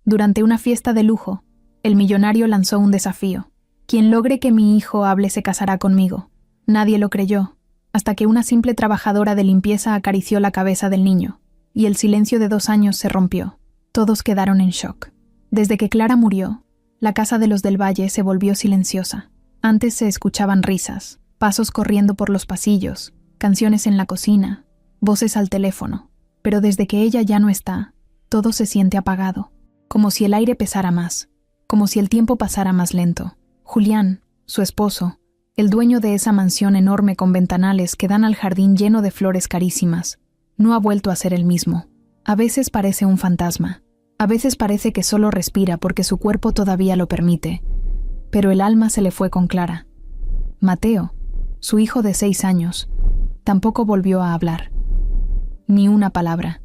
Durante una fiesta de lujo, el millonario lanzó un desafío. Quien logre que mi hijo hable se casará conmigo. Nadie lo creyó, hasta que una simple trabajadora de limpieza acarició la cabeza del niño, y el silencio de 2 años se rompió. Todos quedaron en shock. Desde que Clara murió, la casa de los del Valle se volvió silenciosa. Antes se escuchaban risas, pasos corriendo por los pasillos, canciones en la cocina, voces al teléfono. Pero desde que ella ya no está, todo se siente apagado, como si el aire pesara más, como si el tiempo pasara más lento. Julián, su esposo, el dueño de esa mansión enorme con ventanales que dan al jardín lleno de flores carísimas, no ha vuelto a ser el mismo. A veces parece un fantasma, a veces parece que solo respira porque su cuerpo todavía lo permite, pero el alma se le fue con Clara. Mateo, su hijo de 6 años, tampoco volvió a hablar. Ni una palabra,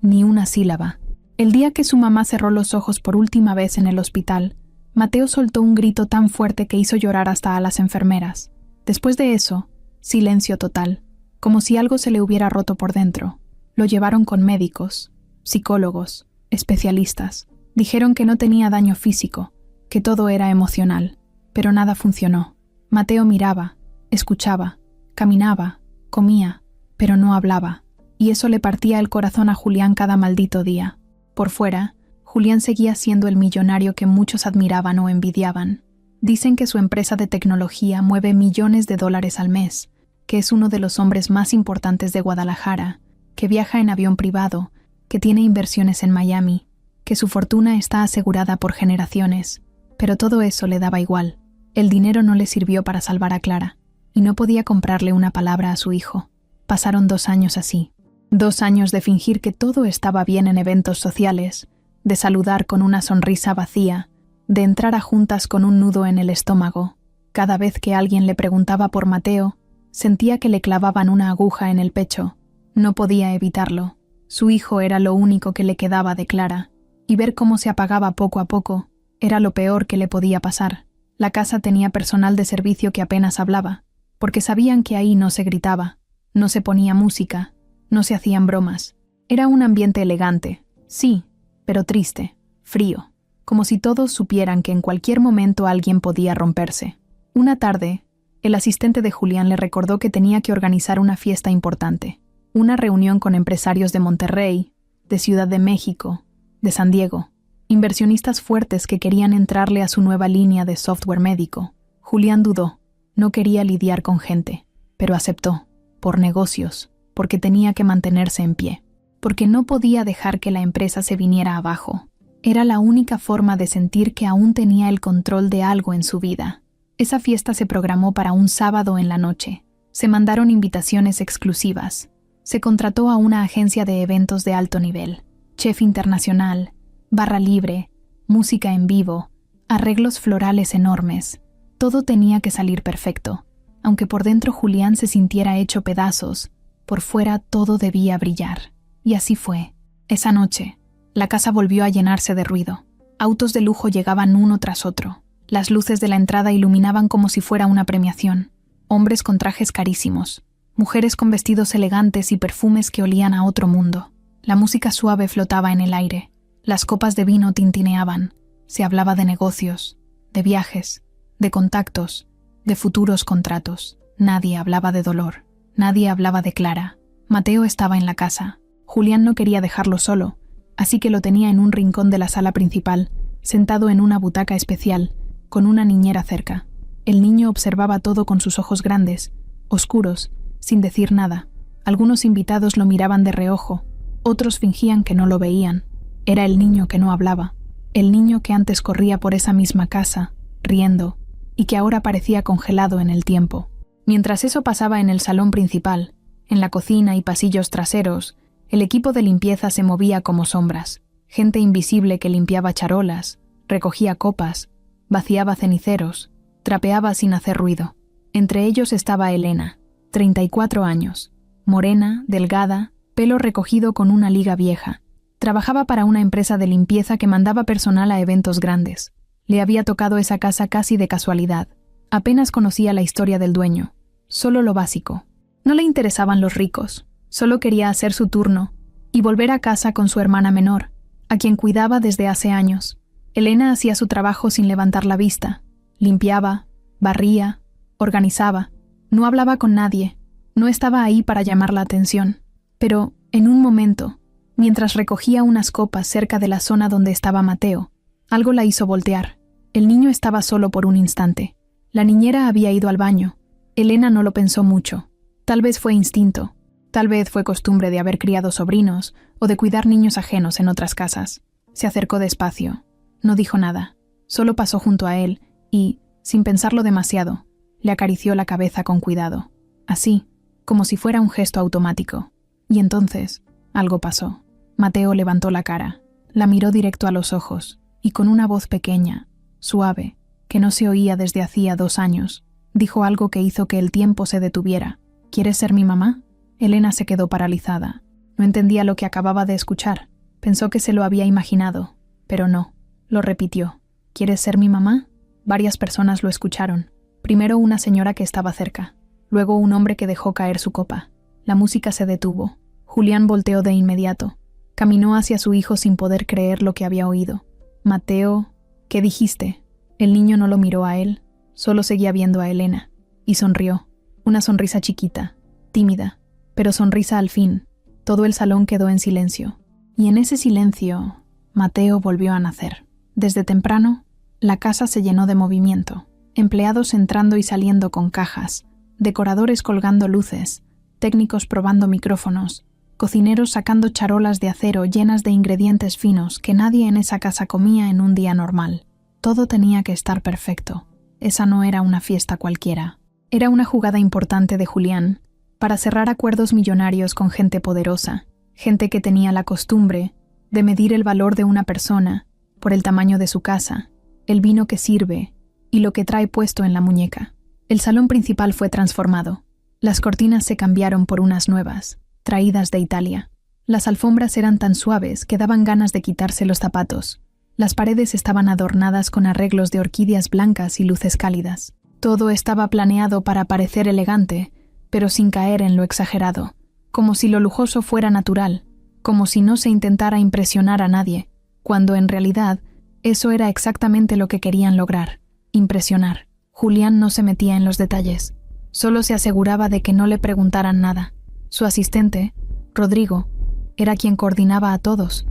ni una sílaba. El día que su mamá cerró los ojos por última vez en el hospital, Mateo soltó un grito tan fuerte que hizo llorar hasta a las enfermeras. Después de eso, silencio total, como si algo se le hubiera roto por dentro. Lo llevaron con médicos, psicólogos, especialistas. Dijeron que no tenía daño físico, que todo era emocional, pero nada funcionó. Mateo miraba, escuchaba, caminaba, comía, pero no hablaba. Y eso le partía el corazón a Julián cada maldito día. Por fuera, Julián seguía siendo el millonario que muchos admiraban o envidiaban. Dicen que su empresa de tecnología mueve millones de dólares al mes, que es uno de los hombres más importantes de Guadalajara, que viaja en avión privado, que tiene inversiones en Miami, que su fortuna está asegurada por generaciones. Pero todo eso le daba igual. El dinero no le sirvió para salvar a Clara, y no podía comprarle una palabra a su hijo. Pasaron 2 años así. 2 años de fingir que todo estaba bien en eventos sociales, de saludar con una sonrisa vacía, de entrar a juntas con un nudo en el estómago. Cada vez que alguien le preguntaba por Mateo, sentía que le clavaban una aguja en el pecho. No podía evitarlo. Su hijo era lo único que le quedaba de Clara, y ver cómo se apagaba poco a poco era lo peor que le podía pasar. La casa tenía personal de servicio que apenas hablaba, porque sabían que ahí no se gritaba, no se ponía música, no se hacían bromas. Era un ambiente elegante, sí, pero triste, frío, como si todos supieran que en cualquier momento alguien podía romperse. Una tarde, el asistente de Julián le recordó que tenía que organizar una fiesta importante, una reunión con empresarios de Monterrey, de Ciudad de México, de San Diego, inversionistas fuertes que querían entrarle a su nueva línea de software médico. Julián dudó, no quería lidiar con gente, pero aceptó, por negocios, porque tenía que mantenerse en pie, porque no podía dejar que la empresa se viniera abajo. Era la única forma de sentir que aún tenía el control de algo en su vida. Esa fiesta se programó para un sábado en la noche. Se mandaron invitaciones exclusivas. Se contrató a una agencia de eventos de alto nivel, chef internacional, barra libre, música en vivo, arreglos florales enormes. Todo tenía que salir perfecto. Aunque por dentro Julián se sintiera hecho pedazos, por fuera todo debía brillar. Y así fue. Esa noche, la casa volvió a llenarse de ruido. Autos de lujo llegaban uno tras otro. Las luces de la entrada iluminaban como si fuera una premiación. Hombres con trajes carísimos, mujeres con vestidos elegantes y perfumes que olían a otro mundo. La música suave flotaba en el aire. Las copas de vino tintineaban. Se hablaba de negocios, de viajes, de contactos, de futuros contratos. Nadie hablaba de dolor. Nadie hablaba de Clara. Mateo estaba en la casa. Julián no quería dejarlo solo, así que lo tenía en un rincón de la sala principal, sentado en una butaca especial, con una niñera cerca. El niño observaba todo con sus ojos grandes, oscuros, sin decir nada. Algunos invitados lo miraban de reojo, otros fingían que no lo veían. Era el niño que no hablaba, el niño que antes corría por esa misma casa, riendo, y que ahora parecía congelado en el tiempo. Mientras eso pasaba en el salón principal, en la cocina y pasillos traseros, el equipo de limpieza se movía como sombras. Gente invisible que limpiaba charolas, recogía copas, vaciaba ceniceros, trapeaba sin hacer ruido. Entre ellos estaba Elena, 34 años, morena, delgada, pelo recogido con una liga vieja. Trabajaba para una empresa de limpieza que mandaba personal a eventos grandes. Le había tocado esa casa casi de casualidad. Apenas conocía la historia del dueño, solo lo básico. No le interesaban los ricos, solo quería hacer su turno y volver a casa con su hermana menor, a quien cuidaba desde hace años. Elena hacía su trabajo sin levantar la vista. Limpiaba, barría, organizaba. No hablaba con nadie. No estaba ahí para llamar la atención. Pero, en un momento, mientras recogía unas copas cerca de la zona donde estaba Mateo, algo la hizo voltear. El niño estaba solo por un instante. La niñera había ido al baño. Elena no lo pensó mucho. Tal vez fue instinto. Tal vez fue costumbre de haber criado sobrinos o de cuidar niños ajenos en otras casas. Se acercó despacio. No dijo nada. Solo pasó junto a él y, sin pensarlo demasiado, le acarició la cabeza con cuidado. Así, como si fuera un gesto automático. Y entonces, algo pasó. Mateo levantó la cara, la miró directo a los ojos y con una voz pequeña, suave, que no se oía desde hacía 2 años, dijo algo que hizo que el tiempo se detuviera. ¿Quieres ser mi mamá? Elena se quedó paralizada. No entendía lo que acababa de escuchar. Pensó que se lo había imaginado, pero no. Lo repitió. ¿Quieres ser mi mamá? Varias personas lo escucharon. Primero una señora que estaba cerca. Luego un hombre que dejó caer su copa. La música se detuvo. Julián volteó de inmediato. Caminó hacia su hijo sin poder creer lo que había oído. Mateo, ¿qué dijiste? El niño no lo miró a él, solo seguía viendo a Elena. Y sonrió. Una sonrisa chiquita, tímida, pero sonrisa al fin. Todo el salón quedó en silencio. Y en ese silencio, Mateo volvió a nacer. Desde temprano, la casa se llenó de movimiento. Empleados entrando y saliendo con cajas, decoradores colgando luces, técnicos probando micrófonos, cocineros sacando charolas de acero llenas de ingredientes finos que nadie en esa casa comía en un día normal. Todo tenía que estar perfecto. Esa no era una fiesta cualquiera. Era una jugada importante de Julián para cerrar acuerdos millonarios con gente poderosa, gente que tenía la costumbre de medir el valor de una persona por el tamaño de su casa, el vino que sirve y lo que trae puesto en la muñeca. El salón principal fue transformado. Las cortinas se cambiaron por unas nuevas, traídas de Italia. Las alfombras eran tan suaves que daban ganas de quitarse los zapatos. Las paredes estaban adornadas con arreglos de orquídeas blancas y luces cálidas. Todo estaba planeado para parecer elegante, pero sin caer en lo exagerado, como si lo lujoso fuera natural, como si no se intentara impresionar a nadie, cuando en realidad eso era exactamente lo que querían lograr, impresionar. Julián no se metía en los detalles, solo se aseguraba de que no le preguntaran nada. Su asistente, Rodrigo, era quien coordinaba a todos.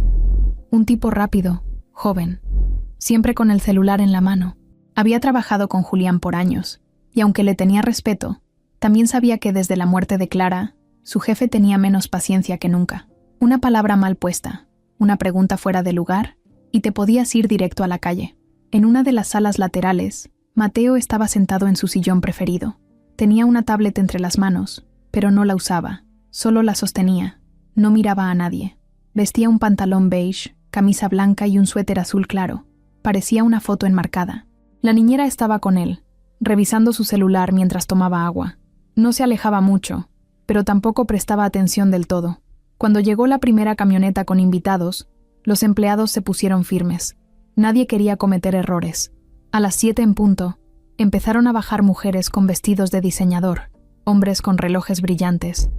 Un tipo rápido, joven, siempre con el celular en la mano. Había trabajado con Julián por años, y aunque le tenía respeto, también sabía que desde la muerte de Clara, su jefe tenía menos paciencia que nunca. Una palabra mal puesta, una pregunta fuera de lugar, y te podías ir directo a la calle. En una de las salas laterales, Mateo estaba sentado en su sillón preferido. Tenía una tablet entre las manos, pero no la usaba, solo la sostenía. No miraba a nadie. Vestía un pantalón beige, camisa blanca y un suéter azul claro. Parecía una foto enmarcada. La niñera estaba con él, revisando su celular mientras tomaba agua. No se alejaba mucho, pero tampoco prestaba atención del todo. Cuando llegó la primera camioneta con invitados, los empleados se pusieron firmes. Nadie quería cometer errores. A las 7 en punto, empezaron a bajar mujeres con vestidos de diseñador, hombres con relojes brillantes.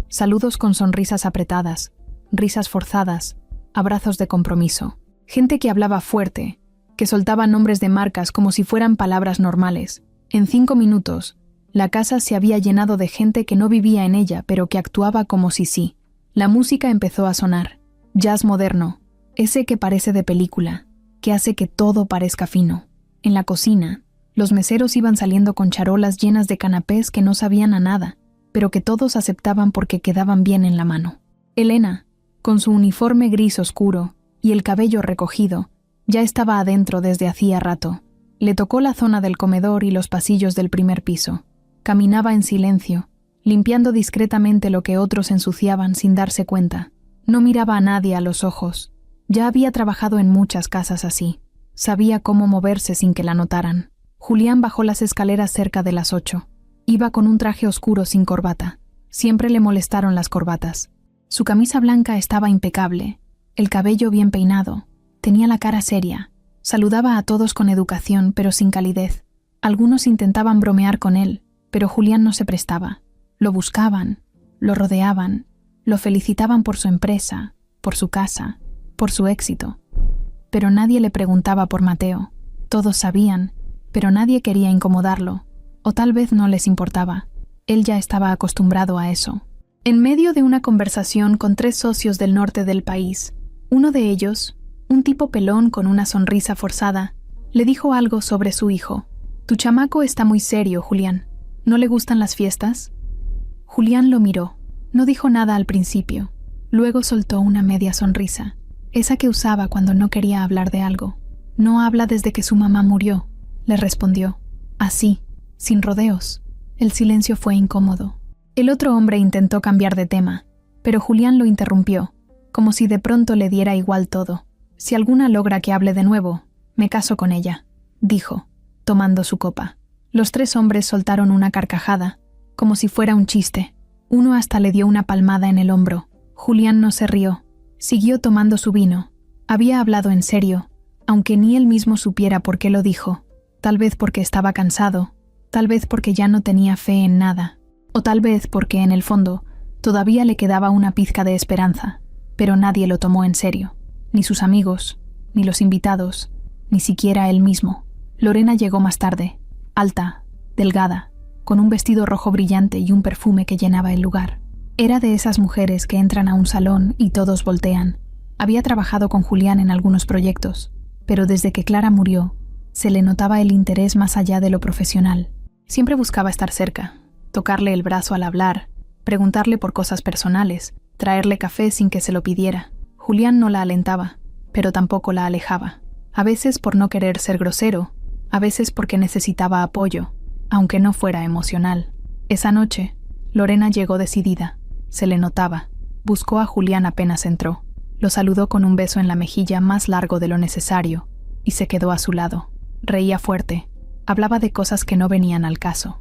Saludos con sonrisas apretadas, risas forzadas, abrazos de compromiso. Gente que hablaba fuerte, que soltaba nombres de marcas como si fueran palabras normales. En 5 minutos, la casa se había llenado de gente que no vivía en ella, pero que actuaba como si sí. La música empezó a sonar. Jazz moderno, ese que parece de película, que hace que todo parezca fino. En la cocina, los meseros iban saliendo con charolas llenas de canapés que no sabían a nada, pero que todos aceptaban porque quedaban bien en la mano. Elena, con su uniforme gris oscuro y el cabello recogido, ya estaba adentro desde hacía rato. Le tocó la zona del comedor y los pasillos del primer piso. Caminaba en silencio, limpiando discretamente lo que otros ensuciaban sin darse cuenta. No miraba a nadie a los ojos. Ya había trabajado en muchas casas así. Sabía cómo moverse sin que la notaran. Julián bajó las escaleras cerca de las 8. Iba con un traje oscuro sin corbata. Siempre le molestaron las corbatas. Su camisa blanca estaba impecable, el cabello bien peinado, tenía la cara seria. Saludaba a todos con educación, pero sin calidez. Algunos intentaban bromear con él, pero Julián no se prestaba. Lo buscaban, lo rodeaban, lo felicitaban por su empresa, por su casa. por su éxito. Pero nadie le preguntaba por Mateo. Todos sabían, pero nadie quería incomodarlo, o tal vez no les importaba. Él ya estaba acostumbrado a eso. En medio de una conversación con 3 socios del norte del país, uno de ellos, un tipo pelón con una sonrisa forzada, le dijo algo sobre su hijo. «Tu chamaco está muy serio, Julián. ¿No le gustan las fiestas?» Julián lo miró. No dijo nada al principio. Luego soltó una media sonrisa, esa que usaba cuando no quería hablar de algo. «No habla desde que su mamá murió», le respondió. Así, sin rodeos. El silencio fue incómodo. El otro hombre intentó cambiar de tema, pero Julián lo interrumpió, como si de pronto le diera igual todo. «Si alguna logra que hable de nuevo, me caso con ella», dijo, tomando su copa. Los 3 hombres soltaron una carcajada, como si fuera un chiste. Uno hasta le dio una palmada en el hombro. Julián no se rió. Siguió tomando su vino. Había hablado en serio, aunque ni él mismo supiera por qué lo dijo. Tal vez porque estaba cansado, tal vez porque ya no tenía fe en nada, o tal vez porque, en el fondo, todavía le quedaba una pizca de esperanza, pero nadie lo tomó en serio. Ni sus amigos, ni los invitados, ni siquiera él mismo. Lorena llegó más tarde, alta, delgada, con un vestido rojo brillante y un perfume que llenaba el lugar. Era de esas mujeres que entran a un salón y todos voltean. Había trabajado con Julián en algunos proyectos, pero desde que Clara murió, se le notaba el interés más allá de lo profesional. Siempre buscaba estar cerca, tocarle el brazo al hablar, preguntarle por cosas personales, traerle café sin que se lo pidiera. Julián no la alentaba, pero tampoco la alejaba. A veces por no querer ser grosero, a veces porque necesitaba apoyo, aunque no fuera emocional. Esa noche, Lorena llegó decidida. Se le notaba. Buscó a Julián apenas entró. Lo saludó con un beso en la mejilla más largo de lo necesario, y se quedó a su lado. Reía fuerte. Hablaba de cosas que no venían al caso.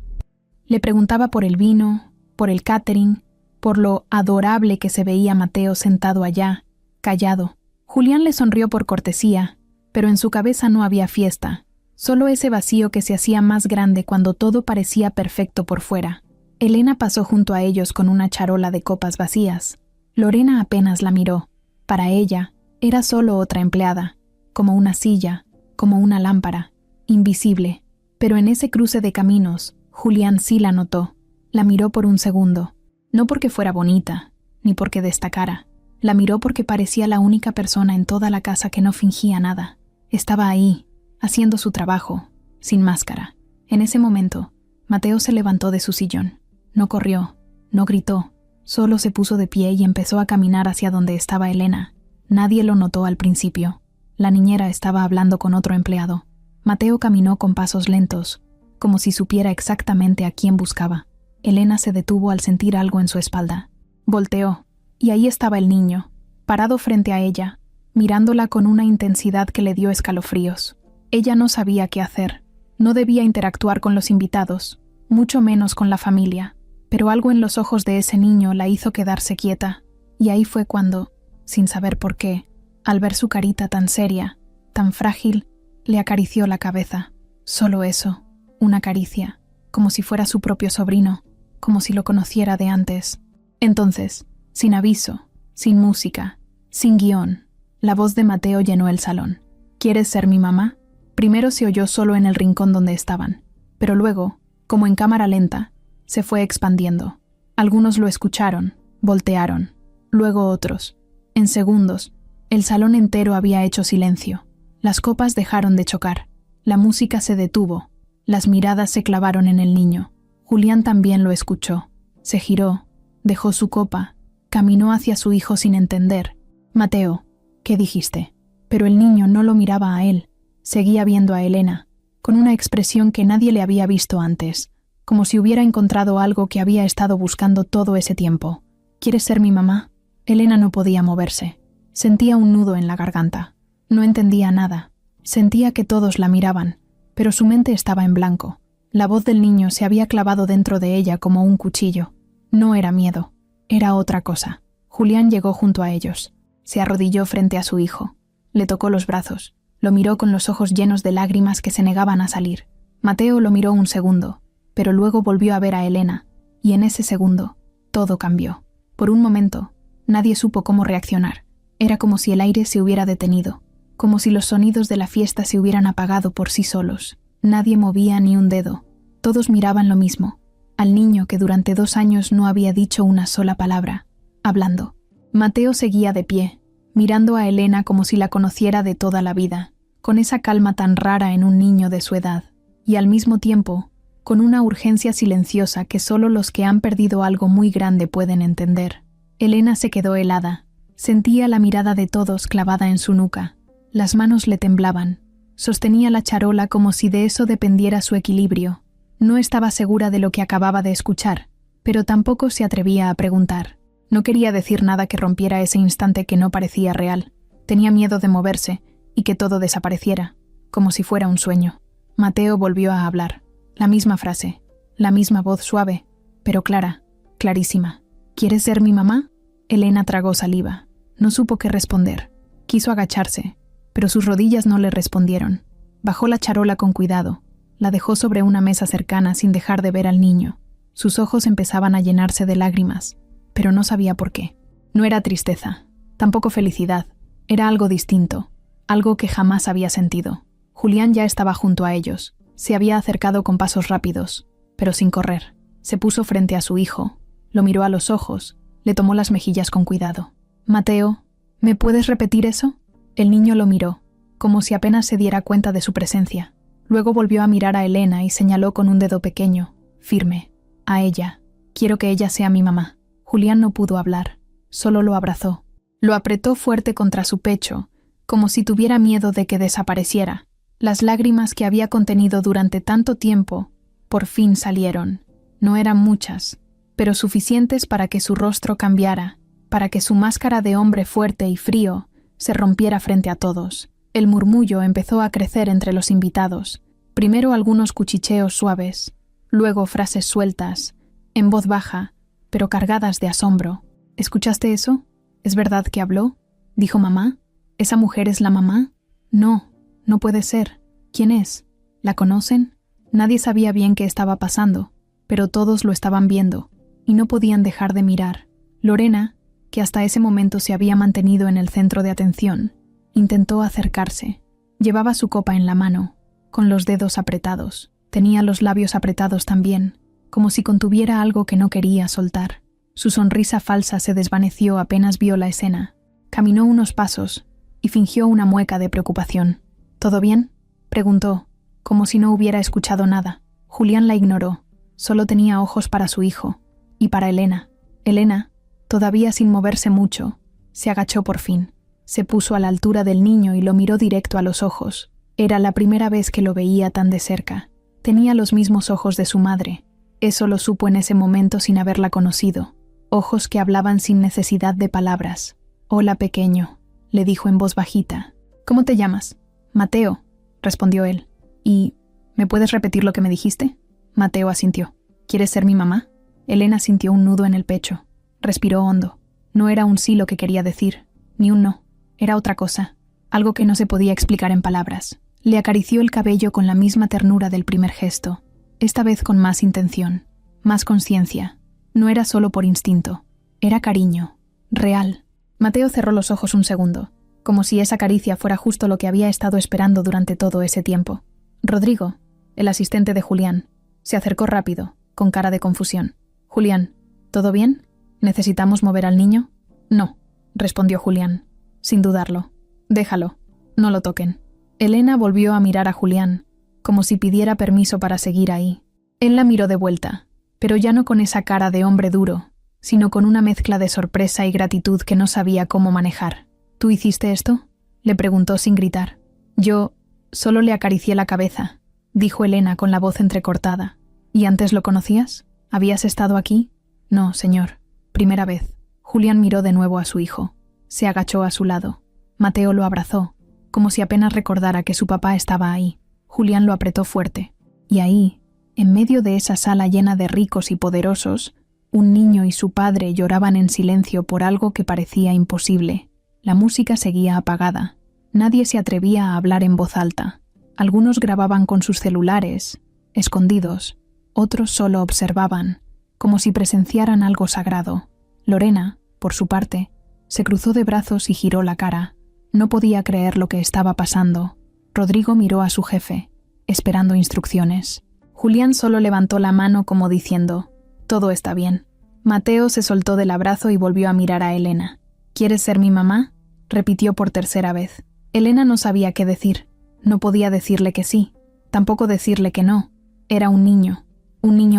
Le preguntaba por el vino, por el catering, por lo adorable que se veía Mateo sentado allá, callado. Julián le sonrió por cortesía, pero en su cabeza no había fiesta, solo ese vacío que se hacía más grande cuando todo parecía perfecto por fuera. Elena pasó junto a ellos con una charola de copas vacías. Lorena apenas la miró. Para ella, era solo otra empleada, como una silla, como una lámpara, invisible. Pero en ese cruce de caminos, Julián sí la notó. La miró por un segundo, no porque fuera bonita, ni porque destacara. La miró porque parecía la única persona en toda la casa que no fingía nada. Estaba ahí, haciendo su trabajo, sin máscara. En ese momento, Mateo se levantó de su sillón. No corrió, no gritó, solo se puso de pie y empezó a caminar hacia donde estaba Elena. Nadie lo notó al principio. La niñera estaba hablando con otro empleado. Mateo caminó con pasos lentos, como si supiera exactamente a quién buscaba. Elena se detuvo al sentir algo en su espalda. Volteó, y ahí estaba el niño, parado frente a ella, mirándola con una intensidad que le dio escalofríos. Ella no sabía qué hacer. No debía interactuar con los invitados, mucho menos con la familia, pero algo en los ojos de ese niño la hizo quedarse quieta, y ahí fue cuando, sin saber por qué, al ver su carita tan seria, tan frágil, le acarició la cabeza. Solo eso, una caricia, como si fuera su propio sobrino, como si lo conociera de antes. Entonces, sin aviso, sin música, sin guión, la voz de Mateo llenó el salón. ¿Quieres ser mi mamá? Primero se oyó solo en el rincón donde estaban, pero luego, como en cámara lenta, se fue expandiendo. Algunos lo escucharon, voltearon, luego otros. En segundos, el salón entero había hecho silencio. Las copas dejaron de chocar, la música se detuvo, las miradas se clavaron en el niño. Julián también lo escuchó. Se giró, dejó su copa, caminó hacia su hijo sin entender. «Mateo, ¿qué dijiste?» Pero el niño no lo miraba a él, seguía viendo a Elena, con una expresión que nadie le había visto antes, como si hubiera encontrado algo que había estado buscando todo ese tiempo. «¿Quieres ser mi mamá?» Elena no podía moverse. Sentía un nudo en la garganta. No entendía nada. Sentía que todos la miraban, pero su mente estaba en blanco. La voz del niño se había clavado dentro de ella como un cuchillo. No era miedo, era otra cosa. Julián llegó junto a ellos. Se arrodilló frente a su hijo. Le tocó los brazos. Lo miró con los ojos llenos de lágrimas que se negaban a salir. Mateo lo miró un segundo, pero luego volvió a ver a Elena, y en ese segundo, todo cambió. Por un momento, nadie supo cómo reaccionar. Era como si el aire se hubiera detenido, como si los sonidos de la fiesta se hubieran apagado por sí solos. Nadie movía ni un dedo. Todos miraban lo mismo, al niño que durante 2 años no había dicho una sola palabra, hablando. Mateo seguía de pie, mirando a Elena como si la conociera de toda la vida, con esa calma tan rara en un niño de su edad, y al mismo tiempo, con una urgencia silenciosa que solo los que han perdido algo muy grande pueden entender. Elena se quedó helada. Sentía la mirada de todos clavada en su nuca. Las manos le temblaban. Sostenía la charola como si de eso dependiera su equilibrio. No estaba segura de lo que acababa de escuchar, pero tampoco se atrevía a preguntar. No quería decir nada que rompiera ese instante que no parecía real. Tenía miedo de moverse y que todo desapareciera, como si fuera un sueño. Mateo volvió a hablar. La misma frase, la misma voz suave, pero clara, clarísima. ¿Quieres ser mi mamá? Elena tragó saliva. No supo qué responder. Quiso agacharse, pero sus rodillas no le respondieron. Bajó la charola con cuidado. La dejó sobre una mesa cercana sin dejar de ver al niño. Sus ojos empezaban a llenarse de lágrimas, pero no sabía por qué. No era tristeza, tampoco felicidad. Era algo distinto, algo que jamás había sentido. Julián ya estaba junto a ellos. Se había acercado con pasos rápidos, pero sin correr. Se puso frente a su hijo, lo miró a los ojos, le tomó las mejillas con cuidado. «Mateo, ¿me puedes repetir eso?» El niño lo miró, como si apenas se diera cuenta de su presencia. Luego volvió a mirar a Elena y señaló con un dedo pequeño, firme, a ella. «Quiero que ella sea mi mamá». Julián no pudo hablar, solo lo abrazó. Lo apretó fuerte contra su pecho, como si tuviera miedo de que desapareciera. Las lágrimas que había contenido durante tanto tiempo, por fin salieron. No eran muchas, pero suficientes para que su rostro cambiara, para que su máscara de hombre fuerte y frío se rompiera frente a todos. El murmullo empezó a crecer entre los invitados. Primero algunos cuchicheos suaves, luego frases sueltas, en voz baja, pero cargadas de asombro. ¿Escuchaste eso? ¿Es verdad que habló? ¿Dijo mamá? ¿Esa mujer es la mamá? No. No puede ser. ¿Quién es? ¿La conocen? Nadie sabía bien qué estaba pasando, pero todos lo estaban viendo, y no podían dejar de mirar. Lorena, que hasta ese momento se había mantenido en el centro de atención, intentó acercarse. Llevaba su copa en la mano, con los dedos apretados. Tenía los labios apretados también, como si contuviera algo que no quería soltar. Su sonrisa falsa se desvaneció apenas vio la escena. Caminó unos pasos y fingió una mueca de preocupación. ¿Todo bien?, preguntó, como si no hubiera escuchado nada. Julián la ignoró. Solo tenía ojos para su hijo y para Elena. Elena, todavía sin moverse mucho, se agachó por fin. Se puso a la altura del niño y lo miró directo a los ojos. Era la primera vez que lo veía tan de cerca. Tenía los mismos ojos de su madre. Eso lo supo en ese momento sin haberla conocido. Ojos que hablaban sin necesidad de palabras. «Hola, pequeño», le dijo en voz bajita. «¿Cómo te llamas?» «Mateo», respondió él. «¿Y me puedes repetir lo que me dijiste?» Mateo asintió. «¿Quieres ser mi mamá?» Elena sintió un nudo en el pecho. Respiró hondo. No era un sí lo que quería decir, ni un no. Era otra cosa, algo que no se podía explicar en palabras. Le acarició el cabello con la misma ternura del primer gesto, esta vez con más intención, más conciencia. No era solo por instinto, era cariño, real. Mateo cerró los ojos un segundo, como si esa caricia fuera justo lo que había estado esperando durante todo ese tiempo. Rodrigo, el asistente de Julián, se acercó rápido, con cara de confusión. «Julián, ¿todo bien? ¿Necesitamos mover al niño?» «No», respondió Julián, sin dudarlo. «Déjalo, no lo toquen». Elena volvió a mirar a Julián, como si pidiera permiso para seguir ahí. Él la miró de vuelta, pero ya no con esa cara de hombre duro, sino con una mezcla de sorpresa y gratitud que no sabía cómo manejar. «¿Tú hiciste esto?», le preguntó sin gritar. «Yo solo le acaricié la cabeza», dijo Elena con la voz entrecortada. «¿Y antes lo conocías? ¿Habías estado aquí?» «No, señor. Primera vez». Julián miró de nuevo a su hijo. Se agachó a su lado. Mateo lo abrazó, como si apenas recordara que su papá estaba ahí. Julián lo apretó fuerte. Y ahí, en medio de esa sala llena de ricos y poderosos, un niño y su padre lloraban en silencio por algo que parecía imposible. La música seguía apagada. Nadie se atrevía a hablar en voz alta. Algunos grababan con sus celulares, escondidos. Otros solo observaban, como si presenciaran algo sagrado. Lorena, por su parte, Se cruzó de brazos y giró la cara. No podía creer lo que estaba pasando. Rodrigo miró a su jefe, esperando instrucciones. Julián solo levantó la mano como diciendo: «Todo está bien». Mateo se soltó del abrazo y volvió a mirar a Elena. «¿Quieres ser mi mamá?», repitió por tercera vez. Elena no sabía qué decir. No podía decirle que sí, tampoco decirle que no. Era un niño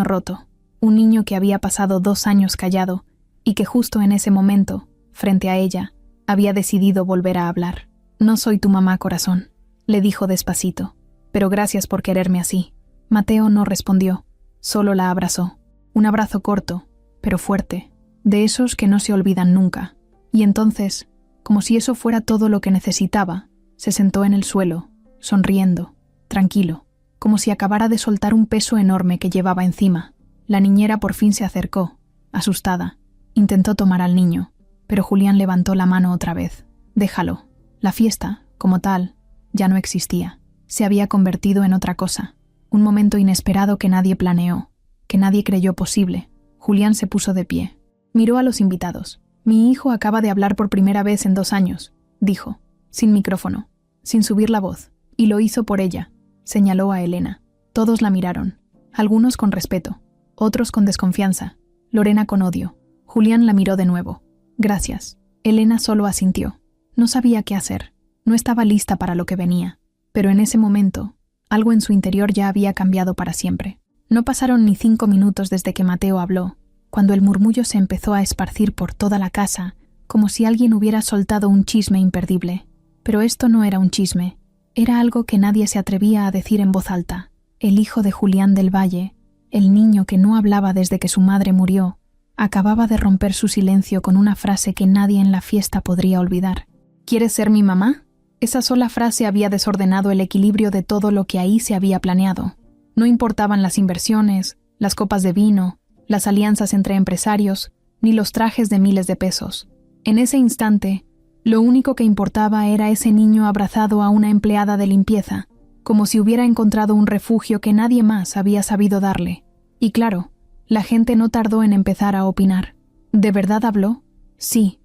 roto, un niño que había pasado 2 años callado y que justo en ese momento, frente a ella, había decidido volver a hablar. «No soy tu mamá, corazón», le dijo despacito, «pero gracias por quererme así». Mateo no respondió, solo la abrazó. Un abrazo corto, pero fuerte, de esos que no se olvidan nunca. Y entonces, como si eso fuera todo lo que necesitaba, se sentó en el suelo, sonriendo, tranquilo, como si acabara de soltar un peso enorme que llevaba encima. La niñera por fin se acercó, asustada. Intentó tomar al niño, pero Julián levantó la mano otra vez. «Déjalo». La fiesta, como tal, ya no existía. Se había convertido en otra cosa. Un momento inesperado que nadie planeó, que nadie creyó posible. Julián se puso de pie. Miró a los invitados. «Mi hijo acaba de hablar por primera vez en 2 años», dijo, sin micrófono, sin subir la voz, y lo hizo por ella. Señaló a Elena. Todos la miraron, algunos con respeto, otros con desconfianza, Lorena con odio. Julián la miró de nuevo. «Gracias». Elena solo asintió. No sabía qué hacer. No estaba lista para lo que venía. Pero en ese momento, algo en su interior ya había cambiado para siempre. No pasaron ni 5 minutos desde que Mateo habló, cuando el murmullo se empezó a esparcir por toda la casa, como si alguien hubiera soltado un chisme imperdible. Pero esto no era un chisme. Era algo que nadie se atrevía a decir en voz alta. El hijo de Julián del Valle, el niño que no hablaba desde que su madre murió, acababa de romper su silencio con una frase que nadie en la fiesta podría olvidar. «¿Quieres ser mi mamá?». Esa sola frase había desordenado el equilibrio de todo lo que ahí se había planeado. No importaban las inversiones, las copas de vino, las alianzas entre empresarios, ni los trajes de miles de pesos. En ese instante, lo único que importaba era ese niño abrazado a una empleada de limpieza, como si hubiera encontrado un refugio que nadie más había sabido darle. Y claro, la gente no tardó en empezar a opinar. ¿De verdad habló? Sí,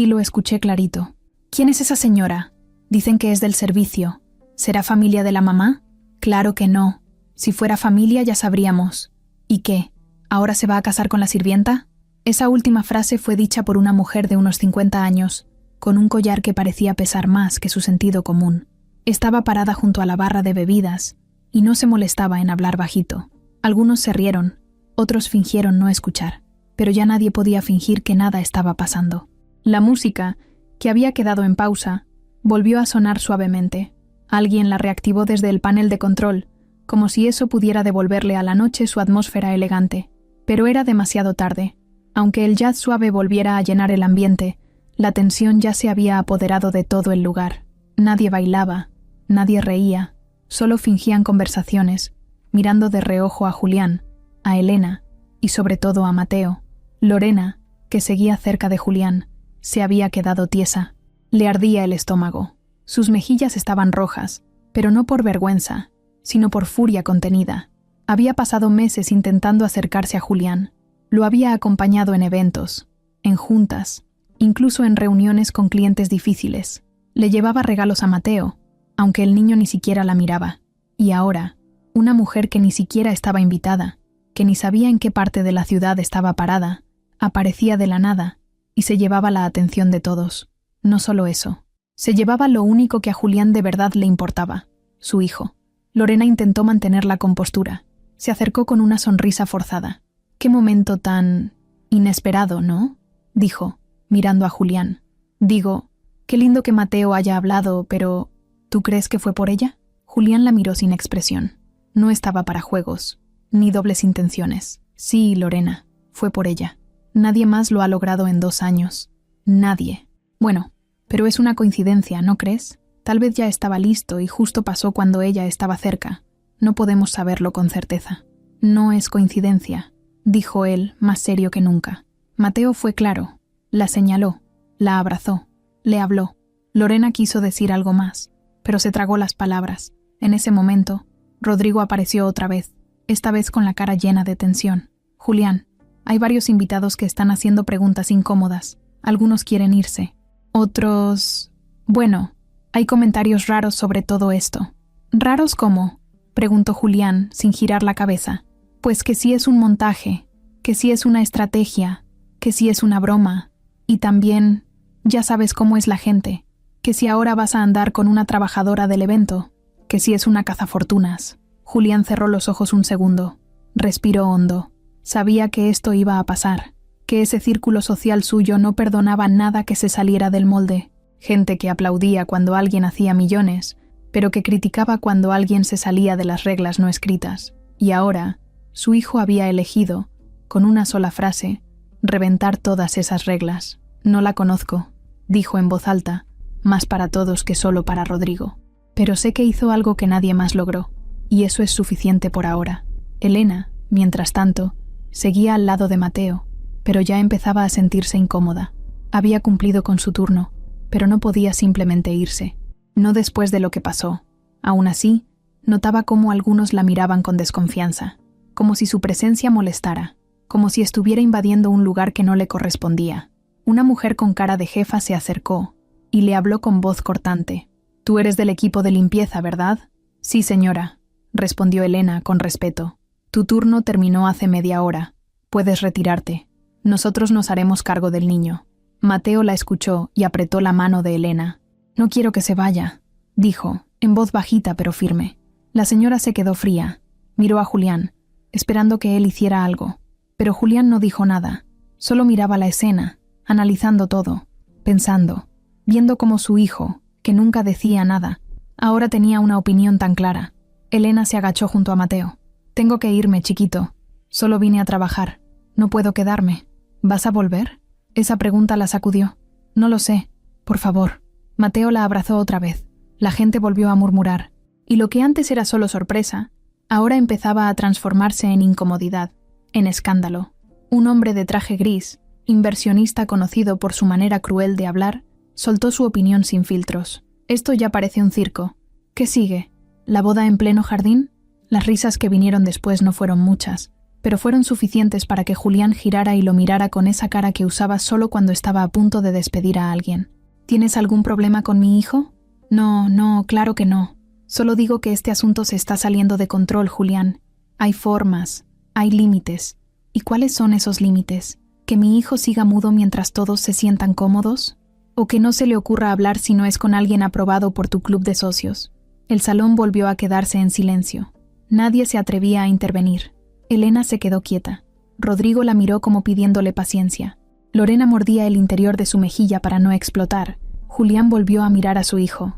lo escuché clarito. «¿Quién es esa señora? Dicen que es del servicio. ¿Será familia de la mamá?». «Claro que no. Si fuera familia ya sabríamos». «¿Y qué? ¿Ahora se va a casar con la sirvienta?». Esa última frase fue dicha por una mujer de unos 50 años, con un collar que parecía pesar más que su sentido común. Estaba parada junto a la barra de bebidas y no se molestaba en hablar bajito. Algunos se rieron, otros fingieron no escuchar, pero ya nadie podía fingir que nada estaba pasando. La música, que había quedado en pausa, volvió a sonar suavemente. Alguien la reactivó desde el panel de control, como si eso pudiera devolverle a la noche su atmósfera elegante. Pero era demasiado tarde. Aunque el jazz suave volviera a llenar el ambiente, la tensión ya se había apoderado de todo el lugar. Nadie bailaba, nadie reía, solo fingían conversaciones, mirando de reojo a Julián, a Elena y sobre todo a Mateo. Lorena, que seguía cerca de Julián, se había quedado tiesa. Le ardía el estómago. Sus mejillas estaban rojas, pero no por vergüenza, sino por furia contenida. Había pasado meses intentando acercarse a Julián. Lo había acompañado en eventos, en juntas, incluso en reuniones con clientes difíciles. Le llevaba regalos a Mateo, aunque el niño ni siquiera la miraba. Y ahora, una mujer que ni siquiera estaba invitada, que ni sabía en qué parte de la ciudad estaba parada, aparecía de la nada y se llevaba la atención de todos. No solo eso, se llevaba lo único que a Julián de verdad le importaba, su hijo. Lorena intentó mantener la compostura. Se acercó con una sonrisa forzada. «Qué momento tan inesperado, ¿no?», dijo, mirando a Julián. «Digo, qué lindo que Mateo haya hablado, pero ¿tú crees que fue por ella?». Julián la miró sin expresión. No estaba para juegos, ni dobles intenciones. «Sí, Lorena, fue por ella. Nadie más lo ha logrado en 2 años. Nadie». «Bueno, pero es una coincidencia, ¿no crees? Tal vez ya estaba listo y justo pasó cuando ella estaba cerca. No podemos saberlo con certeza». «No es coincidencia», dijo él, más serio que nunca. Mateo fue claro. La señaló, la abrazó, le habló. Lorena quiso decir algo más, pero se tragó las palabras. En ese momento, Rodrigo apareció otra vez, esta vez con la cara llena de tensión. «Julián, hay varios invitados que están haciendo preguntas incómodas. Algunos quieren irse. Otros... Bueno, hay comentarios raros sobre todo esto. ¿Raros cómo?, preguntó Julián, sin girar la cabeza. Pues que sí es un montaje, que sí es una estrategia, que sí es una broma. Y también, ya sabes cómo es la gente, que si ahora vas a andar con una trabajadora del evento, que sí es una cazafortunas. Julián cerró los ojos un segundo. Respiró hondo. Sabía que esto iba a pasar, que ese círculo social suyo no perdonaba nada que se saliera del molde. Gente que aplaudía cuando alguien hacía millones, pero que criticaba cuando alguien se salía de las reglas no escritas. Y ahora, su hijo había elegido, con una sola frase, reventar todas esas reglas. No la conozco, dijo en voz alta, más para todos que solo para Rodrigo. Pero sé que hizo algo que nadie más logró, y eso es suficiente por ahora. Elena, mientras tanto, seguía al lado de Mateo, pero ya empezaba a sentirse incómoda. Había cumplido con su turno, pero no podía simplemente irse. No después de lo que pasó. Aún así, notaba cómo algunos la miraban con desconfianza, como si su presencia molestara, como si estuviera invadiendo un lugar que no le correspondía. Una mujer con cara de jefa se acercó y le habló con voz cortante. «Tú eres del equipo de limpieza, ¿verdad?» «Sí, señora», respondió Elena con respeto. «Tu turno terminó hace media hora. Puedes retirarte. Nosotros nos haremos cargo del niño». Mateo la escuchó y apretó la mano de Elena. «No quiero que se vaya», dijo, en voz bajita pero firme. La señora se quedó fría. Miró a Julián, esperando que él hiciera algo. Pero Julián no dijo nada. Solo miraba la escena, analizando todo, pensando, viendo cómo su hijo, que nunca decía nada, ahora tenía una opinión tan clara. Elena se agachó junto a Mateo. «Tengo que irme, chiquito. Solo vine a trabajar. No puedo quedarme. ¿Vas a volver?» Esa pregunta la sacudió. «No lo sé. Por favor». Mateo la abrazó otra vez. La gente volvió a murmurar. Y lo que antes era solo sorpresa, ahora empezaba a transformarse en incomodidad, en escándalo. Un hombre de traje gris, inversionista conocido por su manera cruel de hablar, soltó su opinión sin filtros. «Esto ya parece un circo. ¿Qué sigue? ¿La boda en pleno jardín?» Las risas que vinieron después no fueron muchas, pero fueron suficientes para que Julián girara y lo mirara con esa cara que usaba solo cuando estaba a punto de despedir a alguien. «¿Tienes algún problema con mi hijo?» No, claro que no. Solo digo que este asunto se está saliendo de control, Julián. Hay formas, hay límites. ¿Y cuáles son esos límites? ¿Que mi hijo siga mudo mientras todos se sientan cómodos? ¿O que no se le ocurra hablar si no es con alguien aprobado por tu club de socios?» El salón volvió a quedarse en silencio. Nadie se atrevía a intervenir. Elena se quedó quieta. Rodrigo la miró como pidiéndole paciencia. Lorena mordía el interior de su mejilla para no explotar. Julián volvió a mirar a su hijo.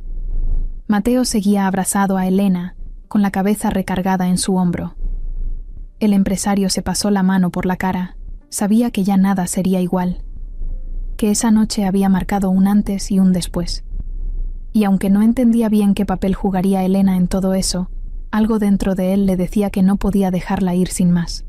Mateo seguía abrazado a Elena, con la cabeza recargada en su hombro. El empresario se pasó la mano por la cara. Sabía que ya nada sería igual, que esa noche había marcado un antes y un después. Y aunque no entendía bien qué papel jugaría Elena en todo eso, algo dentro de él le decía que no podía dejarla ir sin más.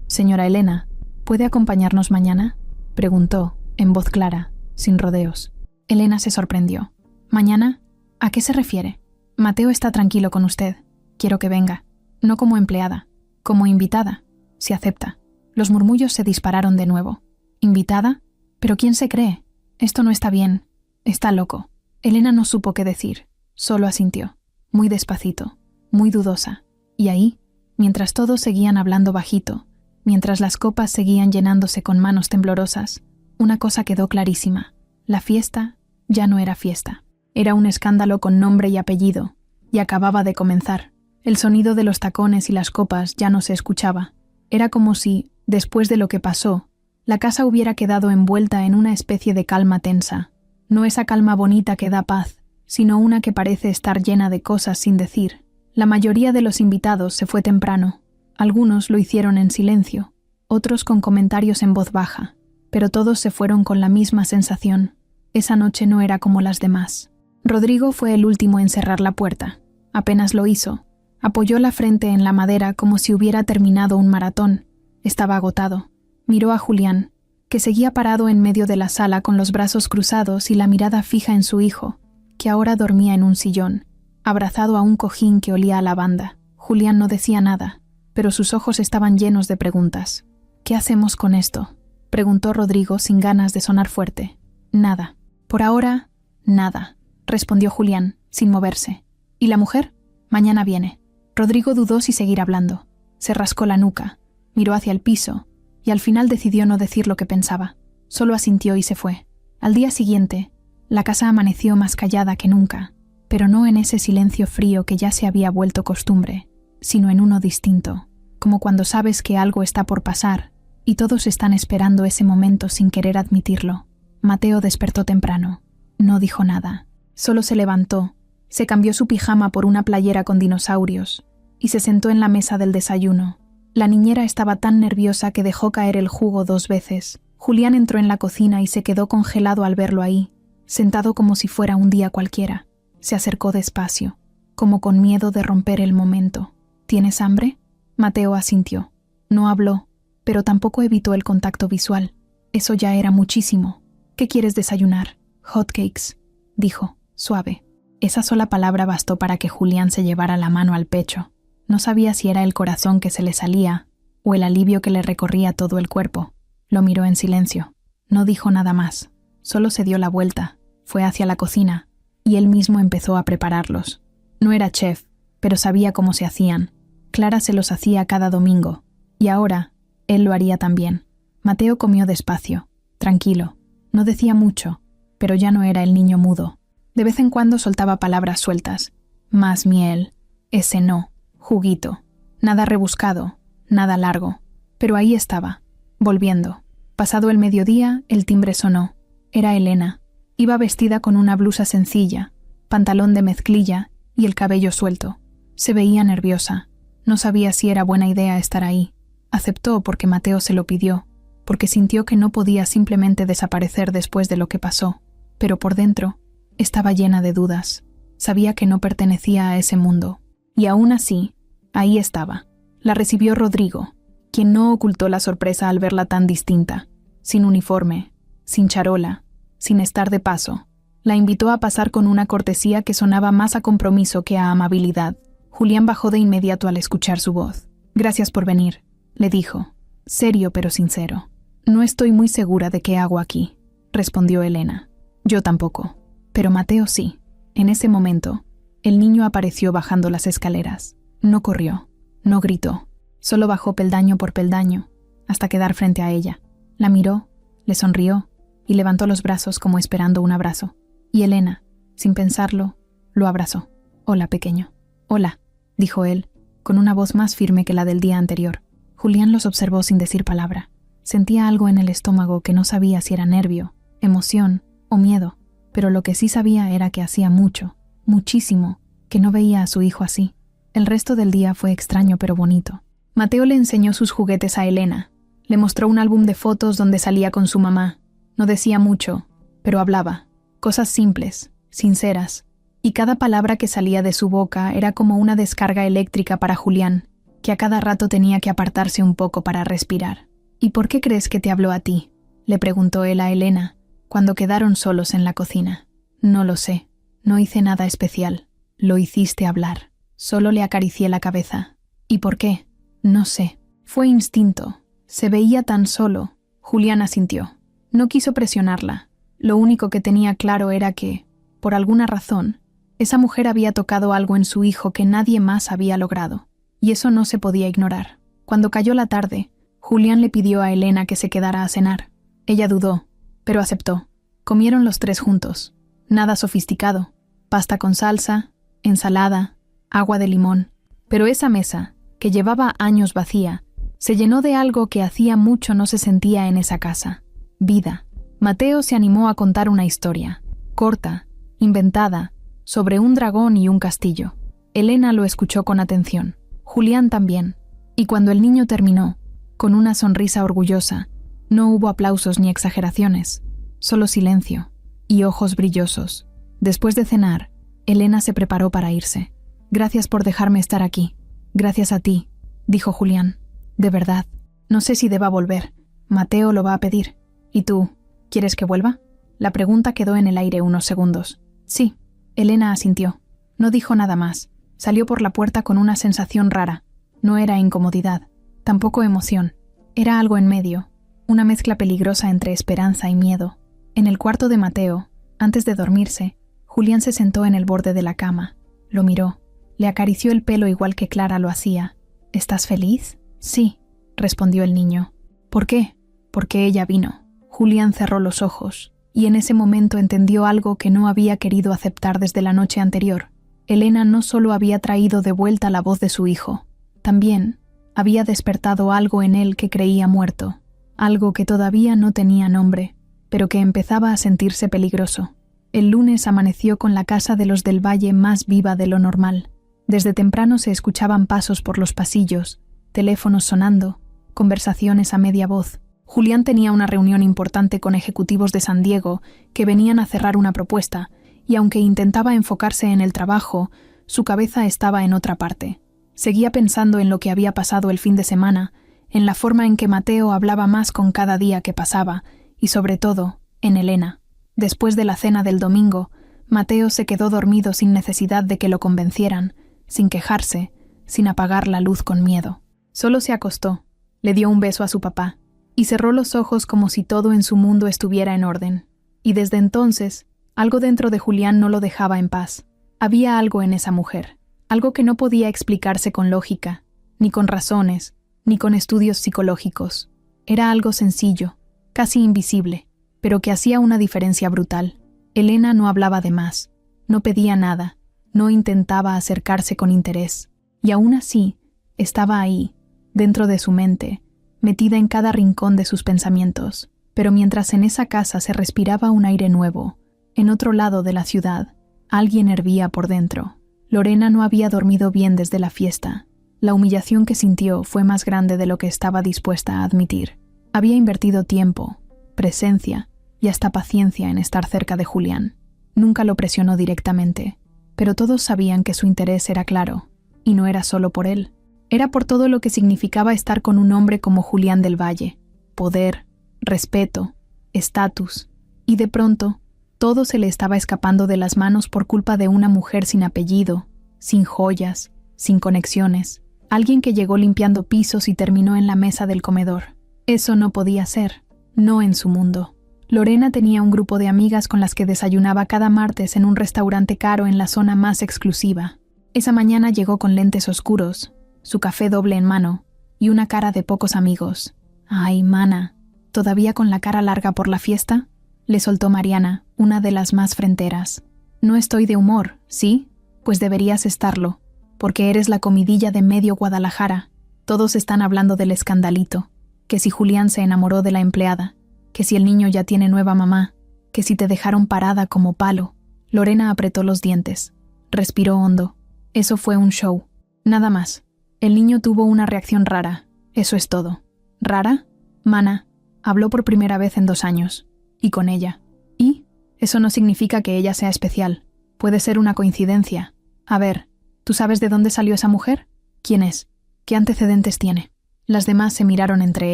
«Señora Elena, ¿puede acompañarnos mañana?», preguntó, en voz clara, sin rodeos. Elena se sorprendió. «¿Mañana? ¿A qué se refiere?» «Mateo está tranquilo con usted. Quiero que venga. No como empleada, como invitada. Si acepta». Los murmullos se dispararon de nuevo. «¿Invitada? ¿Pero quién se cree? Esto no está bien. Está loco». Elena no supo qué decir. Solo asintió. Muy despacito, muy dudosa. Y ahí, mientras todos seguían hablando bajito, mientras las copas seguían llenándose con manos temblorosas, una cosa quedó clarísima. La fiesta ya no era fiesta. Era un escándalo con nombre y apellido, y acababa de comenzar. El sonido de los tacones y las copas ya no se escuchaba. Era como si, después de lo que pasó, la casa hubiera quedado envuelta en una especie de calma tensa. No esa calma bonita que da paz, sino una que parece estar llena de cosas sin decir. La mayoría de los invitados se fue temprano. Algunos lo hicieron en silencio, otros con comentarios en voz baja, pero todos se fueron con la misma sensación. Esa noche no era como las demás. Rodrigo fue el último en cerrar la puerta. Apenas lo hizo. Apoyó la frente en la madera como si hubiera terminado un maratón. Estaba agotado. Miró a Julián, que seguía parado en medio de la sala con los brazos cruzados y la mirada fija en su hijo, que ahora dormía en un sillón, abrazado a un cojín que olía a lavanda. Julián no decía nada, pero sus ojos estaban llenos de preguntas. «¿Qué hacemos con esto? preguntó Rodrigo sin ganas de sonar fuerte. Nada. Por ahora, nada, respondió Julián, sin moverse. ¿Y la mujer? Mañana viene. Rodrigo dudó si seguir hablando. Se rascó la nuca, miró hacia el piso y al final decidió no decir lo que pensaba. Solo asintió y se fue. Al día siguiente, la casa amaneció más callada que nunca, pero no en ese silencio frío que ya se había vuelto costumbre, sino en uno distinto, como cuando sabes que algo está por pasar y todos están esperando ese momento sin querer admitirlo. Mateo despertó temprano. No dijo nada. Solo se levantó, se cambió su pijama por una playera con dinosaurios y se sentó en la mesa del desayuno. La niñera estaba tan nerviosa que dejó caer el jugo 2 veces. Julián entró en la cocina y se quedó congelado al verlo ahí, sentado como si fuera un día cualquiera. Se acercó despacio, como con miedo de romper el momento. ¿Tienes hambre? Mateo asintió. No habló, pero tampoco evitó el contacto visual. Eso ya era muchísimo. ¿Qué quieres desayunar? Hotcakes, dijo, suave. Esa sola palabra bastó para que Julián se llevara la mano al pecho. No sabía si era el corazón que se le salía o el alivio que le recorría todo el cuerpo. Lo miró en silencio. No dijo nada más. Solo se dio la vuelta, fue hacia la cocina y él mismo empezó a prepararlos. No era chef, pero sabía cómo se hacían. Clara se los hacía cada domingo y ahora él lo haría también. Mateo comió despacio, tranquilo. No decía mucho, pero ya no era el niño mudo. De vez en cuando soltaba palabras sueltas. Más miel, ese no, juguito. Nada rebuscado, nada largo. Pero ahí estaba, volviendo. Pasado el mediodía, el timbre sonó. Era Elena. Iba vestida con una blusa sencilla, pantalón de mezclilla y el cabello suelto. Se veía nerviosa. No sabía si era buena idea estar ahí. Aceptó porque Mateo se lo pidió, porque sintió que no podía simplemente desaparecer después de lo que pasó. Pero por dentro estaba llena de dudas. Sabía que no pertenecía a ese mundo. Y aún así, ahí estaba. La recibió Rodrigo, quien no ocultó la sorpresa al verla tan distinta, sin uniforme, sin charola, sin estar de paso. La invitó a pasar con una cortesía que sonaba más a compromiso que a amabilidad. Julián bajó de inmediato al escuchar su voz. «Gracias por venir», le dijo, serio pero sincero. «No estoy muy segura de qué hago aquí», respondió Elena. «Yo tampoco, pero Mateo sí». En ese momento, el niño apareció bajando las escaleras. No corrió, no gritó, solo bajó peldaño por peldaño, hasta quedar frente a ella. La miró, le sonrió y levantó los brazos como esperando un abrazo. Y Elena, sin pensarlo, lo abrazó. «Hola, pequeño». «Hola», dijo él, con una voz más firme que la del día anterior. Julián los observó sin decir palabra. Sentía algo en el estómago que no sabía si era nervio, emoción o miedo, pero lo que sí sabía era que hacía mucho, muchísimo, que no veía a su hijo así. El resto del día fue extraño pero bonito. Mateo le enseñó sus juguetes a Elena. Le mostró un álbum de fotos donde salía con su mamá. No decía mucho, pero hablaba. Cosas simples, sinceras. Y cada palabra que salía de su boca era como una descarga eléctrica para Julián, que a cada rato tenía que apartarse un poco para respirar. «¿Y por qué crees que te habló a ti?», le preguntó él a Elena, cuando quedaron solos en la cocina. «No lo sé. No hice nada especial. Lo hiciste hablar». Solo le acaricié la cabeza. «¿Y por qué?». «No sé. Fue instinto. Se veía tan solo». Julián asintió. No quiso presionarla. Lo único que tenía claro era que, por alguna razón, esa mujer había tocado algo en su hijo que nadie más había logrado. Y eso no se podía ignorar. Cuando cayó la tarde, Julián le pidió a Elena que se quedara a cenar. Ella dudó, pero aceptó. Comieron los 3 juntos. Nada sofisticado. Pasta con salsa, ensalada, agua de limón. Pero esa mesa, que llevaba años vacía, se llenó de algo que hacía mucho no se sentía en esa casa. Vida. Mateo se animó a contar una historia, corta, inventada, sobre un dragón y un castillo. Elena lo escuchó con atención. Julián también. Y cuando el niño terminó, con una sonrisa orgullosa, no hubo aplausos ni exageraciones, solo silencio y ojos brillosos. Después de cenar, Elena se preparó para irse. «Gracias por dejarme estar aquí». «Gracias a ti», dijo Julián. «De verdad, no sé si deba volver. Mateo lo va a pedir. ¿Y tú, quieres que vuelva?». La pregunta quedó en el aire unos segundos. «Sí». Elena asintió. No dijo nada más. Salió por la puerta con una sensación rara. No era incomodidad, tampoco emoción. Era algo en medio. una mezcla peligrosa entre esperanza y miedo. En el cuarto de Mateo, antes de dormirse, Julián se sentó en el borde de la cama, lo miró, le acarició el pelo igual que Clara lo hacía. ¿Estás feliz? Sí, respondió el niño. ¿Por qué? Porque ella vino. Julián cerró los ojos, y en ese momento entendió algo que no había querido aceptar desde la noche anterior. Elena no solo había traído de vuelta la voz de su hijo, también había despertado algo en él que creía muerto, algo que todavía no tenía nombre, pero que empezaba a sentirse peligroso. El lunes amaneció con la casa de los del Valle más viva de lo normal. Desde temprano se escuchaban pasos por los pasillos, teléfonos sonando, conversaciones a media voz. Julián tenía una reunión importante con ejecutivos de San Diego que venían a cerrar una propuesta, y aunque intentaba enfocarse en el trabajo, su cabeza estaba en otra parte. Seguía pensando en lo que había pasado el fin de semana, en la forma en que Mateo hablaba más con cada día que pasaba, y sobre todo, en Elena. Después de la cena del domingo, Mateo se quedó dormido sin necesidad de que lo convencieran, sin quejarse, sin apagar la luz con miedo. Solo se acostó, le dio un beso a su papá, y cerró los ojos como si todo en su mundo estuviera en orden. Y desde entonces, algo dentro de Julián no lo dejaba en paz. Había algo en esa mujer, algo que no podía explicarse con lógica, ni con razones, ni con estudios psicológicos. Era algo sencillo, casi invisible, pero que hacía una diferencia brutal. Elena no hablaba de más, no pedía nada, no intentaba acercarse con interés, y aún así, estaba ahí, dentro de su mente, metida en cada rincón de sus pensamientos. Pero mientras en esa casa se respiraba un aire nuevo, en otro lado de la ciudad, alguien hervía por dentro. Lorena no había dormido bien desde la fiesta. La humillación que sintió fue más grande de lo que estaba dispuesta a admitir. Había invertido tiempo, presencia y hasta paciencia en estar cerca de Julián. Nunca lo presionó directamente, pero todos sabían que su interés era claro, y no era solo por él. Era por todo lo que significaba estar con un hombre como Julián del Valle. Poder, respeto, estatus, y de pronto, todo se le estaba escapando de las manos por culpa de una mujer sin apellido, sin joyas, sin conexiones, alguien que llegó limpiando pisos y terminó en la mesa del comedor. Eso no podía ser, no en su mundo. Lorena tenía un grupo de amigas con las que desayunaba cada martes en un restaurante caro en la zona más exclusiva. Esa mañana llegó con lentes oscuros, su café doble en mano y una cara de pocos amigos. «Ay, mana, ¿todavía con la cara larga por la fiesta?», le soltó Mariana, una de las más fronteras. «No estoy de humor, ¿sí? Pues deberías estarlo, porque eres la comidilla de medio Guadalajara. Todos están hablando del escandalito, que si Julián se enamoró de la empleada, que si el niño ya tiene nueva mamá, que si te dejaron parada como palo». Lorena apretó los dientes, respiró hondo. Eso fue un show, nada más. El niño tuvo una reacción rara, eso es todo. ¿Rara? Mana, habló por primera vez en 2 años. Y con ella. ¿Y? Eso no significa que ella sea especial. Puede ser una coincidencia. A ver, ¿tú sabes de dónde salió esa mujer? ¿Quién es? ¿Qué antecedentes tiene? Las demás se miraron entre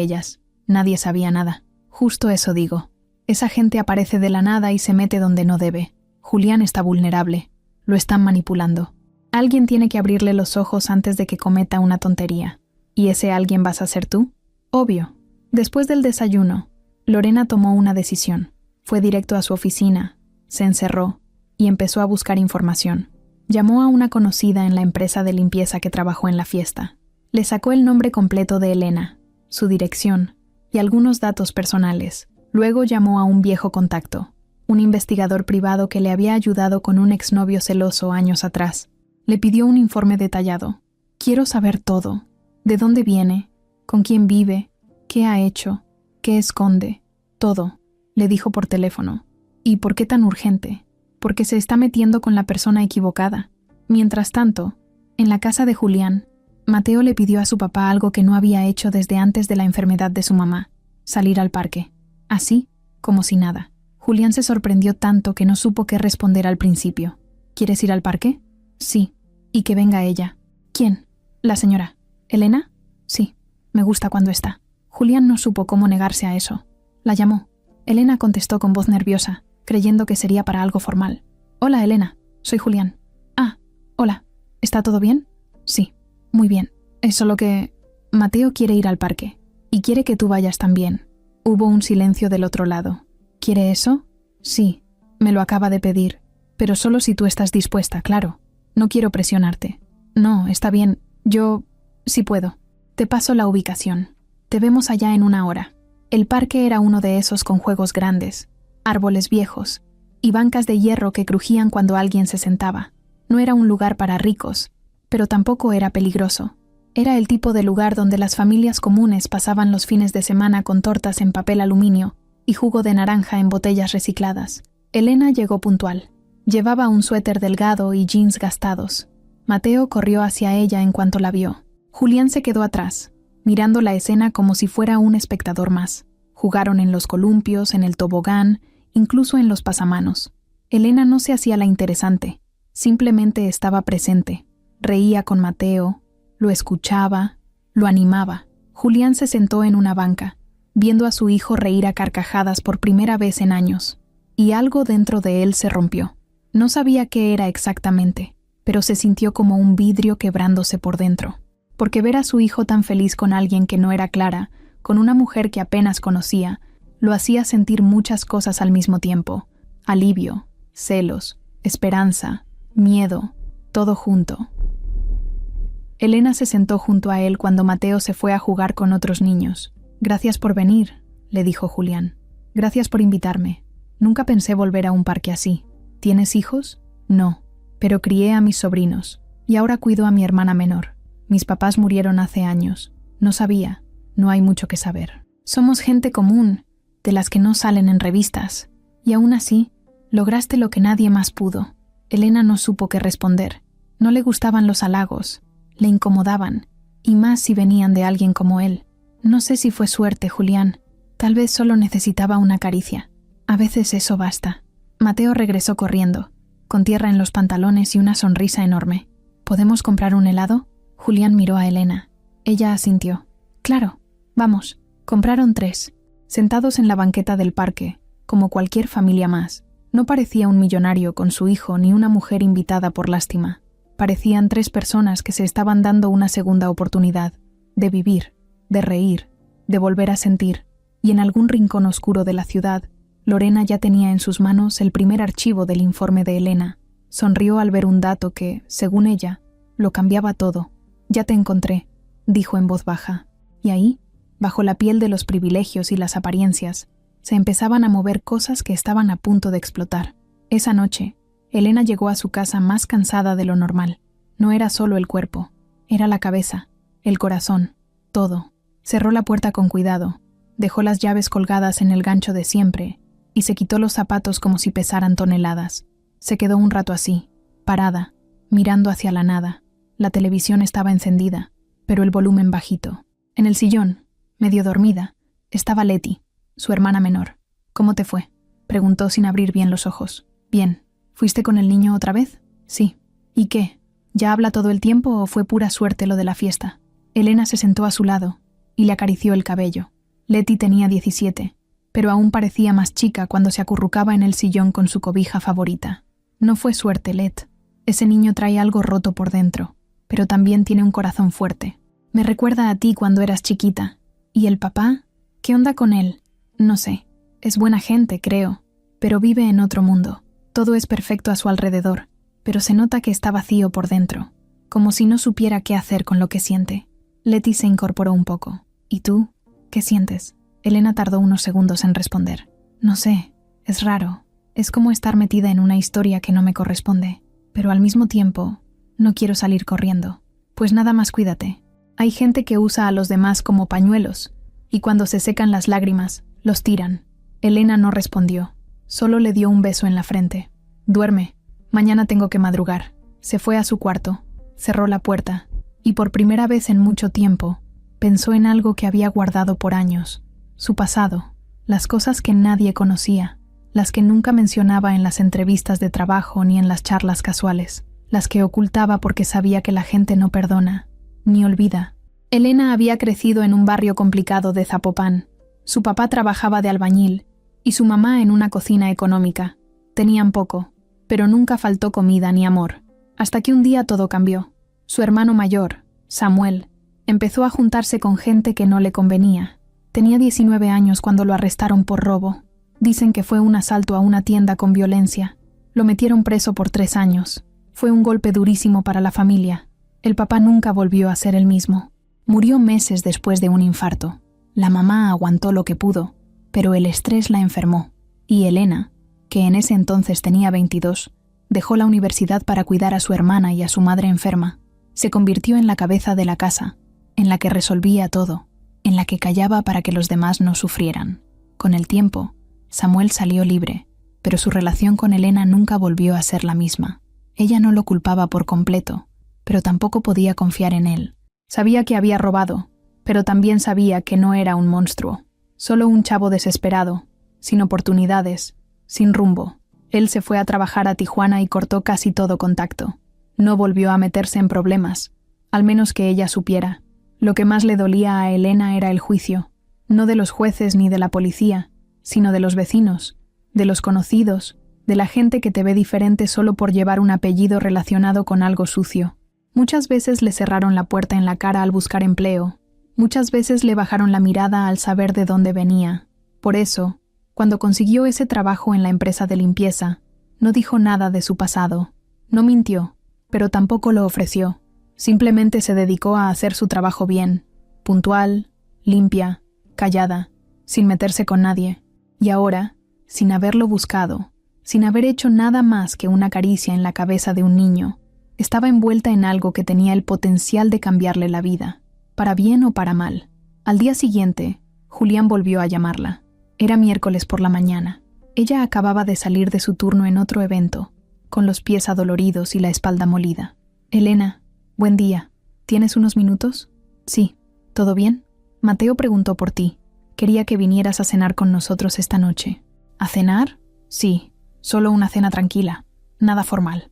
ellas. Nadie sabía nada. Justo eso digo. Esa gente aparece de la nada y se mete donde no debe. Julián está vulnerable. Lo están manipulando. Alguien tiene que abrirle los ojos antes de que cometa una tontería. ¿Y ese alguien vas a ser tú? Obvio. Después del desayuno, Lorena tomó una decisión. Fue directo a su oficina, se encerró y empezó a buscar información. Llamó a una conocida en la empresa de limpieza que trabajó en la fiesta. Le sacó el nombre completo de Elena, su dirección y algunos datos personales. Luego llamó a un viejo contacto, un investigador privado que le había ayudado con un exnovio celoso años atrás. Le pidió un informe detallado. «Quiero saber todo. ¿De dónde viene? ¿Con quién vive? ¿Qué ha hecho? ¿Qué esconde? Todo», le dijo por teléfono. «¿Y por qué tan urgente? Porque se está metiendo con la persona equivocada». Mientras tanto, en la casa de Julián, Mateo le pidió a su papá algo que no había hecho desde antes de la enfermedad de su mamá: salir al parque. Así, como si nada. Julián se sorprendió tanto que no supo qué responder al principio. «¿Quieres ir al parque?» «Sí. Y que venga ella». «¿Quién?» «La señora». «¿Elena?» «Sí. Me gusta cuando está». Julián no supo cómo negarse a eso. La llamó. Elena contestó con voz nerviosa, creyendo que sería para algo formal. «Hola, Elena. Soy Julián». «Ah, hola. ¿Está todo bien?» «Sí. Muy bien. Es solo que Mateo quiere ir al parque. Y quiere que tú vayas también. Hubo un silencio del otro lado. ¿Quiere eso? Sí, me lo acaba de pedir. Pero solo si tú estás dispuesta, claro. No quiero presionarte. No, está bien. Yo... sí puedo. Te paso la ubicación. Te vemos allá en 1 hora. El parque era uno de esos con juegos grandes, árboles viejos y bancas de hierro que crujían cuando alguien se sentaba. No era un lugar para ricos, pero tampoco era peligroso. Era el tipo de lugar donde las familias comunes pasaban los fines de semana con tortas en papel aluminio y jugo de naranja en botellas recicladas. Elena llegó puntual. Llevaba un suéter delgado y jeans gastados. Mateo corrió hacia ella en cuanto la vio. Julián se quedó atrás, mirando la escena como si fuera un espectador más. Jugaron en los columpios, en el tobogán, incluso en los pasamanos. Elena no se hacía la interesante, simplemente estaba presente. Reía con Mateo, lo escuchaba, lo animaba. Julián se sentó en una banca, viendo a su hijo reír a carcajadas por primera vez en años, y algo dentro de él se rompió. No sabía qué era exactamente, pero se sintió como un vidrio quebrándose por dentro. Porque ver a su hijo tan feliz con alguien que no era Clara, con una mujer que apenas conocía, lo hacía sentir muchas cosas al mismo tiempo. Alivio, celos, esperanza, miedo, todo junto. Elena se sentó junto a él cuando Mateo se fue a jugar con otros niños. «Gracias por venir», le dijo Julián. «Gracias por invitarme. Nunca pensé volver a un parque así. ¿Tienes hijos?» «No, pero crié a mis sobrinos, y ahora cuido a mi hermana menor. Mis papás murieron hace años. No sabía. No hay mucho que saber. Somos gente común, de las que no salen en revistas. Y aún así, lograste lo que nadie más pudo». Elena no supo qué responder. No le gustaban los halagos. Le incomodaban, y más si venían de alguien como él. No sé si fue suerte, Julián. Tal vez solo necesitaba una caricia. A veces eso basta. Mateo regresó corriendo, con tierra en los pantalones y una sonrisa enorme. ¿Podemos comprar un helado? Julián miró a Elena. Ella asintió. Claro, vamos. Compraron 3, sentados en la banqueta del parque, como cualquier familia más. No parecía un millonario con su hijo ni una mujer invitada por lástima. Parecían 3 personas que se estaban dando una segunda oportunidad, de vivir, de reír, de volver a sentir. Y en algún rincón oscuro de la ciudad, Lorena ya tenía en sus manos el primer archivo del informe de Elena. Sonrió al ver un dato que, según ella, lo cambiaba todo. «Ya te encontré», dijo en voz baja. Y ahí, bajo la piel de los privilegios y las apariencias, se empezaban a mover cosas que estaban a punto de explotar. Esa noche, Elena llegó a su casa más cansada de lo normal. No era solo el cuerpo, era la cabeza, el corazón, todo. Cerró la puerta con cuidado, dejó las llaves colgadas en el gancho de siempre y se quitó los zapatos como si pesaran toneladas. Se quedó un rato así, parada, mirando hacia la nada. La televisión estaba encendida, pero el volumen bajito. En el sillón, medio dormida, estaba Leti, su hermana menor. «¿Cómo te fue?», preguntó sin abrir bien los ojos. «Bien. ¿Fuiste con el niño otra vez?» «Sí». «¿Y qué? ¿Ya habla todo el tiempo o fue pura suerte lo de la fiesta?» Elena se sentó a su lado y le acarició el cabello. Leti tenía 17, pero aún parecía más chica cuando se acurrucaba en el sillón con su cobija favorita. «No fue suerte, Let. Ese niño trae algo roto por dentro, pero también tiene un corazón fuerte. Me recuerda a ti cuando eras chiquita. ¿Y el papá? ¿Qué onda con él? No sé. Es buena gente, creo, pero vive en otro mundo. Todo es perfecto a su alrededor, pero se nota que está vacío por dentro, como si no supiera qué hacer con lo que siente». Leti se incorporó un poco. «¿Y tú? ¿Qué sientes?» Elena tardó unos segundos en responder. «No sé. Es raro. Es como estar metida en una historia que no me corresponde. Pero al mismo tiempo, no quiero salir corriendo. Pues nada más cuídate. Hay gente que usa a los demás como pañuelos, y cuando se secan las lágrimas, los tiran». Elena no respondió. Solo le dio un beso en la frente. «Duerme. Mañana tengo que madrugar». Se fue a su cuarto, cerró la puerta, y por primera vez en mucho tiempo, pensó en algo que había guardado por años. Su pasado, las cosas que nadie conocía, las que nunca mencionaba en las entrevistas de trabajo ni en las charlas casuales, las que ocultaba porque sabía que la gente no perdona, ni olvida. Elena había crecido en un barrio complicado de Zapopan. Su papá trabajaba de albañil y su mamá en una cocina económica. Tenían poco, pero nunca faltó comida ni amor, hasta que un día todo cambió. Su hermano mayor, Samuel, empezó a juntarse con gente que no le convenía. Tenía 19 años cuando lo arrestaron por robo. Dicen que fue un asalto a una tienda con violencia. Lo metieron preso por 3 años. Fue un golpe durísimo para la familia. El papá nunca volvió a ser el mismo. Murió meses después de un infarto. La mamá aguantó lo que pudo, pero el estrés la enfermó. Y Elena, que en ese entonces tenía 22, dejó la universidad para cuidar a su hermana y a su madre enferma. Se convirtió en la cabeza de la casa, en la que resolvía todo, en la que callaba para que los demás no sufrieran. Con el tiempo, Samuel salió libre, pero su relación con Elena nunca volvió a ser la misma. Ella no lo culpaba por completo, pero tampoco podía confiar en él. Sabía que había robado, pero también sabía que no era un monstruo, solo un chavo desesperado, sin oportunidades, sin rumbo. Él se fue a trabajar a Tijuana y cortó casi todo contacto. No volvió a meterse en problemas, al menos que ella supiera. Lo que más le dolía a Elena era el juicio, no de los jueces ni de la policía, sino de los vecinos, de los conocidos, de la gente que te ve diferente solo por llevar un apellido relacionado con algo sucio. Muchas veces le cerraron la puerta en la cara al buscar empleo. Muchas veces le bajaron la mirada al saber de dónde venía. Por eso, cuando consiguió ese trabajo en la empresa de limpieza, no dijo nada de su pasado. No mintió, pero tampoco lo ofreció. Simplemente se dedicó a hacer su trabajo bien, puntual, limpia, callada, sin meterse con nadie. Y ahora, sin haberlo buscado, sin haber hecho nada más que una caricia en la cabeza de un niño, estaba envuelta en algo que tenía el potencial de cambiarle la vida, para bien o para mal. Al día siguiente, Julián volvió a llamarla. Era miércoles por la mañana. Ella acababa de salir de su turno en otro evento, con los pies adoloridos y la espalda molida. «Elena, buen día. ¿Tienes unos minutos?» «Sí. ¿Todo bien?» «Mateo preguntó por ti. Quería que vinieras a cenar con nosotros esta noche». «¿A cenar?» «Sí. Solo una cena tranquila. Nada formal».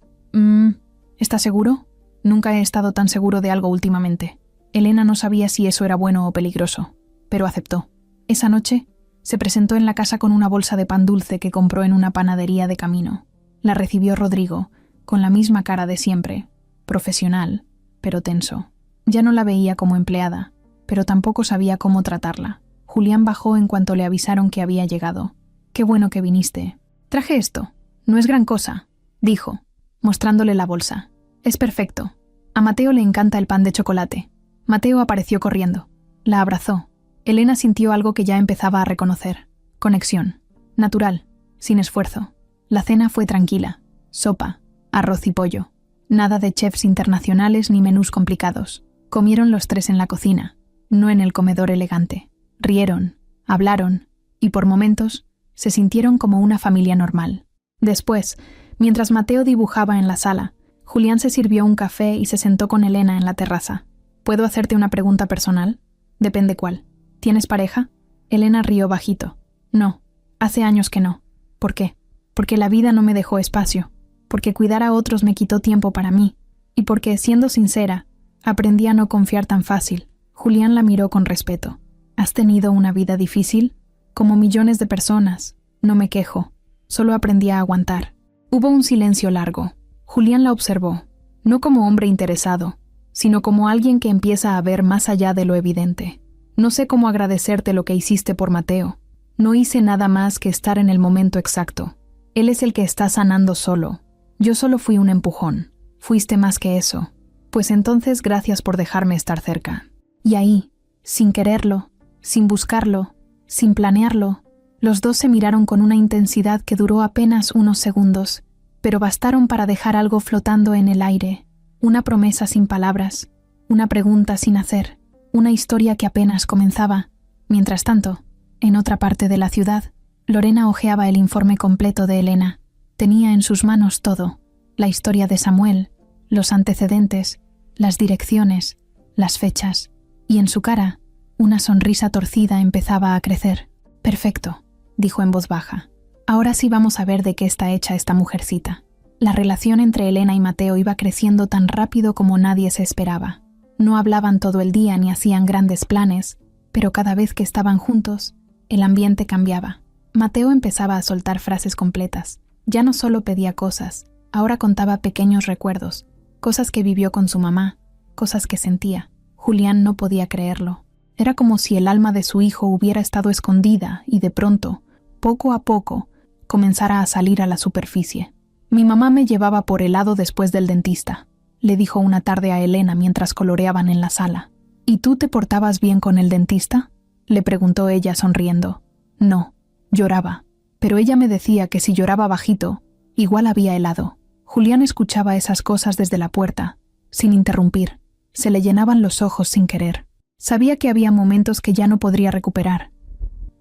¿Estás seguro?» «Nunca he estado tan seguro de algo últimamente». Elena no sabía si eso era bueno o peligroso, pero aceptó. Esa noche, se presentó en la casa con una bolsa de pan dulce que compró en una panadería de camino. La recibió Rodrigo, con la misma cara de siempre, profesional, pero tenso. Ya no la veía como empleada, pero tampoco sabía cómo tratarla. Julián bajó en cuanto le avisaron que había llegado. «Qué bueno que viniste. Traje esto. No es gran cosa», dijo, mostrándole la bolsa. «Es perfecto. A Mateo le encanta el pan de chocolate». Mateo apareció corriendo. La abrazó. Elena sintió algo que ya empezaba a reconocer. Conexión. Natural. Sin esfuerzo. La cena fue tranquila. Sopa. Arroz y pollo. Nada de chefs internacionales ni menús complicados. Comieron los tres en la cocina, no en el comedor elegante. Rieron, hablaron, y por momentos se sintieron como una familia normal. Después, mientras Mateo dibujaba en la sala, Julián se sirvió un café y se sentó con Elena en la terraza. «¿Puedo hacerte una pregunta personal?» «Depende cuál. ¿Tienes pareja?» Elena rió bajito. «No, hace años que no». «¿Por qué?» «Porque la vida no me dejó espacio, porque cuidar a otros me quitó tiempo para mí, y porque, siendo sincera, aprendí a no confiar tan fácil». Julián la miró con respeto. «¿Has tenido una vida difícil?» «Como millones de personas. No me quejo. Solo aprendí a aguantar». Hubo un silencio largo. Julián la observó, no como hombre interesado, sino como alguien que empieza a ver más allá de lo evidente. «No sé cómo agradecerte lo que hiciste por Mateo. No hice nada más que estar en el momento exacto. Él es el que está sanando solo. Yo solo fui un empujón. Fuiste más que eso. Pues entonces gracias por dejarme estar cerca». Y ahí, sin quererlo, sin buscarlo, sin planearlo, los dos se miraron con una intensidad que duró apenas unos segundos, pero bastaron para dejar algo flotando en el aire, una promesa sin palabras, una pregunta sin hacer, una historia que apenas comenzaba. Mientras tanto, en otra parte de la ciudad, Lorena hojeaba el informe completo de Elena. Tenía en sus manos todo: la historia de Samuel, los antecedentes, las direcciones, las fechas, y en su cara, una sonrisa torcida empezaba a crecer. «Perfecto», dijo en voz baja. «Ahora sí vamos a ver de qué está hecha esta mujercita». La relación entre Elena y Mateo iba creciendo tan rápido como nadie se esperaba. No hablaban todo el día ni hacían grandes planes, pero cada vez que estaban juntos, el ambiente cambiaba. Mateo empezaba a soltar frases completas. Ya no solo pedía cosas, ahora contaba pequeños recuerdos, cosas que vivió con su mamá, cosas que sentía. Julián no podía creerlo. Era como si el alma de su hijo hubiera estado escondida y de pronto, poco a poco, comenzara a salir a la superficie. Mi mamá me llevaba por helado después del dentista, le dijo una tarde a Elena mientras coloreaban en la sala. ¿Y tú te portabas bien con el dentista?, le preguntó ella sonriendo. No, lloraba, pero ella me decía que si lloraba bajito, igual había helado. Julián escuchaba esas cosas desde la puerta, sin interrumpir. Se le llenaban los ojos sin querer. Sabía que había momentos que ya no podría recuperar.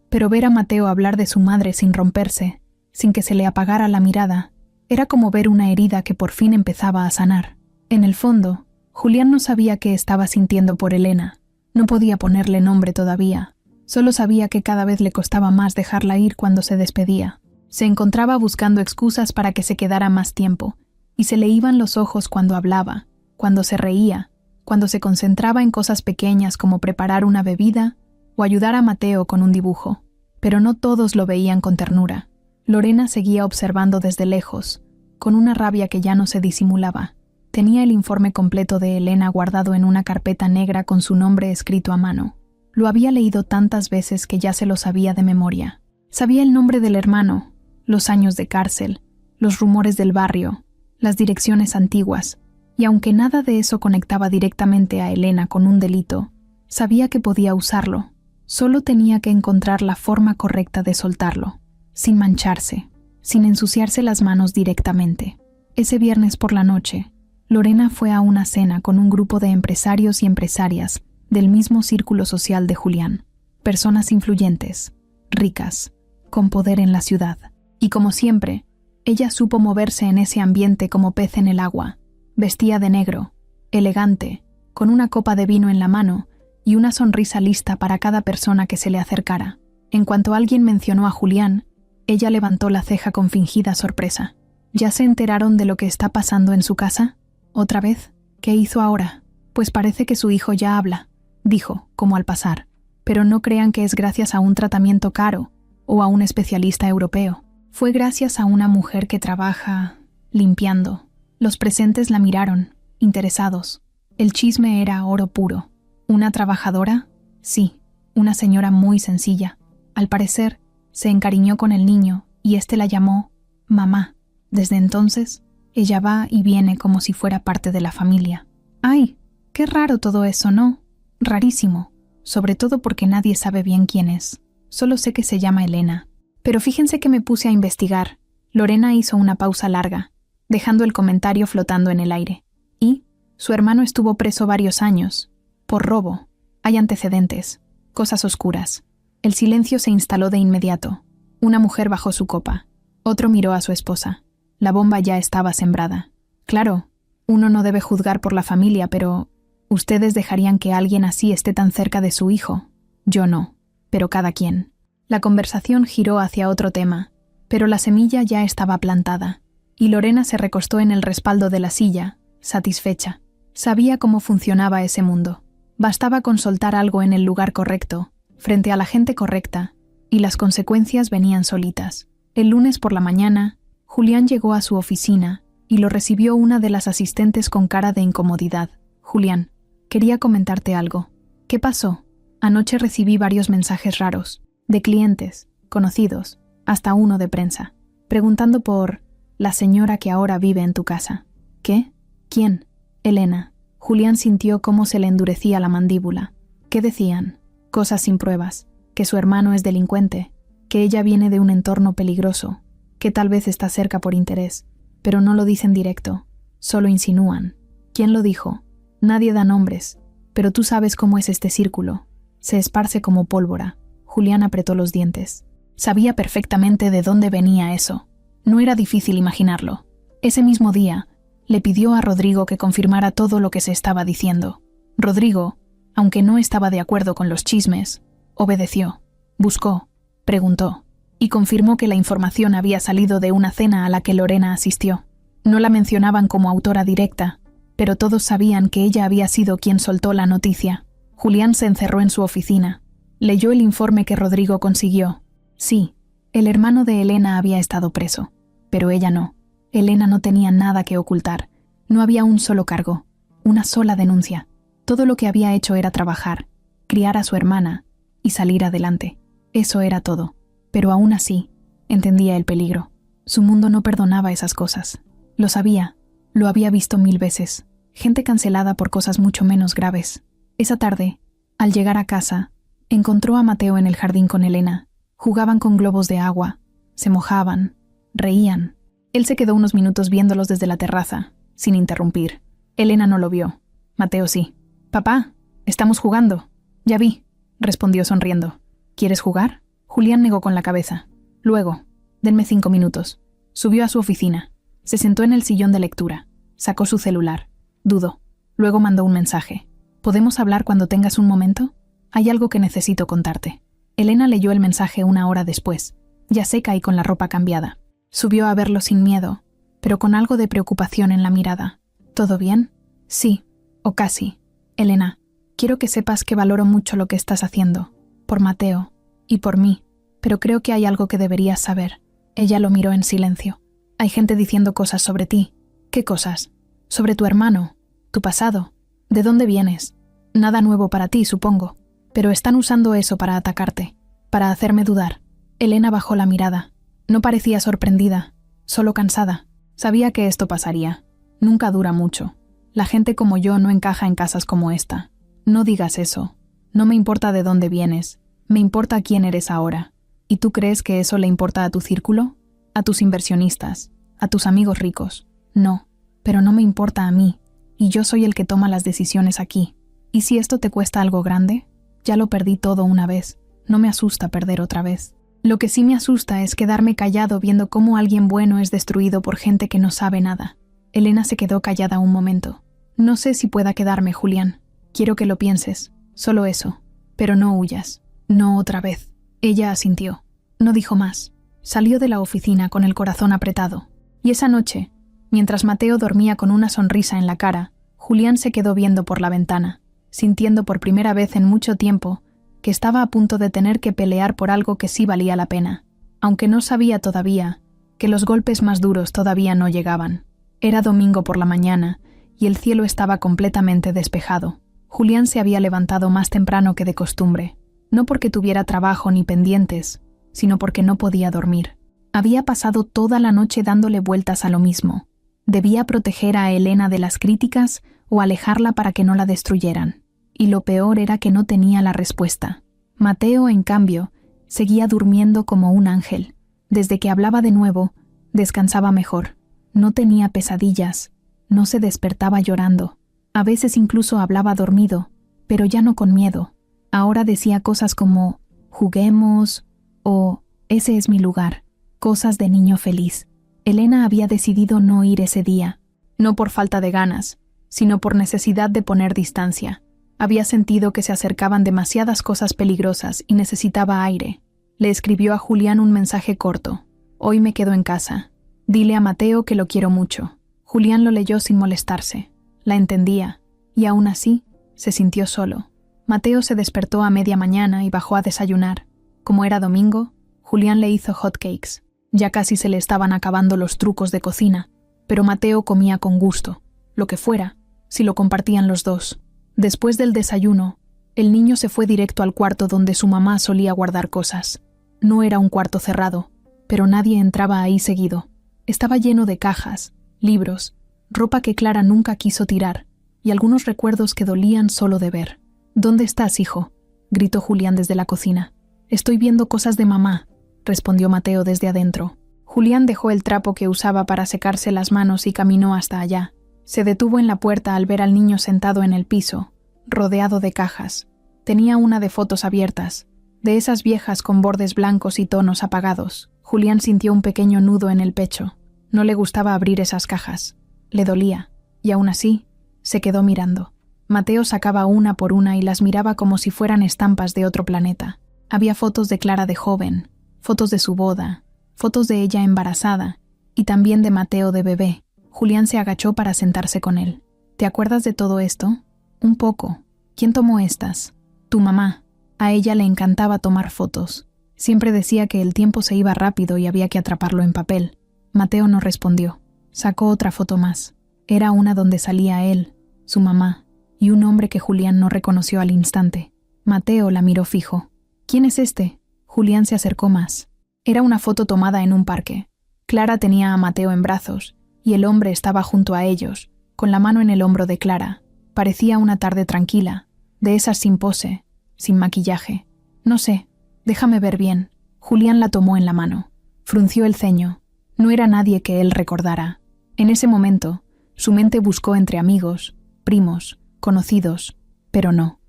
Pero ver a Mateo hablar de su madre sin romperse, sin que se le apagara la mirada, era como ver una herida que por fin empezaba a sanar. En el fondo, Julián no sabía qué estaba sintiendo por Elena. No podía ponerle nombre todavía. Solo sabía que cada vez le costaba más dejarla ir cuando se despedía. Se encontraba buscando excusas para que se quedara más tiempo, y se le iban los ojos cuando hablaba, cuando se reía, cuando se concentraba en cosas pequeñas como preparar una bebida o ayudar a Mateo con un dibujo. Pero no todos lo veían con ternura. Lorena seguía observando desde lejos, con una rabia que ya no se disimulaba. Tenía el informe completo de Elena guardado en una carpeta negra con su nombre escrito a mano. Lo había leído tantas veces que ya se lo sabía de memoria. Sabía el nombre del hermano, los años de cárcel, los rumores del barrio, las direcciones antiguas, y aunque nada de eso conectaba directamente a Elena con un delito, sabía que podía usarlo. Solo tenía que encontrar la forma correcta de soltarlo, sin mancharse, sin ensuciarse las manos directamente. Ese viernes por la noche, Lorena fue a una cena con un grupo de empresarios y empresarias del mismo círculo social de Julián. Personas influyentes, ricas, con poder en la ciudad. Y como siempre, ella supo moverse en ese ambiente como pez en el agua. Vestía de negro, elegante, con una copa de vino en la mano y una sonrisa lista para cada persona que se le acercara. En cuanto alguien mencionó a Julián, ella levantó la ceja con fingida sorpresa. ¿Ya se enteraron de lo que está pasando en su casa? ¿Otra vez? ¿Qué hizo ahora? Pues parece que su hijo ya habla, dijo, como al pasar. Pero no crean que es gracias a un tratamiento caro o a un especialista europeo. Fue gracias a una mujer que trabaja limpiando. Los presentes la miraron, interesados. El chisme era oro puro. ¿Una trabajadora? Sí, una señora muy sencilla. Al parecer, se encariñó con el niño y éste la llamó mamá. Desde entonces, ella va y viene como si fuera parte de la familia. ¡Ay! ¡Qué raro todo eso!, ¿no? Rarísimo. Sobre todo porque nadie sabe bien quién es. Solo sé que se llama Elena. Pero fíjense que me puse a investigar. Lorena hizo una pausa larga, dejando el comentario flotando en el aire. Y su hermano estuvo preso varios años. Por robo. Hay antecedentes. Cosas oscuras. El silencio se instaló de inmediato. Una mujer bajó su copa. Otro miró a su esposa. La bomba ya estaba sembrada. Claro, uno no debe juzgar por la familia, pero ¿ustedes dejarían que alguien así esté tan cerca de su hijo? Yo no, pero cada quien. La conversación giró hacia otro tema, pero la semilla ya estaba plantada, y Lorena se recostó en el respaldo de la silla, satisfecha. Sabía cómo funcionaba ese mundo. Bastaba con soltar algo en el lugar correcto, frente a la gente correcta, y las consecuencias venían solitas. El lunes por la mañana, Julián llegó a su oficina y lo recibió una de las asistentes con cara de incomodidad. Julián, quería comentarte algo. ¿Qué pasó? Anoche recibí varios mensajes raros, de clientes, conocidos, hasta uno de prensa, preguntando por la señora que ahora vive en tu casa. ¿Qué? ¿Quién? Elena. Julián sintió cómo se le endurecía la mandíbula. ¿Qué decían? Cosas sin pruebas, que su hermano es delincuente, que ella viene de un entorno peligroso, que tal vez está cerca por interés, pero no lo dicen directo, solo insinúan. ¿Quién lo dijo? Nadie da nombres, pero tú sabes cómo es este círculo. Se esparce como pólvora. Julián apretó los dientes. Sabía perfectamente de dónde venía eso. No era difícil imaginarlo. Ese mismo día, le pidió a Rodrigo que confirmara todo lo que se estaba diciendo. Rodrigo, aunque no estaba de acuerdo con los chismes, obedeció. Buscó, preguntó, y confirmó que la información había salido de una cena a la que Lorena asistió. No la mencionaban como autora directa, pero todos sabían que ella había sido quien soltó la noticia. Julián se encerró en su oficina. Leyó el informe que Rodrigo consiguió. Sí, el hermano de Elena había estado preso, pero ella no. Elena no tenía nada que ocultar. No había un solo cargo, una sola denuncia. Todo lo que había hecho era trabajar, criar a su hermana y salir adelante. Eso era todo. Pero aún así, entendía el peligro. Su mundo no perdonaba esas cosas. Lo sabía, lo había visto 1000 veces. Gente cancelada por cosas mucho menos graves. Esa tarde, al llegar a casa, encontró a Mateo en el jardín con Elena. Jugaban con globos de agua, se mojaban, reían. Él se quedó unos minutos viéndolos desde la terraza, sin interrumpir. Elena no lo vio. Mateo sí. «Papá, estamos jugando». «Ya vi», respondió sonriendo. «¿Quieres jugar?» Julián negó con la cabeza. «Luego, denme 5 minutos». Subió a su oficina. Se sentó en el sillón de lectura. Sacó su celular. Dudó. Luego mandó un mensaje. «¿Podemos hablar cuando tengas un momento? Hay algo que necesito contarte». Elena leyó el mensaje 1 hora después, ya seca y con la ropa cambiada. Subió a verlo sin miedo, pero con algo de preocupación en la mirada. «¿Todo bien?» «Sí, o casi. Elena, quiero que sepas que valoro mucho lo que estás haciendo, por Mateo y por mí, pero creo que hay algo que deberías saber». Ella lo miró en silencio. «Hay gente diciendo cosas sobre ti». «¿Qué cosas?» «Sobre tu hermano, tu pasado. ¿De dónde vienes? Nada nuevo para ti, supongo. Pero están usando eso para atacarte, para hacerme dudar». Elena bajó la mirada. No parecía sorprendida, solo cansada. Sabía que esto pasaría. Nunca dura mucho. La gente como yo no encaja en casas como esta. No digas eso. No me importa de dónde vienes. Me importa quién eres ahora. ¿Y tú crees que eso le importa a tu círculo? ¿A tus inversionistas? ¿A tus amigos ricos? No, pero no me importa a mí. Y yo soy el que toma las decisiones aquí. ¿Y si esto te cuesta algo grande? Ya lo perdí todo una vez. No me asusta perder otra vez. Lo que sí me asusta es quedarme callado viendo cómo alguien bueno es destruido por gente que no sabe nada. Elena se quedó callada un momento. «No sé si pueda quedarme, Julián. Quiero que lo pienses. Solo eso. Pero no huyas. No otra vez». Ella asintió. No dijo más. Salió de la oficina con el corazón apretado. Y esa noche, mientras Mateo dormía con una sonrisa en la cara, Julián se quedó viendo por la ventana, sintiendo por primera vez en mucho tiempo que estaba a punto de tener que pelear por algo que sí valía la pena, aunque no sabía todavía que los golpes más duros todavía no llegaban. Era domingo por la mañana y el cielo estaba completamente despejado. Julián se había levantado más temprano que de costumbre, no porque tuviera trabajo ni pendientes, sino porque no podía dormir. Había pasado toda la noche dándole vueltas a lo mismo. Debía proteger a Elena de las críticas o alejarla para que no la destruyeran. Y lo peor era que no tenía la respuesta. Mateo, en cambio, seguía durmiendo como un ángel. Desde que hablaba de nuevo, descansaba mejor. No tenía pesadillas, no se despertaba llorando. A veces incluso hablaba dormido, pero ya no con miedo. Ahora decía cosas como «juguemos» o «ese es mi lugar», cosas de niño feliz. Elena había decidido no ir ese día, no por falta de ganas, sino por necesidad de poner distancia. Había sentido que se acercaban demasiadas cosas peligrosas y necesitaba aire. Le escribió a Julián un mensaje corto. «Hoy me quedo en casa. Dile a Mateo que lo quiero mucho». Julián lo leyó sin molestarse. La entendía, y aún así, se sintió solo. Mateo se despertó a media mañana y bajó a desayunar. Como era domingo, Julián le hizo hotcakes. Ya casi se le estaban acabando los trucos de cocina, pero Mateo comía con gusto, lo que fuera, si lo compartían los dos. Después del desayuno, el niño se fue directo al cuarto donde su mamá solía guardar cosas. No era un cuarto cerrado, pero nadie entraba ahí seguido. Estaba lleno de cajas, libros, ropa que Clara nunca quiso tirar, y algunos recuerdos que dolían solo de ver. «¿Dónde estás, hijo?», gritó Julián desde la cocina. «Estoy viendo cosas de mamá», respondió Mateo desde adentro. Julián dejó el trapo que usaba para secarse las manos y caminó hasta allá. Se detuvo en la puerta al ver al niño sentado en el piso, rodeado de cajas. Tenía una de fotos abiertas, de esas viejas con bordes blancos y tonos apagados. Julián sintió un pequeño nudo en el pecho. No le gustaba abrir esas cajas. Le dolía, y aún así, se quedó mirando. Mateo sacaba una por una y las miraba como si fueran estampas de otro planeta. Había fotos de Clara de joven, fotos de su boda, fotos de ella embarazada, y también de Mateo de bebé. Julián se agachó para sentarse con él. «¿Te acuerdas de todo esto?» «Un poco. ¿Quién tomó estas?» «Tu mamá. A ella le encantaba tomar fotos. Siempre decía que el tiempo se iba rápido y había que atraparlo en papel». Mateo no respondió. Sacó otra foto más. Era una donde salía él, su mamá, y un hombre que Julián no reconoció al instante. Mateo la miró fijo. ¿Quién es este? Julián se acercó más. Era una foto tomada en un parque. Clara tenía a Mateo en brazos, y el hombre estaba junto a ellos, con la mano en el hombro de Clara. Parecía una tarde tranquila, de esas sin pose, sin maquillaje. No sé, déjame ver bien. Julián la tomó en la mano. Frunció el ceño. No era nadie que él recordara. En ese momento, su mente buscó entre amigos, primos, conocidos, pero no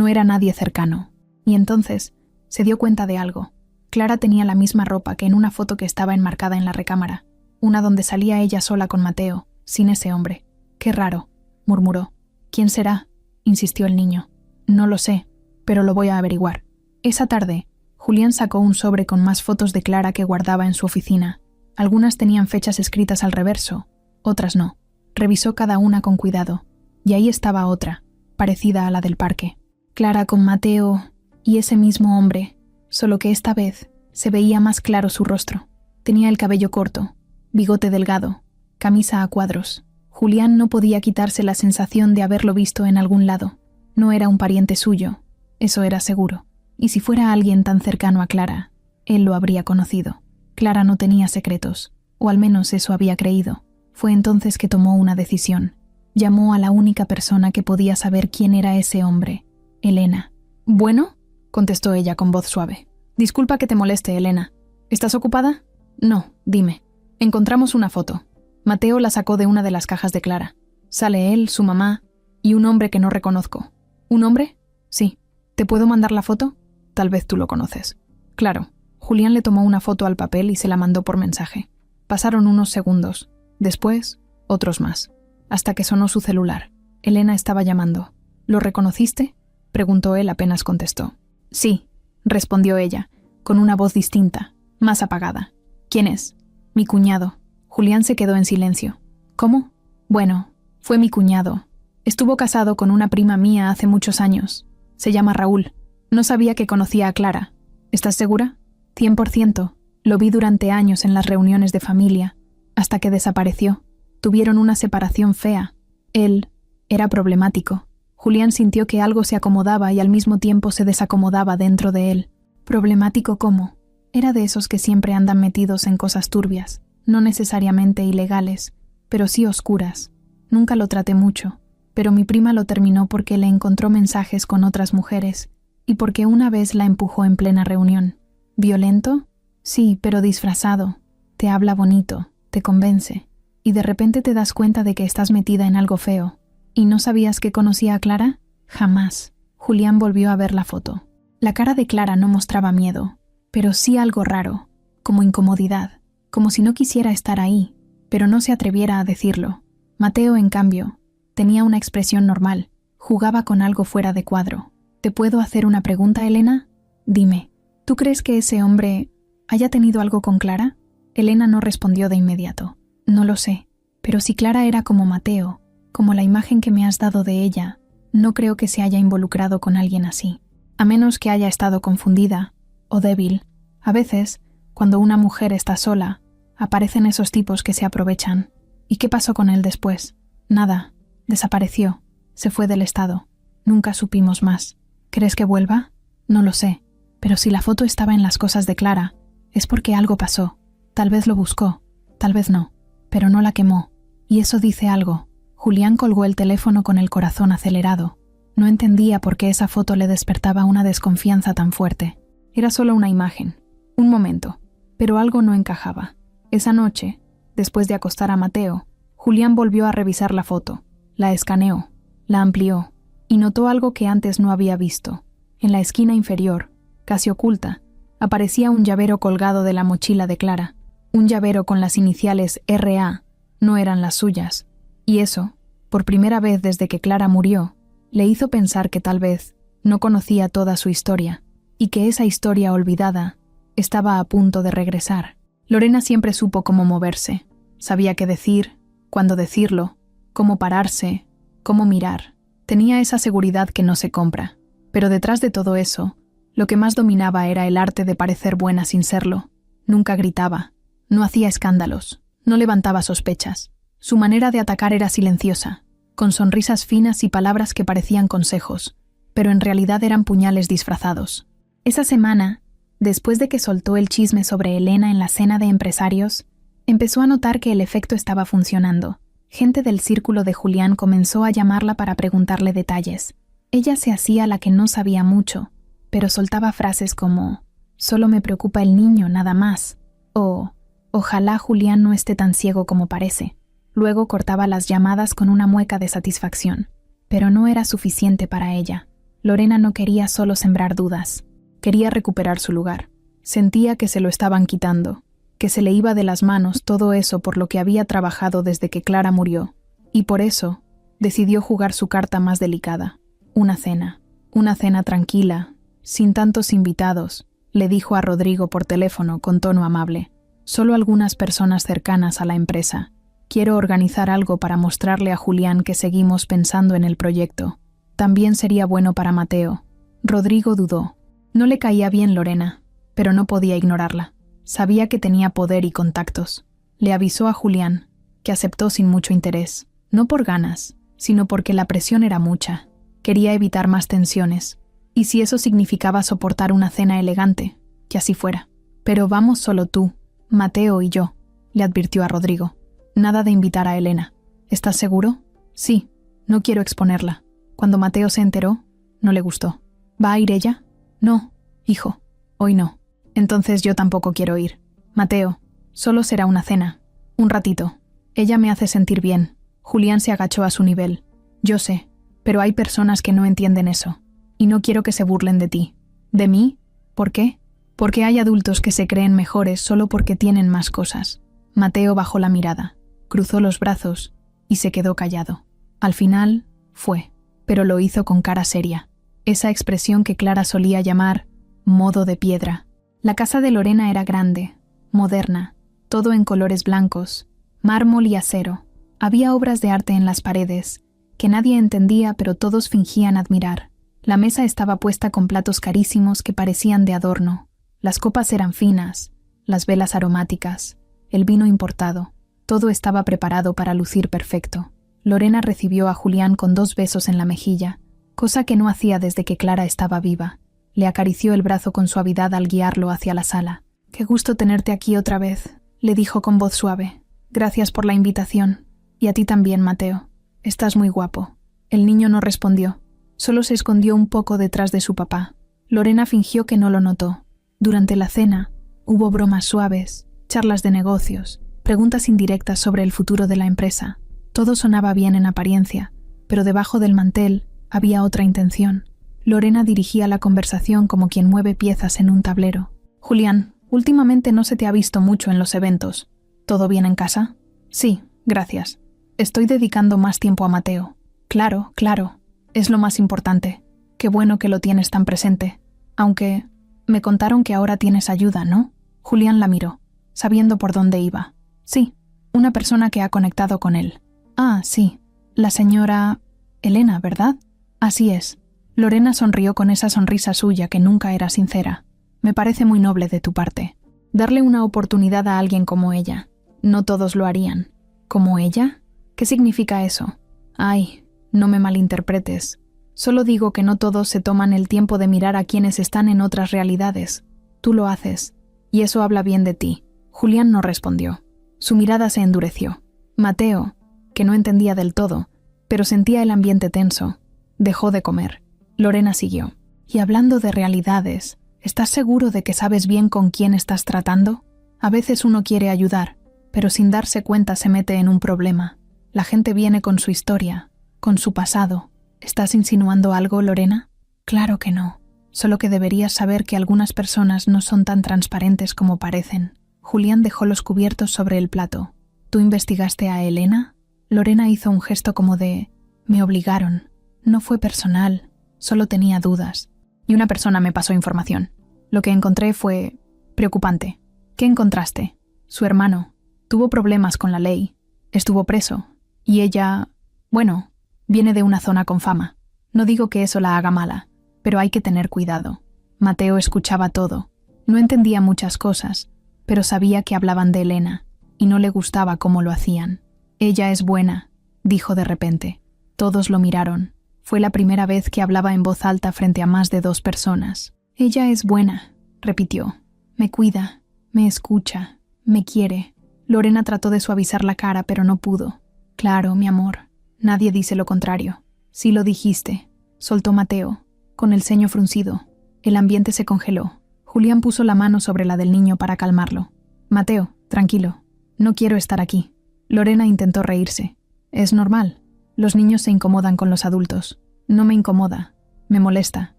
era nadie cercano. Y entonces se dio cuenta de algo. Clara tenía la misma ropa que en una foto que estaba enmarcada en la recámara, una donde salía ella sola con Mateo, sin ese hombre. «Qué raro», murmuró. «¿Quién será?», insistió el niño. «No lo sé, pero lo voy a averiguar». Esa tarde, Julián sacó un sobre con más fotos de Clara que guardaba en su oficina. Algunas tenían fechas escritas al reverso, otras no. Revisó cada una con cuidado, y ahí estaba otra, parecida a la del parque. Clara con Mateo y ese mismo hombre, solo que esta vez se veía más claro su rostro. Tenía el cabello corto, bigote delgado, camisa a cuadros. Julián no podía quitarse la sensación de haberlo visto en algún lado. No era un pariente suyo, eso era seguro. Y si fuera alguien tan cercano a Clara, él lo habría conocido. Clara no tenía secretos, o al menos eso había creído. Fue entonces que tomó una decisión. Llamó a la única persona que podía saber quién era ese hombre, Elena. «¿Bueno?», contestó ella con voz suave. «Disculpa que te moleste, Elena. ¿Estás ocupada?» «No, dime». Encontramos una foto. Mateo la sacó de una de las cajas de Clara. Sale él, su mamá y un hombre que no reconozco. ¿Un hombre? Sí. ¿Te puedo mandar la foto? Tal vez tú lo conoces. Claro. Julián le tomó una foto al papel y se la mandó por mensaje. Pasaron unos segundos. Después, otros más. Hasta que sonó su celular. Elena estaba llamando. ¿Lo reconociste?, preguntó él apenas contestó. Sí, respondió ella, con una voz distinta, más apagada. ¿Quién es? Mi cuñado. Julián se quedó en silencio. ¿Cómo? Bueno, fue mi cuñado. Estuvo casado con una prima mía hace muchos años. Se llama Raúl. No sabía que conocía a Clara. ¿Estás segura? 100%. Lo vi durante años en las reuniones de familia, hasta que desapareció. Tuvieron una separación fea. Él era problemático. Julián sintió que algo se acomodaba y al mismo tiempo se desacomodaba dentro de él. ¿Problemático cómo? Era de esos que siempre andan metidos en cosas turbias, no necesariamente ilegales, pero sí oscuras. Nunca lo traté mucho, pero mi prima lo terminó porque le encontró mensajes con otras mujeres y porque una vez la empujó en plena reunión. ¿Violento? Sí, pero disfrazado. Te habla bonito, te convence, y de repente te das cuenta de que estás metida en algo feo. ¿Y no sabías que conocía a Clara? Jamás. Julián volvió a ver la foto. La cara de Clara no mostraba miedo, pero sí algo raro, como incomodidad, como si no quisiera estar ahí, pero no se atreviera a decirlo. Mateo, en cambio, tenía una expresión normal, jugaba con algo fuera de cuadro. ¿Te puedo hacer una pregunta, Elena? Dime, ¿tú crees que ese hombre haya tenido algo con Clara? Elena no respondió de inmediato. No lo sé, pero si Clara era como Mateo, como la imagen que me has dado de ella, no creo que se haya involucrado con alguien así. A menos que haya estado confundida o débil. A veces, cuando una mujer está sola, aparecen esos tipos que se aprovechan. ¿Y qué pasó con él después? Nada. Desapareció. Se fue del estado. Nunca supimos más. ¿Crees que vuelva? No lo sé. Pero si la foto estaba en las cosas de Clara, es porque algo pasó. Tal vez lo buscó, tal vez no. Pero no la quemó. Y eso dice algo. Julián colgó el teléfono con el corazón acelerado. No entendía por qué esa foto le despertaba una desconfianza tan fuerte. Era solo una imagen, un momento, pero algo no encajaba. Esa noche, después de acostar a Mateo, Julián volvió a revisar la foto, la escaneó, la amplió, y notó algo que antes no había visto. En la esquina inferior, casi oculta, aparecía un llavero colgado de la mochila de Clara. Un llavero con las iniciales R.A. No eran las suyas. Y eso, por primera vez desde que Clara murió, le hizo pensar que tal vez no conocía toda su historia, y que esa historia olvidada estaba a punto de regresar. Lorena siempre supo cómo moverse, sabía qué decir, cuándo decirlo, cómo pararse, cómo mirar. Tenía esa seguridad que no se compra, pero detrás de todo eso, lo que más dominaba era el arte de parecer buena sin serlo. Nunca gritaba, no hacía escándalos, no levantaba sospechas. Su manera de atacar era silenciosa, con sonrisas finas y palabras que parecían consejos, pero en realidad eran puñales disfrazados. Esa semana, después de que soltó el chisme sobre Elena en la cena de empresarios, empezó a notar que el efecto estaba funcionando. Gente del círculo de Julián comenzó a llamarla para preguntarle detalles. Ella se hacía la que no sabía mucho, pero soltaba frases como «Solo me preocupa el niño, nada más», o «Ojalá Julián no esté tan ciego como parece». Luego cortaba las llamadas con una mueca de satisfacción. Pero no era suficiente para ella. Lorena no quería solo sembrar dudas. Quería recuperar su lugar. Sentía que se lo estaban quitando, que se le iba de las manos todo eso por lo que había trabajado desde que Clara murió. Y por eso decidió jugar su carta más delicada. Una cena tranquila, sin tantos invitados, le dijo a Rodrigo por teléfono con tono amable. Solo algunas personas cercanas a la empresa. Quiero organizar algo para mostrarle a Julián que seguimos pensando en el proyecto. También sería bueno para Mateo. Rodrigo dudó. No le caía bien Lorena, pero no podía ignorarla. Sabía que tenía poder y contactos. Le avisó a Julián, que aceptó sin mucho interés. No por ganas, sino porque la presión era mucha. Quería evitar más tensiones. Y si eso significaba soportar una cena elegante, que así fuera. Pero vamos solo tú, Mateo y yo, le advirtió a Rodrigo. Nada de invitar a Elena. ¿Estás seguro? Sí, no quiero exponerla. Cuando Mateo se enteró, no le gustó. ¿Va a ir ella? No, hijo, hoy no. Entonces yo tampoco quiero ir. Mateo, solo será una cena. Un ratito. Ella me hace sentir bien. Julián se agachó a su nivel. Yo sé, pero hay personas que no entienden eso. Y no quiero que se burlen de ti. ¿De mí? ¿Por qué? Porque hay adultos que se creen mejores solo porque tienen más cosas. Mateo bajó la mirada. Cruzó los brazos y se quedó callado. Al final, fue, pero lo hizo con cara seria. Esa expresión que Clara solía llamar modo de piedra. La casa de Lorena era grande, moderna, todo en colores blancos, mármol y acero. Había obras de arte en las paredes, que nadie entendía pero todos fingían admirar. La mesa estaba puesta con platos carísimos que parecían de adorno. Las copas eran finas, las velas aromáticas, el vino importado. Todo estaba preparado para lucir perfecto. Lorena recibió a Julián con 2 besos en la mejilla, cosa que no hacía desde que Clara estaba viva. Le acarició el brazo con suavidad al guiarlo hacia la sala. «Qué gusto tenerte aquí otra vez», le dijo con voz suave. «Gracias por la invitación. Y a ti también, Mateo. Estás muy guapo». El niño no respondió. Solo se escondió un poco detrás de su papá. Lorena fingió que no lo notó. Durante la cena, hubo bromas suaves, charlas de negocios, preguntas indirectas sobre el futuro de la empresa. Todo sonaba bien en apariencia, pero debajo del mantel había otra intención. Lorena dirigía la conversación como quien mueve piezas en un tablero. «Julián, últimamente no se te ha visto mucho en los eventos. ¿Todo bien en casa?» «Sí, gracias. Estoy dedicando más tiempo a Mateo». «Claro, claro. Es lo más importante. Qué bueno que lo tienes tan presente. Aunque me contaron que ahora tienes ayuda, ¿no?» Julián la miró, sabiendo por dónde iba. «Sí, una persona que ha conectado con él». «Ah, sí. La señora Elena, ¿verdad?» «Así es». Lorena sonrió con esa sonrisa suya que nunca era sincera. «Me parece muy noble de tu parte. Darle una oportunidad a alguien como ella. No todos lo harían». «¿Como ella? ¿Qué significa eso?» «Ay, no me malinterpretes. Solo digo que no todos se toman el tiempo de mirar a quienes están en otras realidades. Tú lo haces. Y eso habla bien de ti». Julián no respondió. Su mirada se endureció. Mateo, que no entendía del todo, pero sentía el ambiente tenso, dejó de comer. Lorena siguió. «Y hablando de realidades, ¿estás seguro de que sabes bien con quién estás tratando? A veces uno quiere ayudar, pero sin darse cuenta se mete en un problema. La gente viene con su historia, con su pasado. ¿Estás insinuando algo, Lorena?» «Claro que no. Solo que deberías saber que algunas personas no son tan transparentes como parecen». Julián dejó los cubiertos sobre el plato. «¿Tú investigaste a Elena?» Lorena hizo un gesto como de «me obligaron». «No fue personal, solo tenía dudas. Y una persona me pasó información. Lo que encontré fue preocupante». «¿Qué encontraste?» «Su hermano. Tuvo problemas con la ley. Estuvo preso. Y ella, bueno, viene de una zona con fama. No digo que eso la haga mala, pero hay que tener cuidado». Mateo escuchaba todo. No entendía muchas cosas, pero sabía que hablaban de Elena, y no le gustaba cómo lo hacían. «Ella es buena», dijo de repente. Todos lo miraron. Fue la primera vez que hablaba en voz alta frente a más de 2 personas. Ella es buena, repitió. Me cuida, me escucha, me quiere. Lorena trató de suavizar la cara, pero no pudo. Claro, mi amor. Nadie dice lo contrario. Sí lo dijiste, soltó Mateo, con el ceño fruncido. El ambiente se congeló. Julián puso la mano sobre la del niño para calmarlo. Mateo, tranquilo. No quiero estar aquí. Lorena intentó reírse. Es normal. Los niños se incomodan con los adultos. No me incomoda. Me molesta.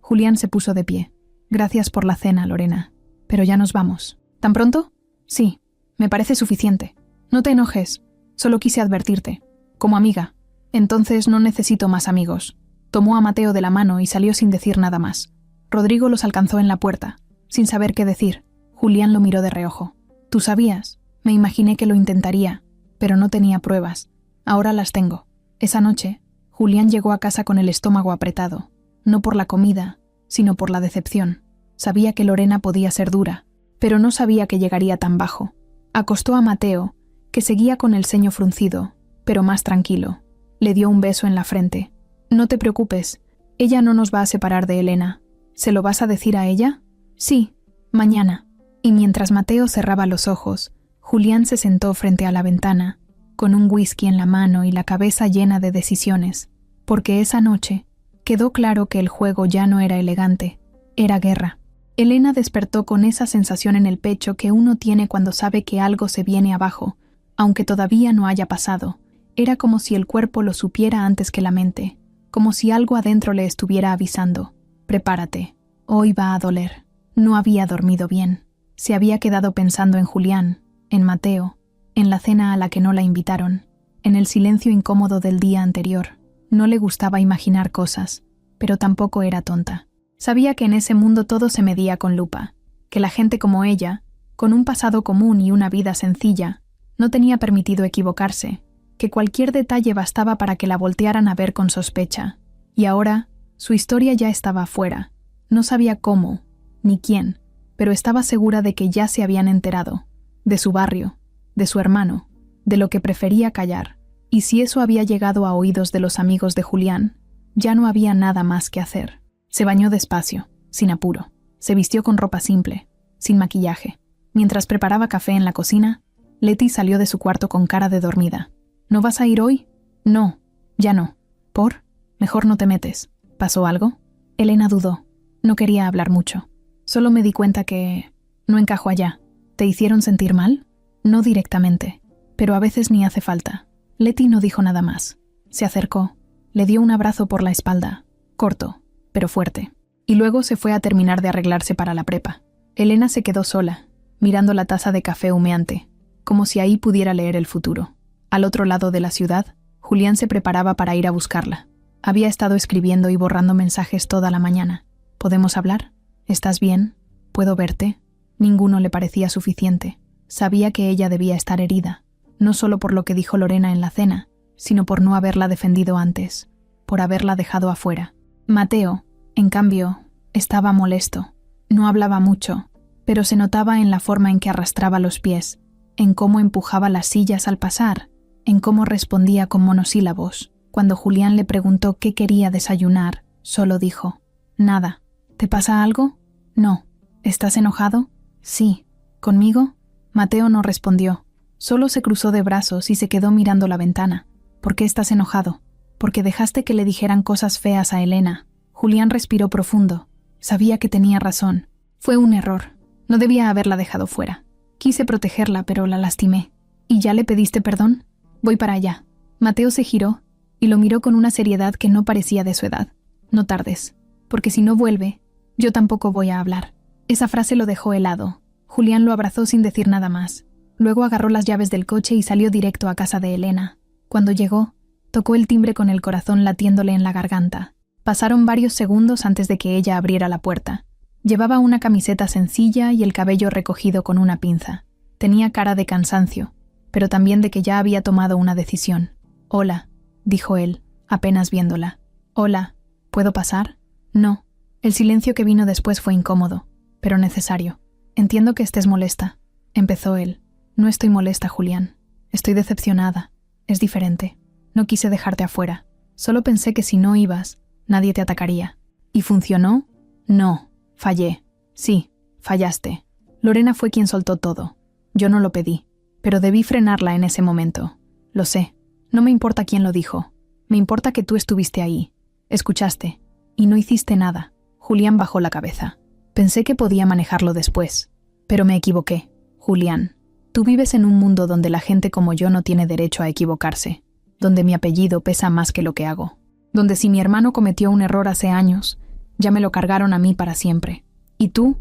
Julián se puso de pie. Gracias por la cena, Lorena. Pero ya nos vamos. ¿Tan pronto? Sí. Me parece suficiente. No te enojes. Solo quise advertirte. Como amiga. Entonces no necesito más amigos. Tomó a Mateo de la mano y salió sin decir nada más. Rodrigo los alcanzó en la puerta, sin saber qué decir. Julián lo miró de reojo. ¿Tú sabías? Me imaginé que lo intentaría, pero no tenía pruebas. Ahora las tengo. Esa noche, Julián llegó a casa con el estómago apretado, no por la comida, sino por la decepción. Sabía que Lorena podía ser dura, pero no sabía que llegaría tan bajo. Acostó a Mateo, que seguía con el ceño fruncido, pero más tranquilo. Le dio un beso en la frente. No te preocupes, ella no nos va a separar de Elena. ¿Se lo vas a decir a ella? Sí, mañana. Y mientras Mateo cerraba los ojos, Julián se sentó frente a la ventana, con un whisky en la mano y la cabeza llena de decisiones, porque esa noche quedó claro que el juego ya no era elegante, era guerra. Elena despertó con esa sensación en el pecho que uno tiene cuando sabe que algo se viene abajo, aunque todavía no haya pasado. Era como si el cuerpo lo supiera antes que la mente, como si algo adentro le estuviera avisando. Prepárate, hoy va a doler. No había dormido bien. Se había quedado pensando en Julián, en Mateo, en la cena a la que no la invitaron, en el silencio incómodo del día anterior. No le gustaba imaginar cosas, pero tampoco era tonta. Sabía que en ese mundo todo se medía con lupa, que la gente como ella, con un pasado común y una vida sencilla, no tenía permitido equivocarse, que cualquier detalle bastaba para que la voltearan a ver con sospecha. Y ahora, su historia ya estaba afuera. No sabía cómo, ni quién, pero estaba segura de que ya se habían enterado, de su barrio, de su hermano, de lo que prefería callar. Y si eso había llegado a oídos de los amigos de Julián, ya no había nada más que hacer. Se bañó despacio, sin apuro. Se vistió con ropa simple, sin maquillaje. Mientras preparaba café en la cocina, Leti salió de su cuarto con cara de dormida. ¿No vas a ir hoy? No, ya no. ¿Por? Mejor no te metes. ¿Pasó algo? Elena dudó. No quería hablar mucho. Solo me di cuenta que no encajo allá. ¿Te hicieron sentir mal? No directamente, pero a veces ni hace falta. Leti no dijo nada más. Se acercó, le dio un abrazo por la espalda, corto, pero fuerte, y luego se fue a terminar de arreglarse para la prepa. Elena se quedó sola, mirando la taza de café humeante, como si ahí pudiera leer el futuro. Al otro lado de la ciudad, Julián se preparaba para ir a buscarla. Había estado escribiendo y borrando mensajes toda la mañana. ¿Podemos hablar? ¿Estás bien? ¿Puedo verte? Ninguno le parecía suficiente. Sabía que ella debía estar herida, no solo por lo que dijo Lorena en la cena, sino por no haberla defendido antes, por haberla dejado afuera. Mateo, en cambio, estaba molesto. No hablaba mucho, pero se notaba en la forma en que arrastraba los pies, en cómo empujaba las sillas al pasar, en cómo respondía con monosílabos. Cuando Julián le preguntó qué quería desayunar, solo dijo: «Nada». ¿Te pasa algo? No. ¿Estás enojado? Sí. ¿Conmigo? Mateo no respondió. Solo se cruzó de brazos y se quedó mirando la ventana. ¿Por qué estás enojado? Porque dejaste que le dijeran cosas feas a Elena. Julián respiró profundo. Sabía que tenía razón. Fue un error. No debía haberla dejado fuera. Quise protegerla, pero la lastimé. ¿Y ya le pediste perdón? Voy para allá. Mateo se giró y lo miró con una seriedad que no parecía de su edad. No tardes, porque si no vuelve, yo tampoco voy a hablar. Esa frase lo dejó helado. Julián lo abrazó sin decir nada más. Luego agarró las llaves del coche y salió directo a casa de Elena. Cuando llegó, tocó el timbre con el corazón latiéndole en la garganta. Pasaron varios segundos antes de que ella abriera la puerta. Llevaba una camiseta sencilla y el cabello recogido con una pinza. Tenía cara de cansancio, pero también de que ya había tomado una decisión. «Hola», dijo él, apenas viéndola. «Hola, ¿puedo pasar?» «No». El silencio que vino después fue incómodo, pero necesario. «Entiendo que estés molesta», empezó él. «No estoy molesta, Julián. Estoy decepcionada. Es diferente. No quise dejarte afuera. Solo pensé que si no ibas, nadie te atacaría. ¿Y funcionó? No, fallé. Sí, fallaste. Lorena fue quien soltó todo. Yo no lo pedí, pero debí frenarla en ese momento. Lo sé. No me importa quién lo dijo. Me importa que tú estuviste ahí. Escuchaste. Y no hiciste nada. Julián bajó la cabeza. Pensé que podía manejarlo después. Pero me equivoqué. Julián, tú vives en un mundo donde la gente como yo no tiene derecho a equivocarse. Donde mi apellido pesa más que lo que hago. Donde si mi hermano cometió un error hace años, ya me lo cargaron a mí para siempre. Y tú,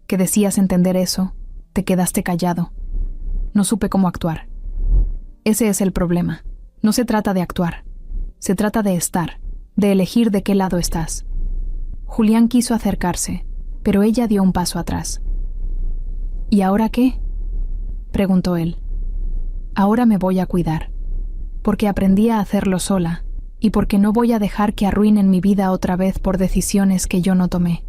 que decías entender eso, te quedaste callado. No supe cómo actuar. Ese es el problema. No se trata de actuar. Se trata de estar, de elegir de qué lado estás. Julián quiso acercarse, pero ella dio un paso atrás. ¿Y ahora qué?, preguntó él. Ahora me voy a cuidar, porque aprendí a hacerlo sola y porque no voy a dejar que arruinen mi vida otra vez por decisiones que yo no tomé.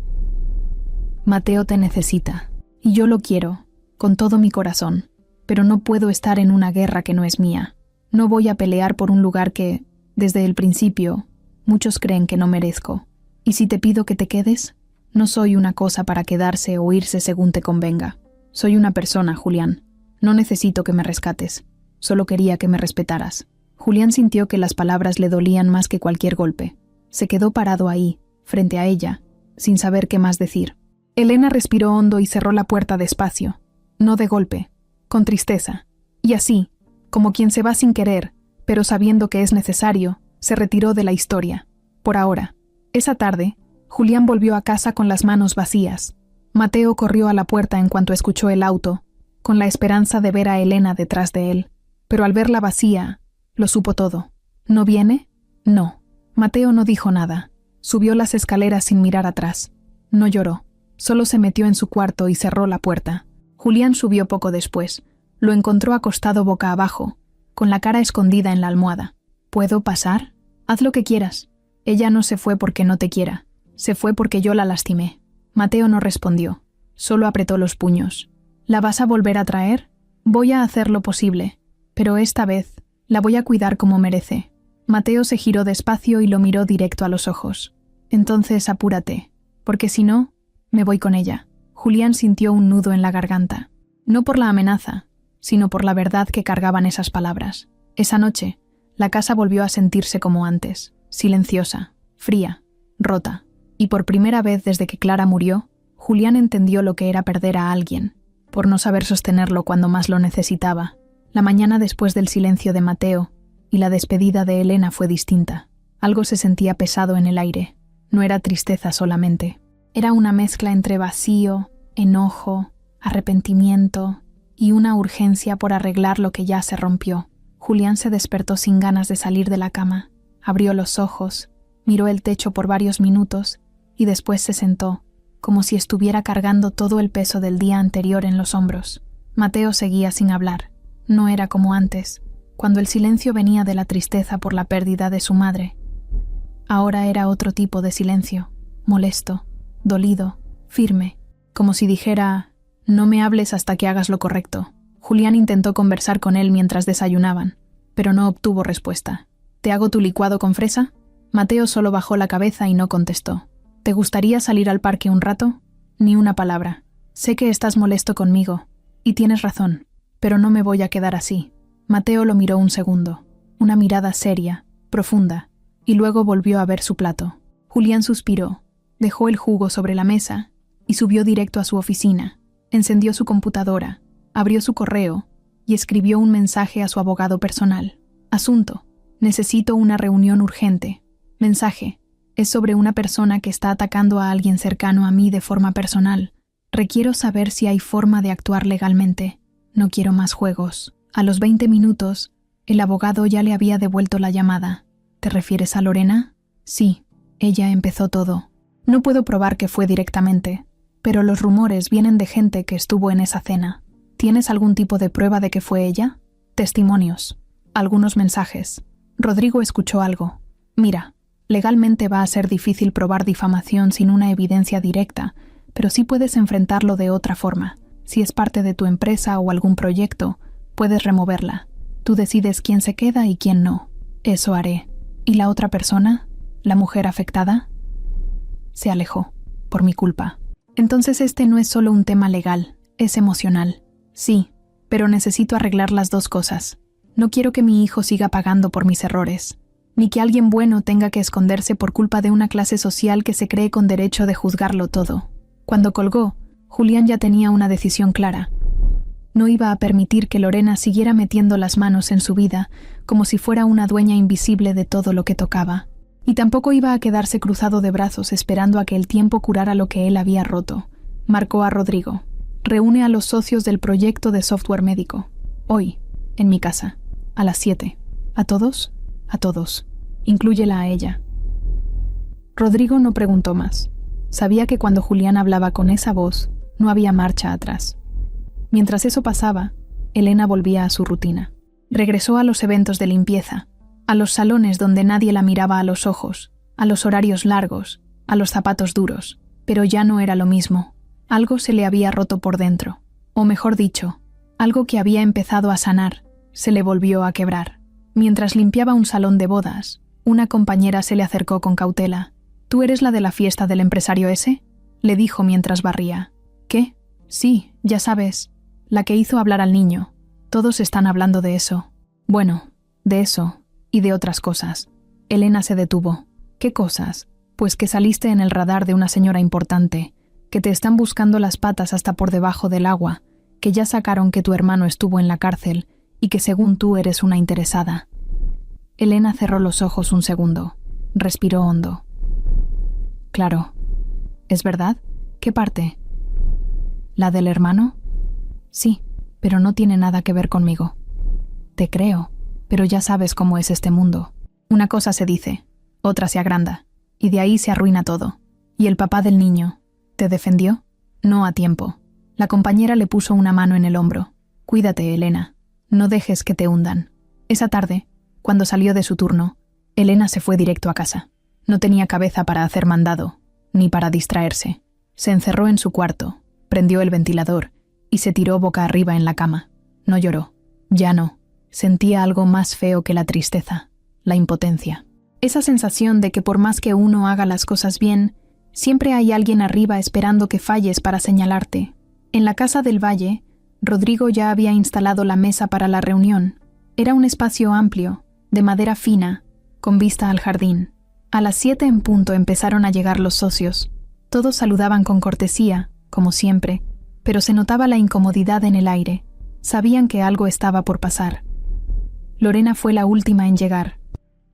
Mateo te necesita, y yo lo quiero, con todo mi corazón, pero no puedo estar en una guerra que no es mía. No voy a pelear por un lugar que, desde el principio, muchos creen que no merezco. Y si te pido que te quedes, no soy una cosa para quedarse o irse según te convenga. Soy una persona, Julián. No necesito que me rescates. Solo quería que me respetaras. Julián sintió que las palabras le dolían más que cualquier golpe. Se quedó parado ahí, frente a ella, sin saber qué más decir. Elena respiró hondo y cerró la puerta despacio. No de golpe, con tristeza. Y así, como quien se va sin querer, pero sabiendo que es necesario, se retiró de la historia. Por ahora. Esa tarde, Julián volvió a casa con las manos vacías. Mateo corrió a la puerta en cuanto escuchó el auto, con la esperanza de ver a Elena detrás de él. Pero al verla vacía, lo supo todo. ¿No viene? No. Mateo no dijo nada. Subió las escaleras sin mirar atrás. No lloró. Solo se metió en su cuarto y cerró la puerta. Julián subió poco después. Lo encontró acostado boca abajo, con la cara escondida en la almohada. ¿Puedo pasar? Haz lo que quieras. Ella no se fue porque no te quiera. Se fue porque yo la lastimé. Mateo no respondió. Solo apretó los puños. ¿La vas a volver a traer? Voy a hacer lo posible, pero esta vez la voy a cuidar como merece. Mateo se giró despacio y lo miró directo a los ojos. Entonces apúrate, porque si no, me voy con ella. Julián sintió un nudo en la garganta. No por la amenaza, sino por la verdad que cargaban esas palabras. Esa noche, la casa volvió a sentirse como antes, silenciosa, fría, rota. Y por primera vez desde que Clara murió, Julián entendió lo que era perder a alguien, por no saber sostenerlo cuando más lo necesitaba. La mañana después del silencio de Mateo y la despedida de Elena fue distinta. Algo se sentía pesado en el aire. No era tristeza solamente. Era una mezcla entre vacío, enojo, arrepentimiento y una urgencia por arreglar lo que ya se rompió. Julián se despertó sin ganas de salir de la cama. Abrió los ojos, miró el techo por varios minutos y después se sentó, como si estuviera cargando todo el peso del día anterior en los hombros. Mateo seguía sin hablar. No era como antes, cuando el silencio venía de la tristeza por la pérdida de su madre. Ahora era otro tipo de silencio, molesto, dolido, firme, como si dijera: no me hables hasta que hagas lo correcto. Julián intentó conversar con él mientras desayunaban, pero no obtuvo respuesta. ¿Te hago tu licuado con fresa? Mateo solo bajó la cabeza y no contestó. ¿Te gustaría salir al parque un rato? Ni una palabra. Sé que estás molesto conmigo, y tienes razón, pero no me voy a quedar así. Mateo lo miró un segundo, una mirada seria, profunda, y luego volvió a ver su plato. Julián suspiró, dejó el jugo sobre la mesa y subió directo a su oficina. Encendió su computadora, abrió su correo y escribió un mensaje a su abogado personal. Asunto: necesito una reunión urgente. Mensaje: es sobre una persona que está atacando a alguien cercano a mí de forma personal. Requiero saber si hay forma de actuar legalmente. No quiero más juegos. A los 20 minutos, el abogado ya le había devuelto la llamada. ¿Te refieres a Lorena? Sí, ella empezó todo. No puedo probar que fue directamente, pero los rumores vienen de gente que estuvo en esa cena. ¿Tienes algún tipo de prueba de que fue ella? Testimonios. Algunos mensajes. Rodrigo escuchó algo. Mira, legalmente va a ser difícil probar difamación sin una evidencia directa, pero sí puedes enfrentarlo de otra forma. Si es parte de tu empresa o algún proyecto, puedes removerla. Tú decides quién se queda y quién no. Eso haré. ¿Y la otra persona? ¿La mujer afectada? Se alejó, por mi culpa. Entonces este no es solo un tema legal, es emocional. Sí, pero necesito arreglar las dos cosas. No quiero que mi hijo siga pagando por mis errores, ni que alguien bueno tenga que esconderse por culpa de una clase social que se cree con derecho de juzgarlo todo. Cuando colgó, Julián ya tenía una decisión clara. No iba a permitir que Lorena siguiera metiendo las manos en su vida como si fuera una dueña invisible de todo lo que tocaba. Y tampoco iba a quedarse cruzado de brazos esperando a que el tiempo curara lo que él había roto. Marcó a Rodrigo. Reúne a los socios del proyecto de software médico. Hoy, en mi casa, a las 7. ¿A todos? A todos. Inclúyela a ella. Rodrigo no preguntó más. Sabía que cuando Julián hablaba con esa voz, no había marcha atrás. Mientras eso pasaba, Elena volvía a su rutina. Regresó a los eventos de limpieza, a los salones donde nadie la miraba a los ojos, a los horarios largos, a los zapatos duros, pero ya no era lo mismo. Algo se le había roto por dentro, o mejor dicho, algo que había empezado a sanar, se le volvió a quebrar. Mientras limpiaba un salón de bodas, una compañera se le acercó con cautela. ¿Tú eres la de la fiesta del empresario ese?, le dijo mientras barría. ¿Qué? Sí, ya sabes, la que hizo hablar al niño. Todos están hablando de eso. Bueno, de eso y de otras cosas. Elena se detuvo. ¿Qué cosas? Pues que saliste en el radar de una señora importante, que te están buscando las patas hasta por debajo del agua, que ya sacaron que tu hermano estuvo en la cárcel y que según tú eres una interesada. Elena cerró los ojos un segundo. Respiró hondo. Claro. ¿Es verdad? ¿Qué parte? ¿La del hermano? Sí, pero no tiene nada que ver conmigo. Te creo, pero ya sabes cómo es este mundo. Una cosa se dice, otra se agranda, y de ahí se arruina todo. ¿Y el papá del niño? ¿Te defendió? No a tiempo. La compañera le puso una mano en el hombro. Cuídate, Elena. No dejes que te hundan. Esa tarde, cuando salió de su turno, Elena se fue directo a casa. No tenía cabeza para hacer mandado, ni para distraerse. Se encerró en su cuarto, prendió el ventilador y se tiró boca arriba en la cama. No lloró. Ya no. Sentía algo más feo que la tristeza, la impotencia. Esa sensación de que por más que uno haga las cosas bien, siempre hay alguien arriba esperando que falles para señalarte. En la casa del Valle, Rodrigo ya había instalado la mesa para la reunión. Era un espacio amplio, de madera fina, con vista al jardín. A las 7 en punto empezaron a llegar los socios. Todos saludaban con cortesía, como siempre, pero se notaba la incomodidad en el aire. Sabían que algo estaba por pasar. Lorena fue la última en llegar.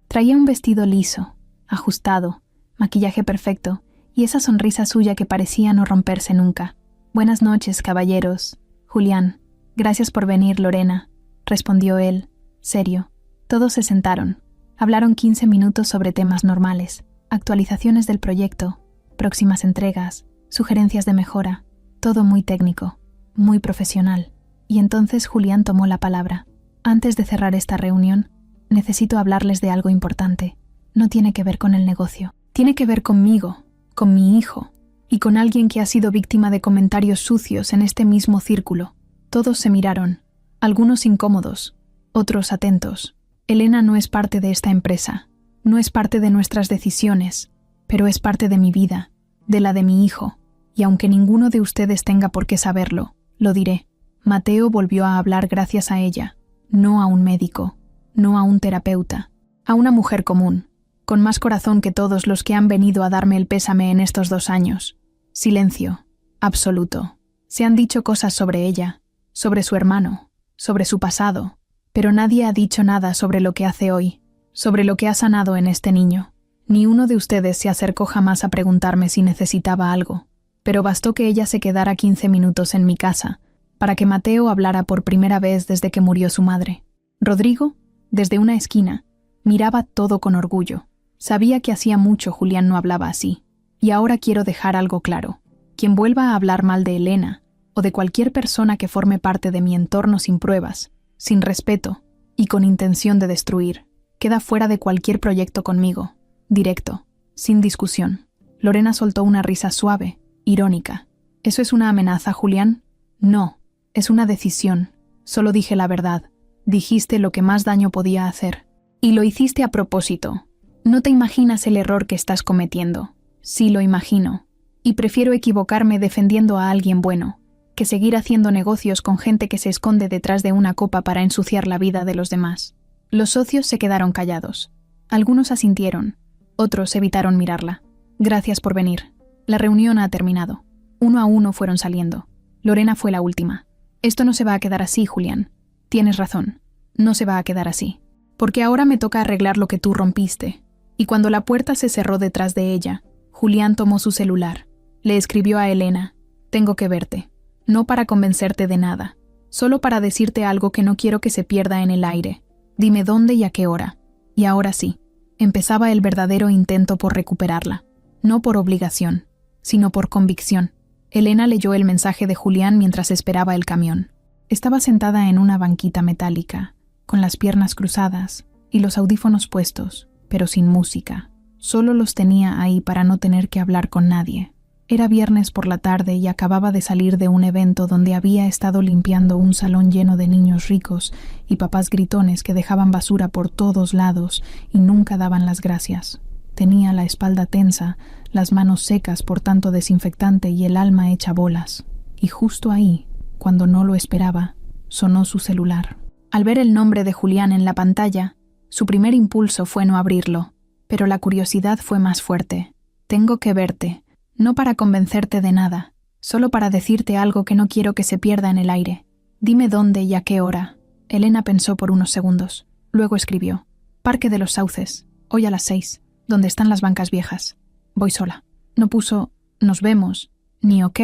Traía un vestido liso, ajustado, maquillaje perfecto y esa sonrisa suya que parecía no romperse nunca. «Buenas noches, caballeros. Julián, gracias por venir, Lorena», respondió él, serio. Todos se sentaron. Hablaron 15 minutos sobre temas normales, actualizaciones del proyecto, próximas entregas, sugerencias de mejora, todo muy técnico, muy profesional. Y entonces Julián tomó la palabra. Antes de cerrar esta reunión, necesito hablarles de algo importante. No tiene que ver con el negocio. Tiene que ver conmigo, con mi hijo, y con alguien que ha sido víctima de comentarios sucios en este mismo círculo. Todos se miraron, algunos incómodos, otros atentos. Elena no es parte de esta empresa, no es parte de nuestras decisiones, pero es parte de mi vida, de la de mi hijo, y aunque ninguno de ustedes tenga por qué saberlo, lo diré. Mateo volvió a hablar gracias a ella, no a un médico, no a un terapeuta, a una mujer común, con más corazón que todos los que han venido a darme el pésame en estos 2 años. Silencio, absoluto. Se han dicho cosas sobre ella, sobre su hermano, sobre su pasado, pero nadie ha dicho nada sobre lo que hace hoy, sobre lo que ha sanado en este niño. Ni uno de ustedes se acercó jamás a preguntarme si necesitaba algo, pero bastó que ella se quedara 15 minutos en mi casa para que Mateo hablara por primera vez desde que murió su madre. Rodrigo, desde una esquina, miraba todo con orgullo. Sabía que hacía mucho Julián no hablaba así. Y ahora quiero dejar algo claro. Quien vuelva a hablar mal de Elena, o de cualquier persona que forme parte de mi entorno sin pruebas, sin respeto y con intención de destruir, queda fuera de cualquier proyecto conmigo, directo, sin discusión. Lorena soltó una risa suave, irónica. ¿Eso es una amenaza, Julián? No, es una decisión. Solo dije la verdad. Dijiste lo que más daño podía hacer. Y lo hiciste a propósito. No te imaginas el error que estás cometiendo. Sí lo imagino. Y prefiero equivocarme defendiendo a alguien bueno, que seguir haciendo negocios con gente que se esconde detrás de una copa para ensuciar la vida de los demás. Los socios se quedaron callados. Algunos asintieron, otros evitaron mirarla. Gracias por venir. La reunión ha terminado. Uno a uno fueron saliendo. Lorena fue la última. Esto no se va a quedar así, Julián. Tienes razón. No se va a quedar así. Porque ahora me toca arreglar lo que tú rompiste. Y cuando la puerta se cerró detrás de ella, Julián tomó su celular. Le escribió a Elena: tengo que verte. No para convencerte de nada. Solo para decirte algo que no quiero que se pierda en el aire. Dime dónde y a qué hora. Y ahora sí, empezaba el verdadero intento por recuperarla. No por obligación, sino por convicción. Elena leyó el mensaje de Julián mientras esperaba el camión. Estaba sentada en una banquita metálica, con las piernas cruzadas y los audífonos puestos, pero sin música. Solo los tenía ahí para no tener que hablar con nadie. Era viernes por la tarde y acababa de salir de un evento donde había estado limpiando un salón lleno de niños ricos y papás gritones que dejaban basura por todos lados y nunca daban las gracias. Tenía la espalda tensa, las manos secas por tanto desinfectante y el alma hecha bolas. Y justo ahí, cuando no lo esperaba, sonó su celular. Al ver el nombre de Julián en la pantalla, su primer impulso fue no abrirlo, pero la curiosidad fue más fuerte. Tengo que verte. No para convencerte de nada, solo para decirte algo que no quiero que se pierda en el aire. Dime dónde y a qué hora. Elena pensó por unos segundos. Luego escribió: Parque de los Sauces, hoy a las 6, donde están las bancas viejas. Voy sola. No puso nos vemos, ni ok,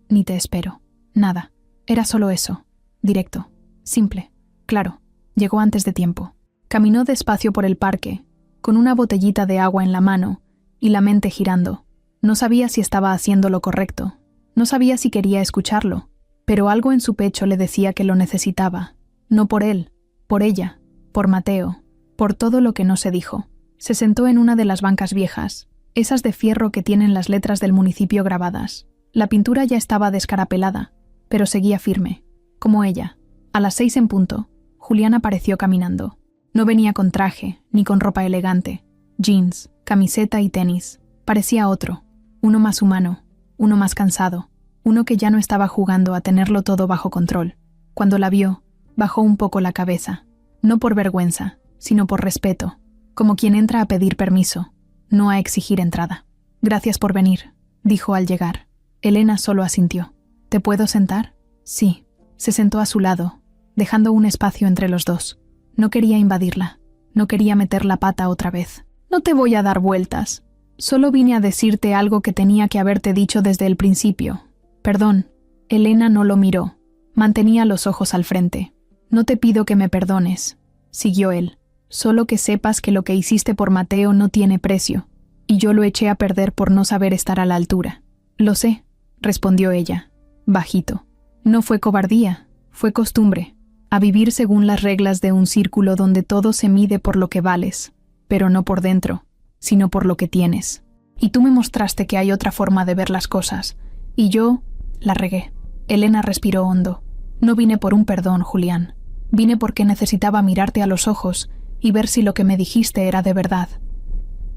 ni te espero. Nada. Era solo eso. Directo. Simple. Claro. Llegó antes de tiempo. Caminó despacio por el parque, con una botellita de agua en la mano y la mente girando. No sabía si estaba haciendo lo correcto. No sabía si quería escucharlo, pero algo en su pecho le decía que lo necesitaba. No por él, por ella, por Mateo, por todo lo que no se dijo. Se sentó en una de las bancas viejas, esas de fierro que tienen las letras del municipio grabadas. La pintura ya estaba descarapelada, pero seguía firme, como ella. A las 6 en punto, Julián apareció caminando. No venía con traje, ni con ropa elegante. Jeans, camiseta y tenis. Parecía otro. Uno más humano, uno más cansado, uno que ya no estaba jugando a tenerlo todo bajo control. Cuando la vio, bajó un poco la cabeza, no por vergüenza, sino por respeto, como quien entra a pedir permiso, no a exigir entrada. Gracias por venir, dijo al llegar. Elena solo asintió. ¿Te puedo sentar? Sí. Se sentó a su lado, dejando un espacio entre los dos. No quería invadirla, no quería meter la pata otra vez. No te voy a dar vueltas. Solo vine a decirte algo que tenía que haberte dicho desde el principio. Perdón. Elena no lo miró. Mantenía los ojos al frente. No te pido que me perdones, siguió él. Solo que sepas que lo que hiciste por Mateo no tiene precio, y yo lo eché a perder por no saber estar a la altura. Lo sé, respondió ella, bajito. No fue cobardía, fue costumbre, a vivir según las reglas de un círculo donde todo se mide por lo que vales, pero no por dentro, sino por lo que tienes. Y tú me mostraste que hay otra forma de ver las cosas, y yo la regué. Elena respiró hondo. No vine por un perdón, Julián. Vine porque necesitaba mirarte a los ojos y ver si lo que me dijiste era de verdad.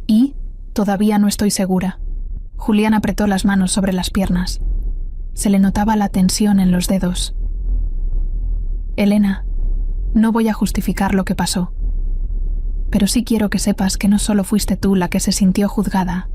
Y todavía no estoy segura. Julián apretó las manos sobre las piernas. Se le notaba la tensión en los dedos. Elena, no voy a justificar lo que pasó. Pero sí quiero que sepas que no solo fuiste tú la que se sintió juzgada.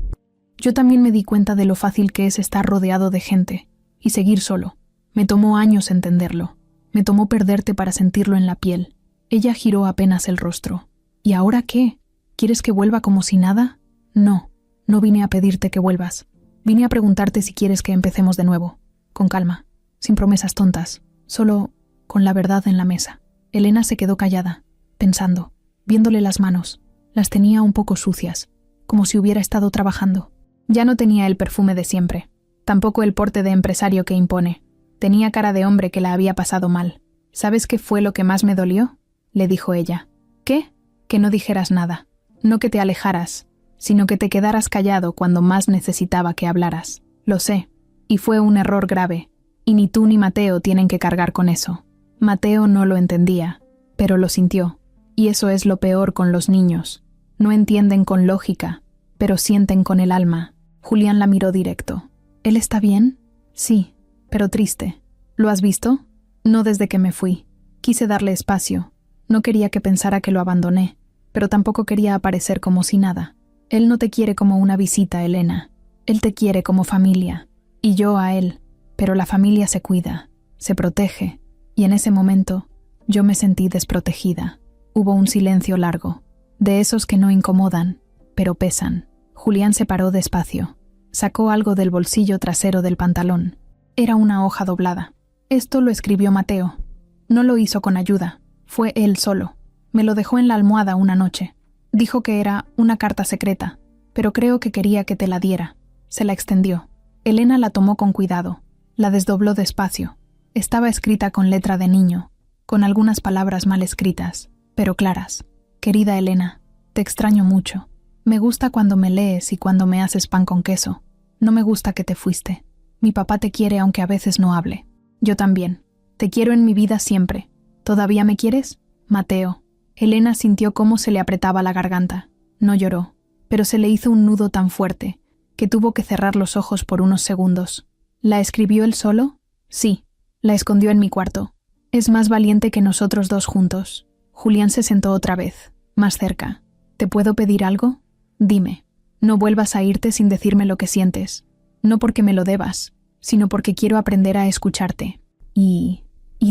Yo también me di cuenta de lo fácil que es estar rodeado de gente y seguir solo. Me tomó años entenderlo. Me tomó perderte para sentirlo en la piel. Ella giró apenas el rostro. ¿Y ahora qué? ¿Quieres que vuelva como si nada? No, no vine a pedirte que vuelvas. Vine a preguntarte si quieres que empecemos de nuevo. Con calma, sin promesas tontas, solo con la verdad en la mesa. Elena se quedó callada, pensando, viéndole las manos. Las tenía un poco sucias, como si hubiera estado trabajando. Ya no tenía el perfume de siempre, tampoco el porte de empresario que impone. Tenía cara de hombre que la había pasado mal. ¿Sabes qué fue lo que más me dolió?, le dijo ella. ¿Qué? Que no dijeras nada. No que te alejaras, sino que te quedaras callado cuando más necesitaba que hablaras. Lo sé, y fue un error grave, y ni tú ni Mateo tienen que cargar con eso. Mateo no lo entendía, pero lo sintió, y eso es lo peor con los niños. No entienden con lógica, pero sienten con el alma. Julián la miró directo. ¿Él está bien? Sí, pero triste. ¿Lo has visto? No desde que me fui. Quise darle espacio. No quería que pensara que lo abandoné, pero tampoco quería aparecer como si nada. Él no te quiere como una visita, Elena. Él te quiere como familia. Y yo a él. Pero la familia se cuida, se protege. Y en ese momento, yo me sentí desprotegida. Hubo un silencio largo, de esos que no incomodan, pero pesan. Julián se paró despacio. Sacó algo del bolsillo trasero del pantalón. Era una hoja doblada. Esto lo escribió Mateo. No lo hizo con ayuda. Fue él solo. Me lo dejó en la almohada una noche. Dijo que era una carta secreta, pero creo que quería que te la diera. Se la extendió. Elena la tomó con cuidado. La desdobló despacio. Estaba escrita con letra de niño, con algunas palabras mal escritas, pero claras. Querida Elena, te extraño mucho. Me gusta cuando me lees y cuando me haces pan con queso. No me gusta que te fuiste. Mi papá te quiere aunque a veces no hable. Yo también. Te quiero en mi vida siempre. ¿Todavía me quieres? Mateo. Elena sintió cómo se le apretaba la garganta. No lloró, pero se le hizo un nudo tan fuerte que tuvo que cerrar los ojos por unos segundos. ¿La escribió él solo? Sí. La escondió en mi cuarto. Es más valiente que nosotros dos juntos. Julián se sentó otra vez, más cerca. ¿Te puedo pedir algo? Dime. No vuelvas a irte sin decirme lo que sientes. No porque me lo debas, sino porque quiero aprender a escucharte. ¿Y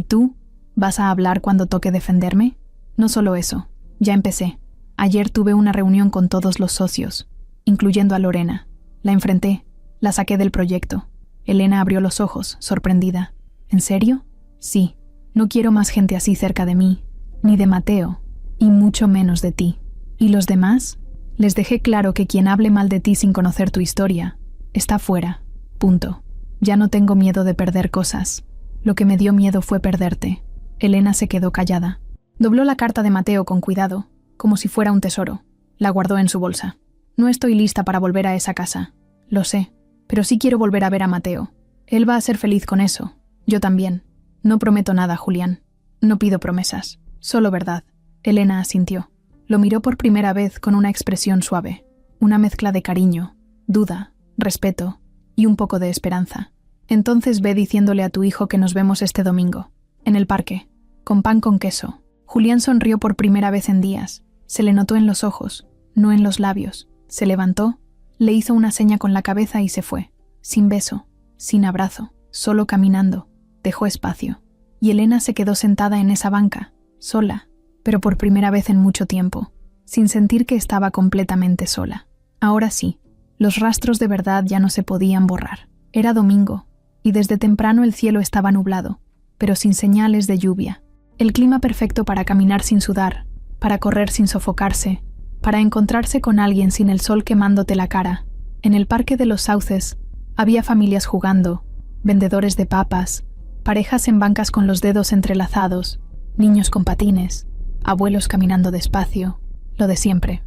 tú? ¿Vas a hablar cuando toque defenderme? No solo eso. Ya empecé. Ayer tuve una reunión con todos los socios, incluyendo a Lorena. La enfrenté. La saqué del proyecto. Elena abrió los ojos, sorprendida. ¿En serio? Sí. No quiero más gente así cerca de mí, ni de Mateo, y mucho menos de ti. ¿Y los demás? Les dejé claro que quien hable mal de ti sin conocer tu historia está fuera. Punto. Ya no tengo miedo de perder cosas. Lo que me dio miedo fue perderte. Elena se quedó callada. Dobló la carta de Mateo con cuidado, como si fuera un tesoro. La guardó en su bolsa. No estoy lista para volver a esa casa. Lo sé, pero sí quiero volver a ver a Mateo. Él va a ser feliz con eso. Yo también. No prometo nada, Julián. No pido promesas. Solo verdad. Elena asintió. Lo miró por primera vez con una expresión suave. Una mezcla de cariño, duda, respeto y un poco de esperanza. Entonces ve diciéndole a tu hijo que nos vemos este domingo. En el parque. Con pan con queso. Julián sonrió por primera vez en días. Se le notó en los ojos, no en los labios. Se levantó, le hizo una seña con la cabeza y se fue. Sin beso, sin abrazo, solo caminando. Dejó espacio. Y Elena se quedó sentada en esa banca, sola, pero por primera vez en mucho tiempo, sin sentir que estaba completamente sola. Ahora sí, los rastros de verdad ya no se podían borrar. Era domingo, y desde temprano el cielo estaba nublado, pero sin señales de lluvia. El clima perfecto para caminar sin sudar, para correr sin sofocarse, para encontrarse con alguien sin el sol quemándote la cara. En el Parque de los Sauces había familias jugando, vendedores de papas, parejas en bancas con los dedos entrelazados, niños con patines, abuelos caminando despacio, lo de siempre.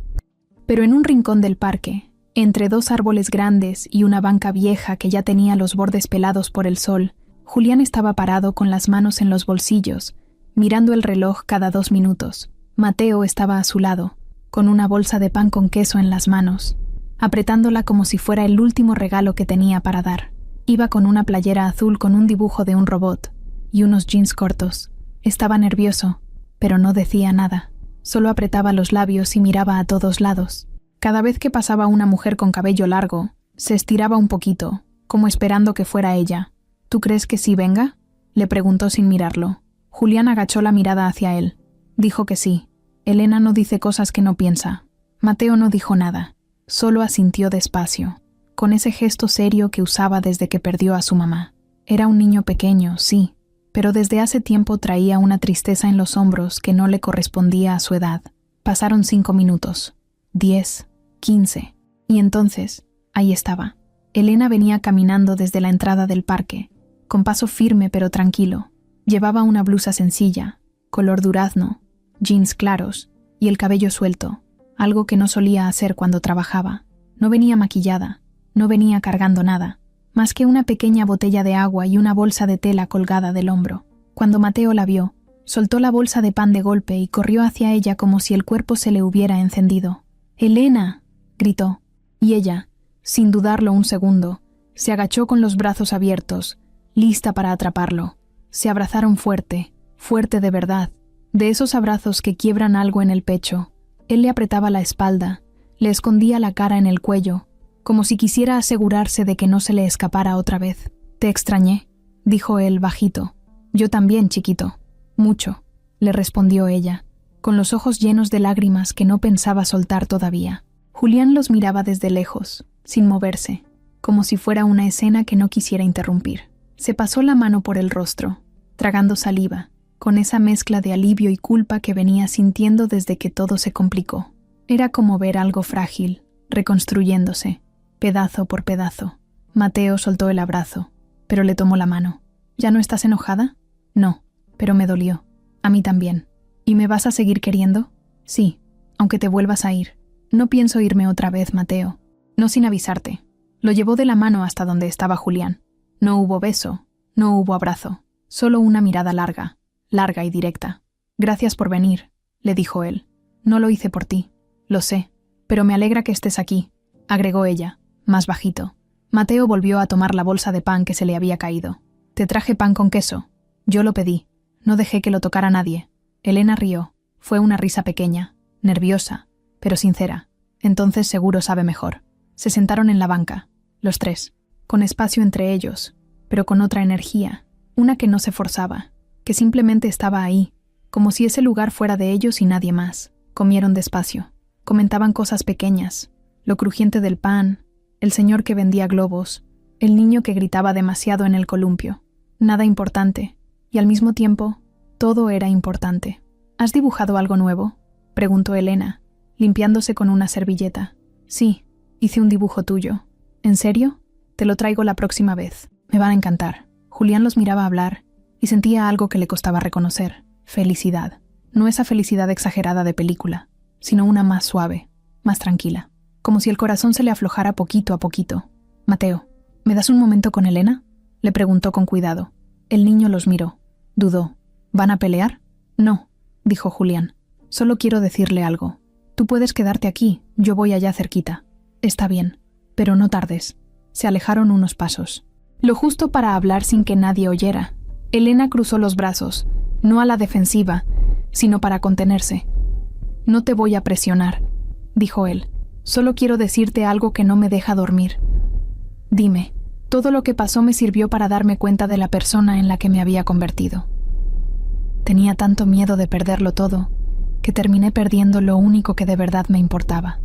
Pero en un rincón del parque, entre dos árboles grandes y una banca vieja que ya tenía los bordes pelados por el sol, Julián estaba parado con las manos en los bolsillos, mirando el reloj cada 2 minutos. Mateo estaba a su lado, con una bolsa de pan con queso en las manos, apretándola como si fuera el último regalo que tenía para dar. Iba con una playera azul con un dibujo de un robot y unos jeans cortos. Estaba nervioso, pero no decía nada. Solo apretaba los labios y miraba a todos lados. Cada vez que pasaba una mujer con cabello largo, se estiraba un poquito, como esperando que fuera ella. ¿Tú crees que sí venga?, le preguntó sin mirarlo. Julián agachó la mirada hacia él. Dijo que sí. Elena no dice cosas que no piensa. Mateo no dijo nada. Solo asintió despacio, con ese gesto serio que usaba desde que perdió a su mamá. Era un niño pequeño, sí, pero desde hace tiempo traía una tristeza en los hombros que no le correspondía a su edad. Pasaron 5 minutos, 10, 15, y entonces, ahí estaba. Elena venía caminando desde la entrada del parque, con paso firme pero tranquilo. Llevaba una blusa sencilla, color durazno, jeans claros y el cabello suelto, algo que no solía hacer cuando trabajaba. No venía maquillada, no venía cargando nada, más que una pequeña botella de agua y una bolsa de tela colgada del hombro. Cuando Mateo la vio, soltó la bolsa de pan de golpe y corrió hacia ella como si el cuerpo se le hubiera encendido. «¡Elena!», gritó, y ella, sin dudarlo un segundo, se agachó con los brazos abiertos, lista para atraparlo. Se abrazaron fuerte, fuerte de verdad, de esos abrazos que quiebran algo en el pecho. Él le apretaba la espalda, le escondía la cara en el cuello, como si quisiera asegurarse de que no se le escapara otra vez. «Te extrañé», dijo él bajito. «Yo también, chiquito. Mucho», le respondió ella, con los ojos llenos de lágrimas que no pensaba soltar todavía. Julián los miraba desde lejos, sin moverse, como si fuera una escena que no quisiera interrumpir. Se pasó la mano por el rostro, tragando saliva, con esa mezcla de alivio y culpa que venía sintiendo desde que todo se complicó. Era como ver algo frágil, reconstruyéndose, pedazo por pedazo. Mateo soltó el abrazo, pero le tomó la mano. «¿Ya no estás enojada?» «No, pero me dolió. A mí también». «¿Y me vas a seguir queriendo?» «Sí, aunque te vuelvas a ir». «No pienso irme otra vez, Mateo. No sin avisarte». Lo llevó de la mano hasta donde estaba Julián. No hubo beso, no hubo abrazo, solo una mirada larga, larga y directa. «Gracias por venir», le dijo él. «No lo hice por ti, lo sé, pero me alegra que estés aquí», agregó ella, más bajito. Mateo volvió a tomar la bolsa de pan que se le había caído. «Te traje pan con queso. Yo lo pedí. No dejé que lo tocara nadie». Elena rió. Fue una risa pequeña, nerviosa, pero sincera. «Entonces seguro sabe mejor». Se sentaron en la banca, los tres, con espacio entre ellos, pero con otra energía, una que no se forzaba, que simplemente estaba ahí, como si ese lugar fuera de ellos y nadie más. Comieron despacio, comentaban cosas pequeñas, lo crujiente del pan, el señor que vendía globos, el niño que gritaba demasiado en el columpio. Nada importante, y al mismo tiempo, todo era importante. «¿Has dibujado algo nuevo?», preguntó Elena, limpiándose con una servilleta. «Sí, hice un dibujo tuyo». «¿En serio? Te lo traigo la próxima vez. Me van a encantar». Julián los miraba hablar y sentía algo que le costaba reconocer. Felicidad. No esa felicidad exagerada de película, sino una más suave, más tranquila. Como si el corazón se le aflojara poquito a poquito. «Mateo, ¿me das un momento con Elena?», le preguntó con cuidado. El niño los miró. Dudó. «¿Van a pelear?» «No», dijo Julián. «Solo quiero decirle algo. Tú puedes quedarte aquí, yo voy allá cerquita». «Está bien, pero no tardes». Se alejaron unos pasos. Lo justo para hablar sin que nadie oyera. Elena cruzó los brazos, no a la defensiva, sino para contenerse. «No te voy a presionar», dijo él. «Solo quiero decirte algo que no me deja dormir. Dime, todo lo que pasó me sirvió para darme cuenta de la persona en la que me había convertido. Tenía tanto miedo de perderlo todo, que terminé perdiendo lo único que de verdad me importaba.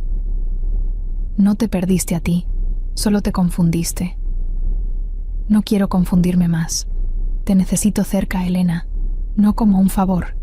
No te perdiste a ti, solo te confundiste. No quiero confundirme más. Te necesito cerca, Elena, no como un favor».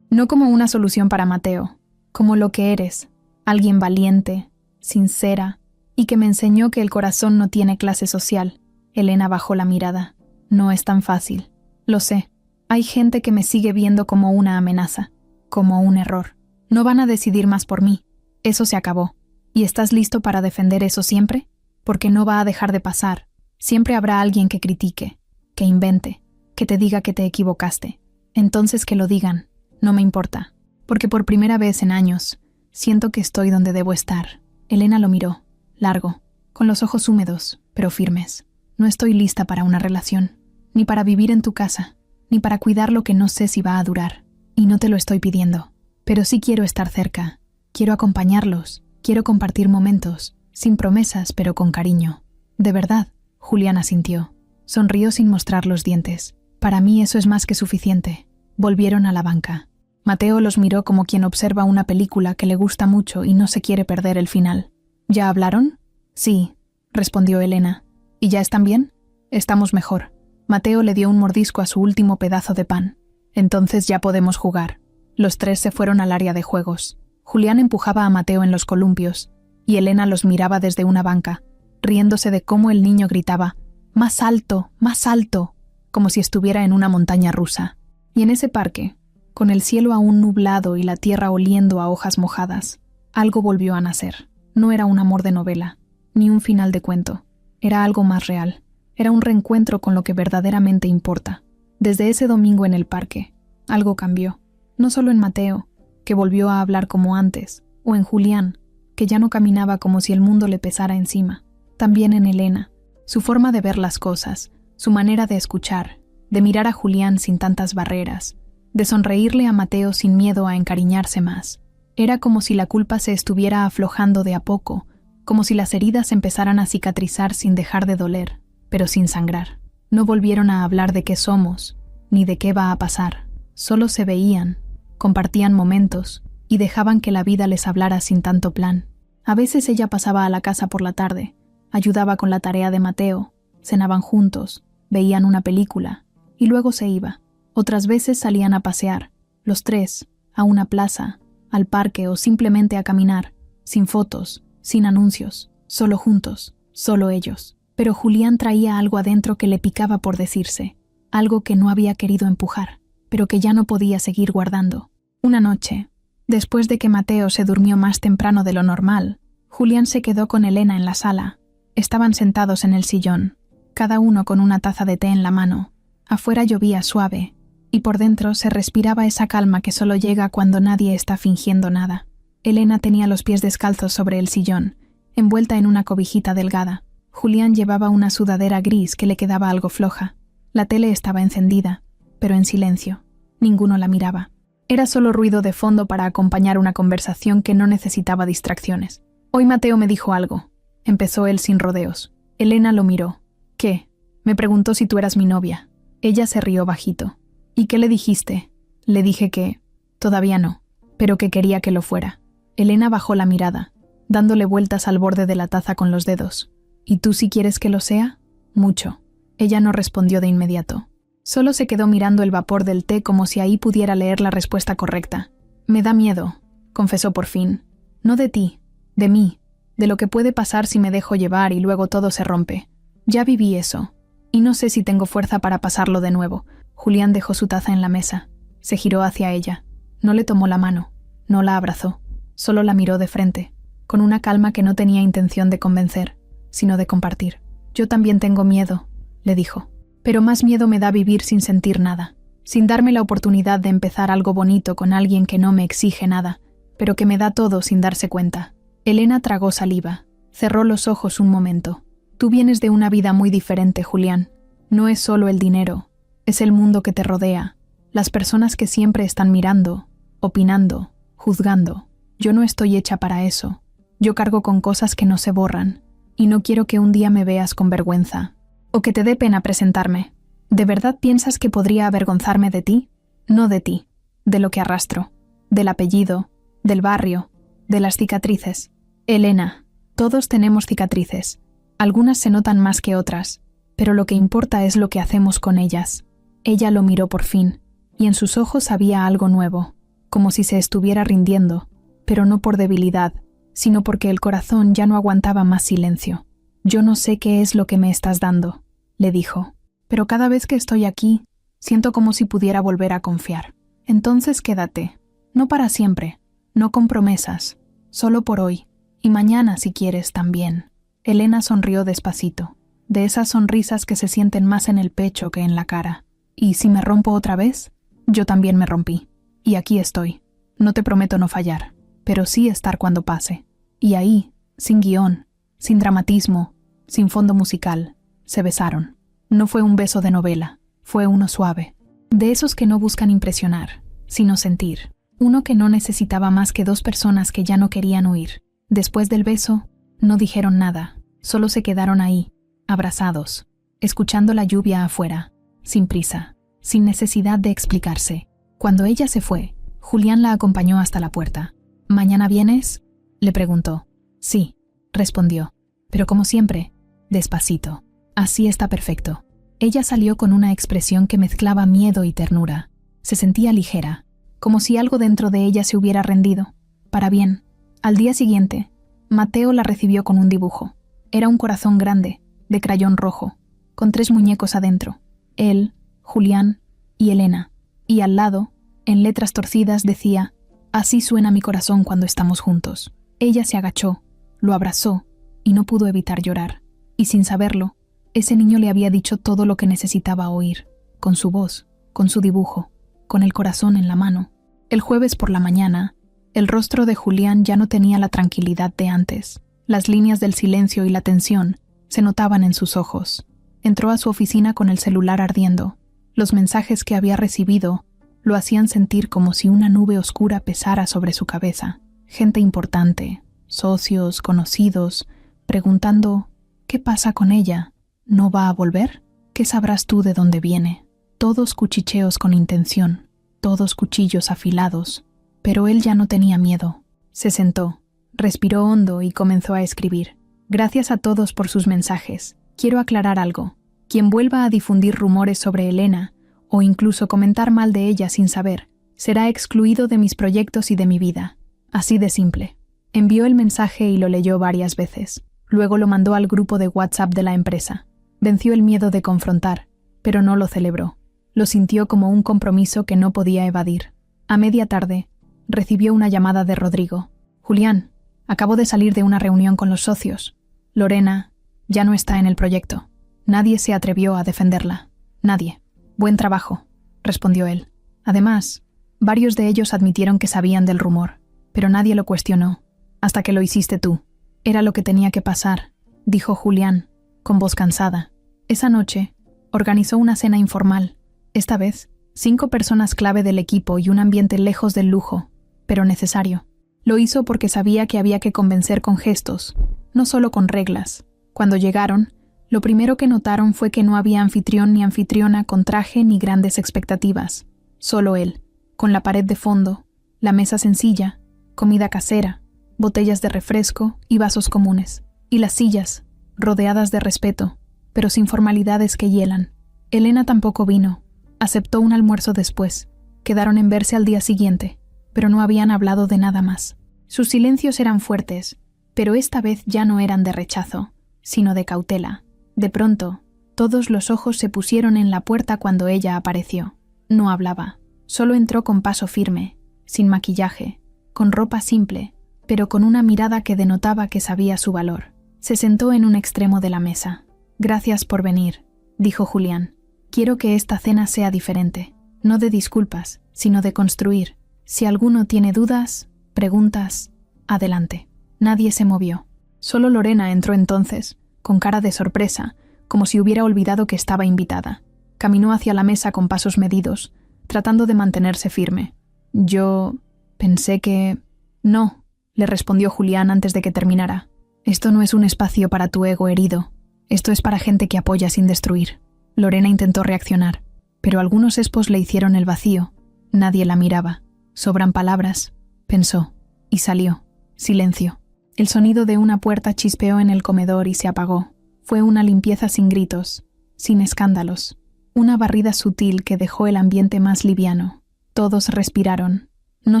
No como una solución para Mateo, como lo que eres, alguien valiente, sincera, y que me enseñó que el corazón no tiene clase social. Elena bajó la mirada. «No es tan fácil. Lo sé. Hay gente que me sigue viendo como una amenaza, como un error. No van a decidir más por mí. Eso se acabó. ¿Y estás listo para defender eso siempre? Porque no va a dejar de pasar. Siempre habrá alguien que critique, que invente, que te diga que te equivocaste. Entonces que lo digan. No me importa. Porque por primera vez en años, siento que estoy donde debo estar». Elena lo miró, largo, con los ojos húmedos, pero firmes. «No estoy lista para una relación, ni para vivir en tu casa, ni para cuidar lo que no sé si va a durar. Y no te lo estoy pidiendo. Pero sí quiero estar cerca. Quiero acompañarlos. Quiero compartir momentos, sin promesas, pero con cariño». «¿De verdad?», Julián asintió. Sonrió sin mostrar los dientes. «Para mí eso es más que suficiente». Volvieron a la banca. Mateo los miró como quien observa una película que le gusta mucho y no se quiere perder el final. «¿Ya hablaron?» «Sí», respondió Elena. «¿Y ya están bien?» «Estamos mejor». Mateo le dio un mordisco a su último pedazo de pan. «Entonces ya podemos jugar». Los tres se fueron al área de juegos. Julián empujaba a Mateo en los columpios, y Elena los miraba desde una banca, riéndose de cómo el niño gritaba «¡Más alto! ¡Más alto!», como si estuviera en una montaña rusa. Y en ese parque, con el cielo aún nublado y la tierra oliendo a hojas mojadas, algo volvió a nacer. No era un amor de novela, ni un final de cuento. Era algo más real. Era un reencuentro con lo que verdaderamente importa. Desde ese domingo en el parque, algo cambió. No solo en Mateo, que volvió a hablar como antes, o en Julián, que ya no caminaba como si el mundo le pesara encima. También en Elena, su forma de ver las cosas, su manera de escuchar, de mirar a Julián sin tantas barreras, de sonreírle a Mateo sin miedo a encariñarse más. Era como si la culpa se estuviera aflojando de a poco, como si las heridas empezaran a cicatrizar sin dejar de doler, pero sin sangrar. No volvieron a hablar de qué somos, ni de qué va a pasar. Solo se veían, compartían momentos y dejaban que la vida les hablara sin tanto plan. A veces ella pasaba a la casa por la tarde, ayudaba con la tarea de Mateo, cenaban juntos, veían una película y luego se iba. Otras veces salían a pasear, los tres, a una plaza, al parque o simplemente a caminar, sin fotos, sin anuncios, solo juntos, solo ellos. Pero Julián traía algo adentro que le picaba por decirse, algo que no había querido empujar, pero que ya no podía seguir guardando. Una noche, después de que Mateo se durmió más temprano de lo normal, Julián se quedó con Elena en la sala. Estaban sentados en el sillón, cada uno con una taza de té en la mano. Afuera llovía suave, y por dentro se respiraba esa calma que solo llega cuando nadie está fingiendo nada. Elena tenía los pies descalzos sobre el sillón, envuelta en una cobijita delgada. Julián llevaba una sudadera gris que le quedaba algo floja. La tele estaba encendida, pero en silencio. Ninguno la miraba. Era solo ruido de fondo para acompañar una conversación que no necesitaba distracciones. «Hoy Mateo me dijo algo», empezó él sin rodeos. Elena lo miró. «¿Qué?». Me preguntó si tú eras mi novia. Ella se rió bajito. «¿Y qué le dijiste?». Le dije que... todavía no, pero que quería que lo fuera. Elena bajó la mirada, dándole vueltas al borde de la taza con los dedos. «¿Y tú sí quieres que lo sea?». «Mucho». Ella no respondió de inmediato. Solo se quedó mirando el vapor del té como si ahí pudiera leer la respuesta correcta. «Me da miedo», confesó por fin. «No de ti, de mí, de lo que puede pasar si me dejo llevar y luego todo se rompe. Ya viví eso, y no sé si tengo fuerza para pasarlo de nuevo». Julián dejó su taza en la mesa. Se giró hacia ella. No le tomó la mano, no la abrazó, solo la miró de frente, con una calma que no tenía intención de convencer, sino de compartir. «Yo también tengo miedo», le dijo. «Pero más miedo me da vivir sin sentir nada, sin darme la oportunidad de empezar algo bonito con alguien que no me exige nada, pero que me da todo sin darse cuenta». Elena tragó saliva, cerró los ojos un momento. «Tú vienes de una vida muy diferente, Julián. No es solo el dinero, es el mundo que te rodea, las personas que siempre están mirando, opinando, juzgando. Yo no estoy hecha para eso. Yo cargo con cosas que no se borran, y no quiero que un día me veas con vergüenza, o que te dé pena presentarme. ¿De verdad piensas que podría avergonzarme de ti? No de ti, de lo que arrastro, del apellido, del barrio, de las cicatrices. Elena, todos tenemos cicatrices. Algunas se notan más que otras, pero lo que importa es lo que hacemos con ellas». Ella lo miró por fin, y en sus ojos había algo nuevo, como si se estuviera rindiendo, pero no por debilidad, sino porque el corazón ya no aguantaba más silencio. «Yo no sé qué es lo que me estás dando», le dijo, «pero cada vez que estoy aquí, siento como si pudiera volver a confiar. Entonces quédate, no para siempre, no con promesas, solo por hoy, y mañana si quieres también». Elena sonrió despacito, de esas sonrisas que se sienten más en el pecho que en la cara. «¿Y si me rompo otra vez?». «Yo también me rompí, y aquí estoy. No te prometo no fallar, pero sí estar cuando pase». Y ahí, sin guión, sin dramatismo, sin fondo musical, se besaron. No fue un beso de novela, fue uno suave, de esos que no buscan impresionar, sino sentir. Uno que no necesitaba más que dos personas que ya no querían huir. Después del beso, no dijeron nada, solo se quedaron ahí, abrazados, escuchando la lluvia afuera, sin prisa, sin necesidad de explicarse. Cuando ella se fue, Julián la acompañó hasta la puerta. «¿Mañana vienes?», le preguntó. «Sí», respondió, pero como siempre, despacito. «Así está perfecto». Ella salió con una expresión que mezclaba miedo y ternura. Se sentía ligera, como si algo dentro de ella se hubiera rendido, para bien. Al día siguiente, Mateo la recibió con un dibujo. Era un corazón grande, de crayón rojo, con 3 muñecos adentro. Él, Julián y Elena. Y al lado, en letras torcidas, decía: «Así suena mi corazón cuando estamos juntos». Ella se agachó, lo abrazó, y no pudo evitar llorar. Y sin saberlo, ese niño le había dicho todo lo que necesitaba oír, con su voz, con su dibujo, con el corazón en la mano. El jueves por la mañana, El rostro de Julián ya no tenía la tranquilidad de antes. Las líneas del silencio y la tensión se notaban en sus ojos. Entró a su oficina con el celular ardiendo. Los mensajes que había recibido lo hacían sentir como si una nube oscura pesara sobre su cabeza. Gente importante, socios, conocidos, preguntando: ¿qué pasa con ella? ¿No va a volver? ¿Qué sabrás tú de dónde viene? Todos cuchicheos con intención, todos cuchillos afilados. Pero él ya no tenía miedo. Se sentó, respiró hondo y comenzó a escribir. Gracias a todos por sus mensajes. Quiero aclarar algo. Quien vuelva a difundir rumores sobre Elena, o incluso comentar mal de ella sin saber, será excluido de mis proyectos y de mi vida. Así de simple. Envió el mensaje y lo leyó varias veces. Luego lo mandó al grupo de WhatsApp de la empresa. Venció el miedo de confrontar, pero no lo celebró. Lo sintió como un compromiso que no podía evadir. A media tarde, recibió una llamada de Rodrigo. Julián, acabo de salir de una reunión con los socios. Lorena ya no está en el proyecto. Nadie se atrevió a defenderla. Nadie. Buen trabajo, respondió él. Además, varios de ellos admitieron que sabían del rumor, pero nadie lo cuestionó, hasta que lo hiciste tú. Era lo que tenía que pasar, dijo Julián, con voz cansada. Esa noche, organizó una cena informal. Esta vez, 5 personas clave del equipo y un ambiente lejos del lujo, pero necesario. Lo hizo porque sabía que había que convencer con gestos, no solo con reglas. Cuando llegaron, lo primero que notaron fue que no había anfitrión ni anfitriona con traje ni grandes expectativas. Solo él, con la pared de fondo, la mesa sencilla, comida casera, botellas de refresco y vasos comunes. Y las sillas, rodeadas de respeto, pero sin formalidades que hielan. Elena tampoco vino. Aceptó un almuerzo después. Quedaron en verse al día siguiente, pero no habían hablado de nada más. Sus silencios eran fuertes, pero esta vez ya no eran de rechazo, sino de cautela. De pronto, todos los ojos se pusieron en la puerta cuando ella apareció. No hablaba, solo entró con paso firme, sin maquillaje, con ropa simple, pero con una mirada que denotaba que sabía su valor. Se sentó en un extremo de la mesa. Gracias por venir, dijo Julián. Quiero que esta cena sea diferente, no de disculpas, sino de construir. Si alguno tiene dudas, preguntas, adelante. Nadie se movió. Solo Lorena entró entonces, con cara de sorpresa, como si hubiera olvidado que estaba invitada. Caminó hacia la mesa con pasos medidos, tratando de mantenerse firme. Yo pensé que... No, le respondió Julián antes de que terminara. Esto no es un espacio para tu ego herido. Esto es para gente que apoya sin destruir. Lorena intentó reaccionar, pero algunos espos le hicieron el vacío. Nadie la miraba. Sobran palabras, pensó, y salió. Silencio. El sonido de una puerta chispeó en el comedor y se apagó. Fue una limpieza sin gritos, sin escándalos. Una barrida sutil que dejó el ambiente más liviano. Todos respiraron. No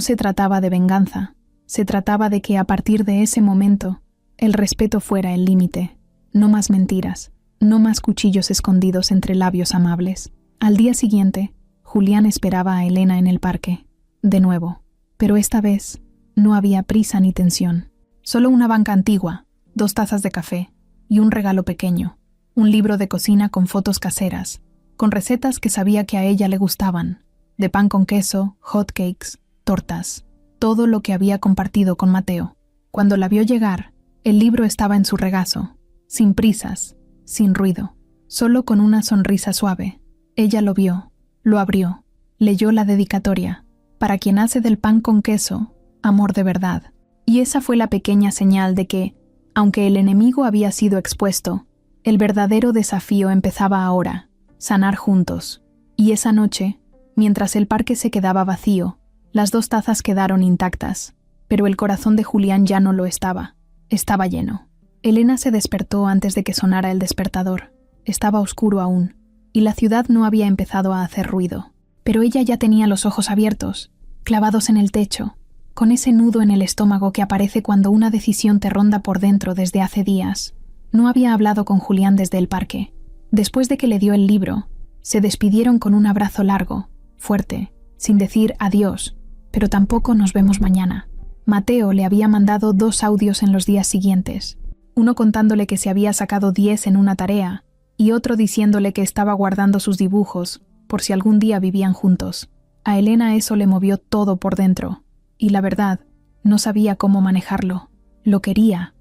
se trataba de venganza. Se trataba de que a partir de ese momento, el respeto fuera el límite. No más mentiras. No más cuchillos escondidos entre labios amables. Al día siguiente, Julián esperaba a Elena en el parque. De nuevo. Pero esta vez, no había prisa ni tensión. Solo una banca antigua, 2 tazas de café y un regalo pequeño. Un libro de cocina con fotos caseras, con recetas que sabía que a ella le gustaban. De pan con queso, hotcakes, tortas. Todo lo que había compartido con Mateo. Cuando la vio llegar, el libro estaba en su regazo. Sin prisas, sin ruido, solo con una sonrisa suave. Ella lo vio, lo abrió, leyó la dedicatoria. Para quien hace del pan con queso, amor de verdad. Y esa fue la pequeña señal de que, aunque el enemigo había sido expuesto, el verdadero desafío empezaba ahora, sanar juntos. Y esa noche, mientras el parque se quedaba vacío, las 2 tazas quedaron intactas, pero el corazón de Julián ya no lo estaba. Estaba lleno. Elena se despertó antes de que sonara el despertador. Estaba oscuro aún, y la ciudad no había empezado a hacer ruido. Pero ella ya tenía los ojos abiertos, clavados en el techo, con ese nudo en el estómago que aparece cuando una decisión te ronda por dentro desde hace días. No había hablado con Julián desde el parque. Después de que le dio el libro, se despidieron con un abrazo largo, fuerte, sin decir adiós, pero tampoco nos vemos mañana. Mateo le había mandado 2 audios en los días siguientes, uno contándole que se había sacado 10 en una tarea y otro diciéndole que estaba guardando sus dibujos por si algún día vivían juntos. A Elena eso le movió todo por dentro. Y la verdad, No sabía cómo manejarlo. Lo quería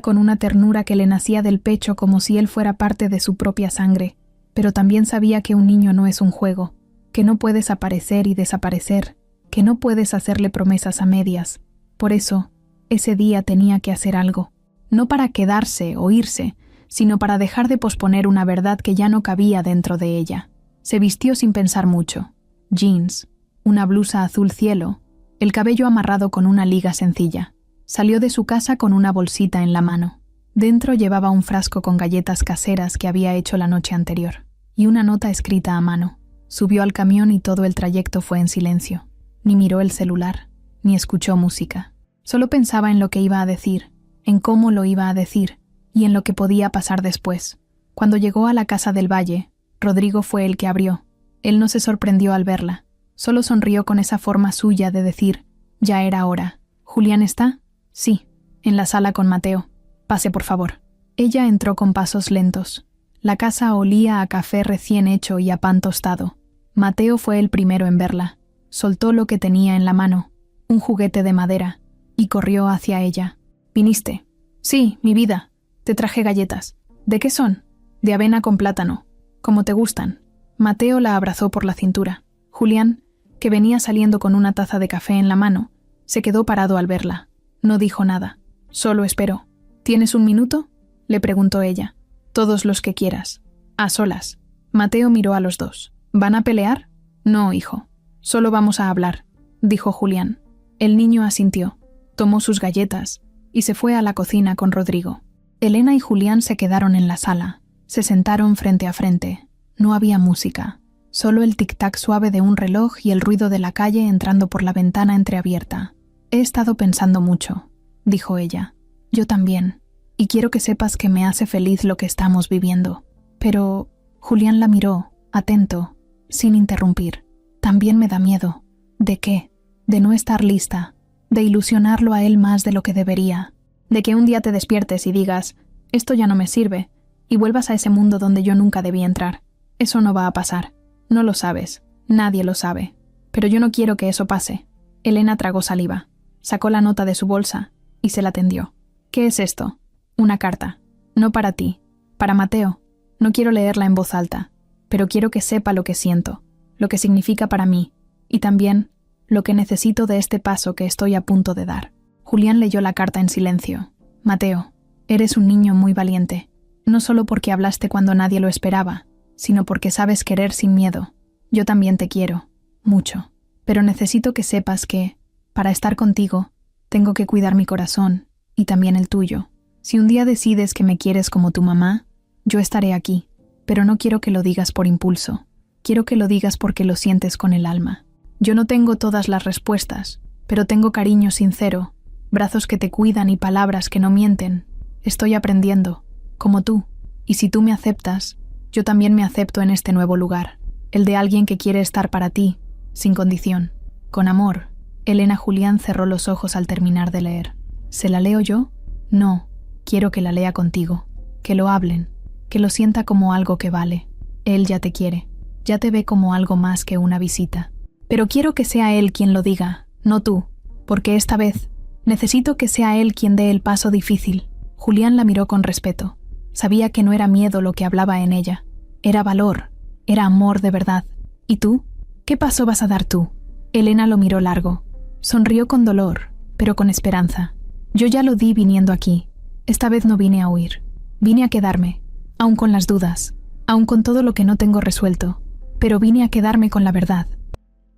con una ternura que le nacía del pecho como si él fuera parte de su propia sangre, pero también sabía que un niño no es un juego, que no puedes aparecer y desaparecer, que no puedes hacerle promesas a medias. Por eso, ese día tenía que hacer algo, no para quedarse o irse, sino para dejar de posponer una verdad que ya no cabía dentro de ella. Se vistió sin pensar mucho. Jeans, una blusa azul cielo, el cabello amarrado con una liga sencilla. Salió de su casa con una bolsita en la mano. Dentro llevaba un frasco con galletas caseras que había hecho la noche anterior, y una nota escrita a mano. Subió al camión y todo el trayecto fue en silencio. Ni miró el celular, ni escuchó música. Solo pensaba en lo que iba a decir, en cómo lo iba a decir, y en lo que podía pasar después. Cuando llegó a la casa del Valle, Rodrigo fue el que abrió. Él no se sorprendió al verla, solo sonrió con esa forma suya de decir, ya era hora. ¿Julián está? Sí, en la sala con Mateo. Pase, por favor. Ella entró con pasos lentos. La casa olía a café recién hecho y a pan tostado. Mateo fue el primero en verla. Soltó lo que tenía en la mano, un juguete de madera, y corrió hacia ella. ¿Viniste? Sí, mi vida. Te traje galletas. ¿De qué son? De avena con plátano. Como te gustan. Mateo la abrazó por la cintura. Julián, que venía saliendo con una taza de café en la mano, se quedó parado al verla. No dijo nada. Solo esperó. ¿Tienes un minuto?, le preguntó ella. Todos los que quieras. A solas. Mateo miró a los dos. ¿Van a pelear? No, hijo. Solo vamos a hablar, dijo Julián. El niño asintió, tomó sus galletas y se fue a la cocina con Rodrigo. Elena y Julián se quedaron en la sala. Se sentaron frente a frente. No había música, solo el tic-tac suave de un reloj y el ruido de la calle entrando por la ventana entreabierta. He estado pensando mucho, dijo ella. Yo también, y quiero que sepas que me hace feliz lo que estamos viviendo. Pero Julián la miró, atento, sin interrumpir. También me da miedo. ¿De qué? De no estar lista, de ilusionarlo a él más de lo que debería, de que un día te despiertes y digas, esto ya no me sirve, y vuelvas a ese mundo donde yo nunca debí entrar. Eso no va a pasar. No lo sabes, nadie lo sabe. Pero yo no quiero que eso pase. Elena tragó saliva. Sacó la nota de su bolsa y se la tendió. ¿Qué es esto? Una carta. No para ti, para Mateo. No quiero leerla en voz alta, pero quiero que sepa lo que siento, lo que significa para mí, y también lo que necesito de este paso que estoy a punto de dar. Julián leyó la carta en silencio. Mateo, eres un niño muy valiente, no solo porque hablaste cuando nadie lo esperaba, sino porque sabes querer sin miedo. Yo también te quiero, mucho, pero necesito que sepas que, para estar contigo, tengo que cuidar mi corazón, y también el tuyo. Si un día decides que me quieres como tu mamá, yo estaré aquí, pero no quiero que lo digas por impulso. Quiero que lo digas porque lo sientes con el alma. Yo no tengo todas las respuestas, pero tengo cariño sincero, brazos que te cuidan y palabras que no mienten. Estoy aprendiendo, como tú, y si tú me aceptas, yo también me acepto en este nuevo lugar, el de alguien que quiere estar para ti, sin condición, con amor. Elena Julián cerró los ojos al terminar de leer. ¿Se la leo yo? No, quiero que la lea contigo, que lo hablen, que lo sienta como algo que vale. Él ya te quiere, ya te ve como algo más que una visita. Pero quiero que sea él quien lo diga, no tú, porque esta vez necesito que sea él quien dé el paso difícil. Julián la miró con respeto. Sabía que no era miedo lo que hablaba en ella, era valor, era amor de verdad. ¿Y tú? ¿Qué paso vas a dar tú? Elena lo miró largo. Sonrió con dolor, pero con esperanza. Yo ya lo di viniendo aquí. Esta vez no vine a huir. Vine a quedarme, aun con las dudas, aun con todo lo que no tengo resuelto. Pero vine a quedarme con la verdad.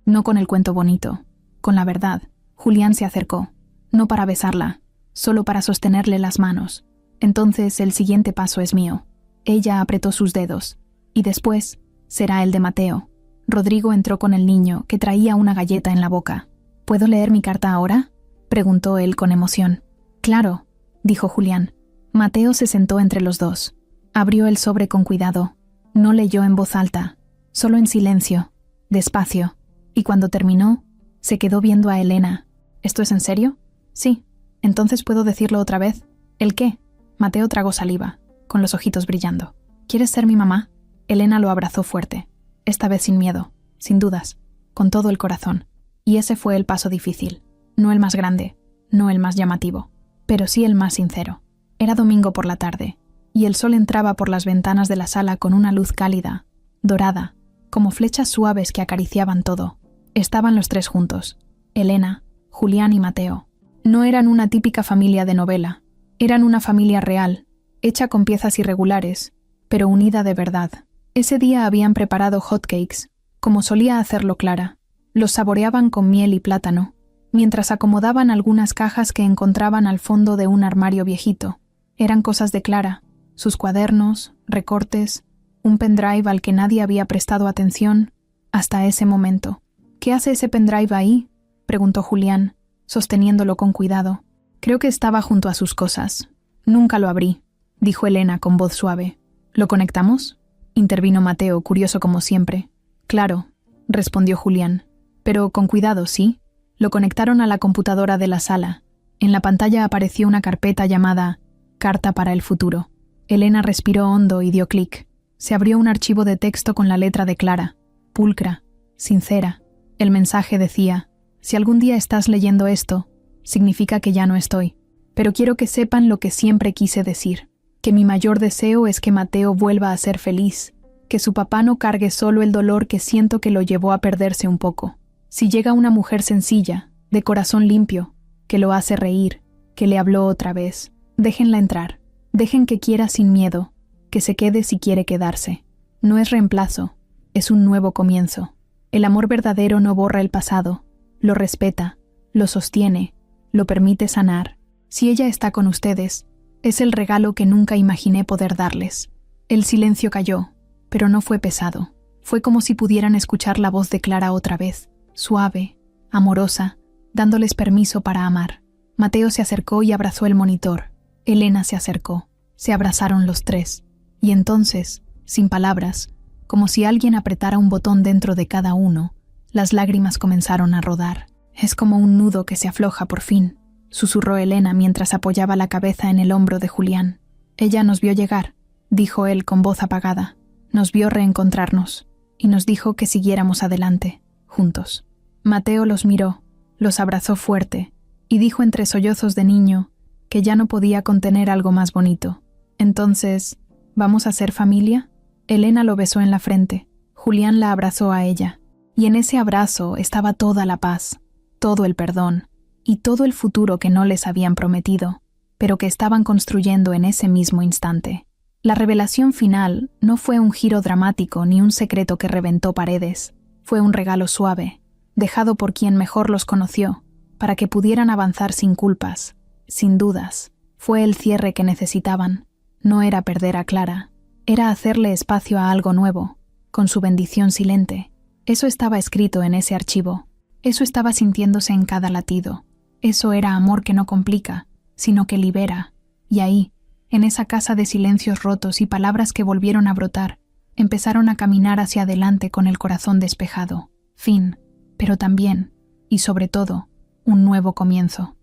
No con el cuento bonito, con la verdad. Julián se acercó, no para besarla, solo para sostenerle las manos. Entonces el siguiente paso es mío. Ella apretó sus dedos, y después será el de Mateo. Rodrigo entró con el niño, que traía una galleta en la boca. ¿Puedo leer mi carta ahora?, preguntó él con emoción. Claro, dijo Julián. Mateo se sentó entre los dos. Abrió el sobre con cuidado. No leyó en voz alta, solo en silencio, despacio, y cuando terminó, se quedó viendo a Elena. ¿Esto es en serio? Sí. ¿Entonces puedo decirlo otra vez? ¿El qué? Mateo tragó saliva, con los ojitos brillando. ¿Quieres ser mi mamá? Elena lo abrazó fuerte, esta vez sin miedo, sin dudas, con todo el corazón. Y ese fue el paso difícil, no el más grande, no el más llamativo, pero sí el más sincero. Era domingo por la tarde, y el sol entraba por las ventanas de la sala con una luz cálida, dorada, como flechas suaves que acariciaban todo. Estaban los tres juntos, Elena, Julián y Mateo. No eran una típica familia de novela, eran una familia real, hecha con piezas irregulares, pero unida de verdad. Ese día habían preparado hotcakes, como solía hacerlo Clara. Los saboreaban con miel y plátano, mientras acomodaban algunas cajas que encontraban al fondo de un armario viejito. Eran cosas de Clara, sus cuadernos, recortes, un pendrive al que nadie había prestado atención hasta ese momento. «¿Qué hace ese pendrive ahí?», preguntó Julián, sosteniéndolo con cuidado. «Creo que estaba junto a sus cosas. Nunca lo abrí», dijo Elena con voz suave. «¿Lo conectamos?», intervino Mateo, curioso como siempre. «Claro», respondió Julián. «Pero con cuidado, ¿sí?». Lo conectaron a la computadora de la sala. En la pantalla apareció una carpeta llamada «Carta para el futuro». Elena respiró hondo y dio clic. Se abrió un archivo de texto con la letra de Clara, pulcra, sincera. El mensaje decía: «Si algún día estás leyendo esto, significa que ya no estoy. Pero quiero que sepan lo que siempre quise decir, que mi mayor deseo es que Mateo vuelva a ser feliz, que su papá no cargue solo el dolor que siento que lo llevó a perderse un poco. Si llega una mujer sencilla, de corazón limpio, que lo hace reír, que le habló otra vez, déjenla entrar, dejen que quiera sin miedo, que se quede si quiere quedarse. No es reemplazo, es un nuevo comienzo. El amor verdadero no borra el pasado, lo respeta, lo sostiene, lo permite sanar. Si ella está con ustedes, es el regalo que nunca imaginé poder darles». El silencio cayó, pero no fue pesado. Fue como si pudieran escuchar la voz de Clara otra vez, suave, amorosa, dándoles permiso para amar. Mateo se acercó y abrazó el monitor. Elena se acercó. Se abrazaron los tres. Y entonces, sin palabras, como si alguien apretara un botón dentro de cada uno, las lágrimas comenzaron a rodar. «Es como un nudo que se afloja por fin», susurró Elena mientras apoyaba la cabeza en el hombro de Julián. «Ella nos vio llegar», dijo él con voz apagada. «Nos vio reencontrarnos, y nos dijo que siguiéramos adelante, juntos». Mateo los miró, los abrazó fuerte, y dijo entre sollozos de niño que ya no podía contener algo más bonito. «Entonces, ¿vamos a ser familia?». Elena lo besó en la frente. Julián la abrazó a ella. Y en ese abrazo estaba toda la paz, todo el perdón, y todo el futuro que no les habían prometido, pero que estaban construyendo en ese mismo instante. La revelación final no fue un giro dramático ni un secreto que reventó paredes. Fue un regalo suave, dejado por quien mejor los conoció, para que pudieran avanzar sin culpas, sin dudas. Fue el cierre que necesitaban. No era perder a Clara, era hacerle espacio a algo nuevo, con su bendición silente. Eso estaba escrito en ese archivo. Eso estaba sintiéndose en cada latido. Eso era amor que no complica, sino que libera. Y ahí, en esa casa de silencios rotos y palabras que volvieron a brotar, empezaron a caminar hacia adelante con el corazón despejado. Fin, pero también, y sobre todo, un nuevo comienzo.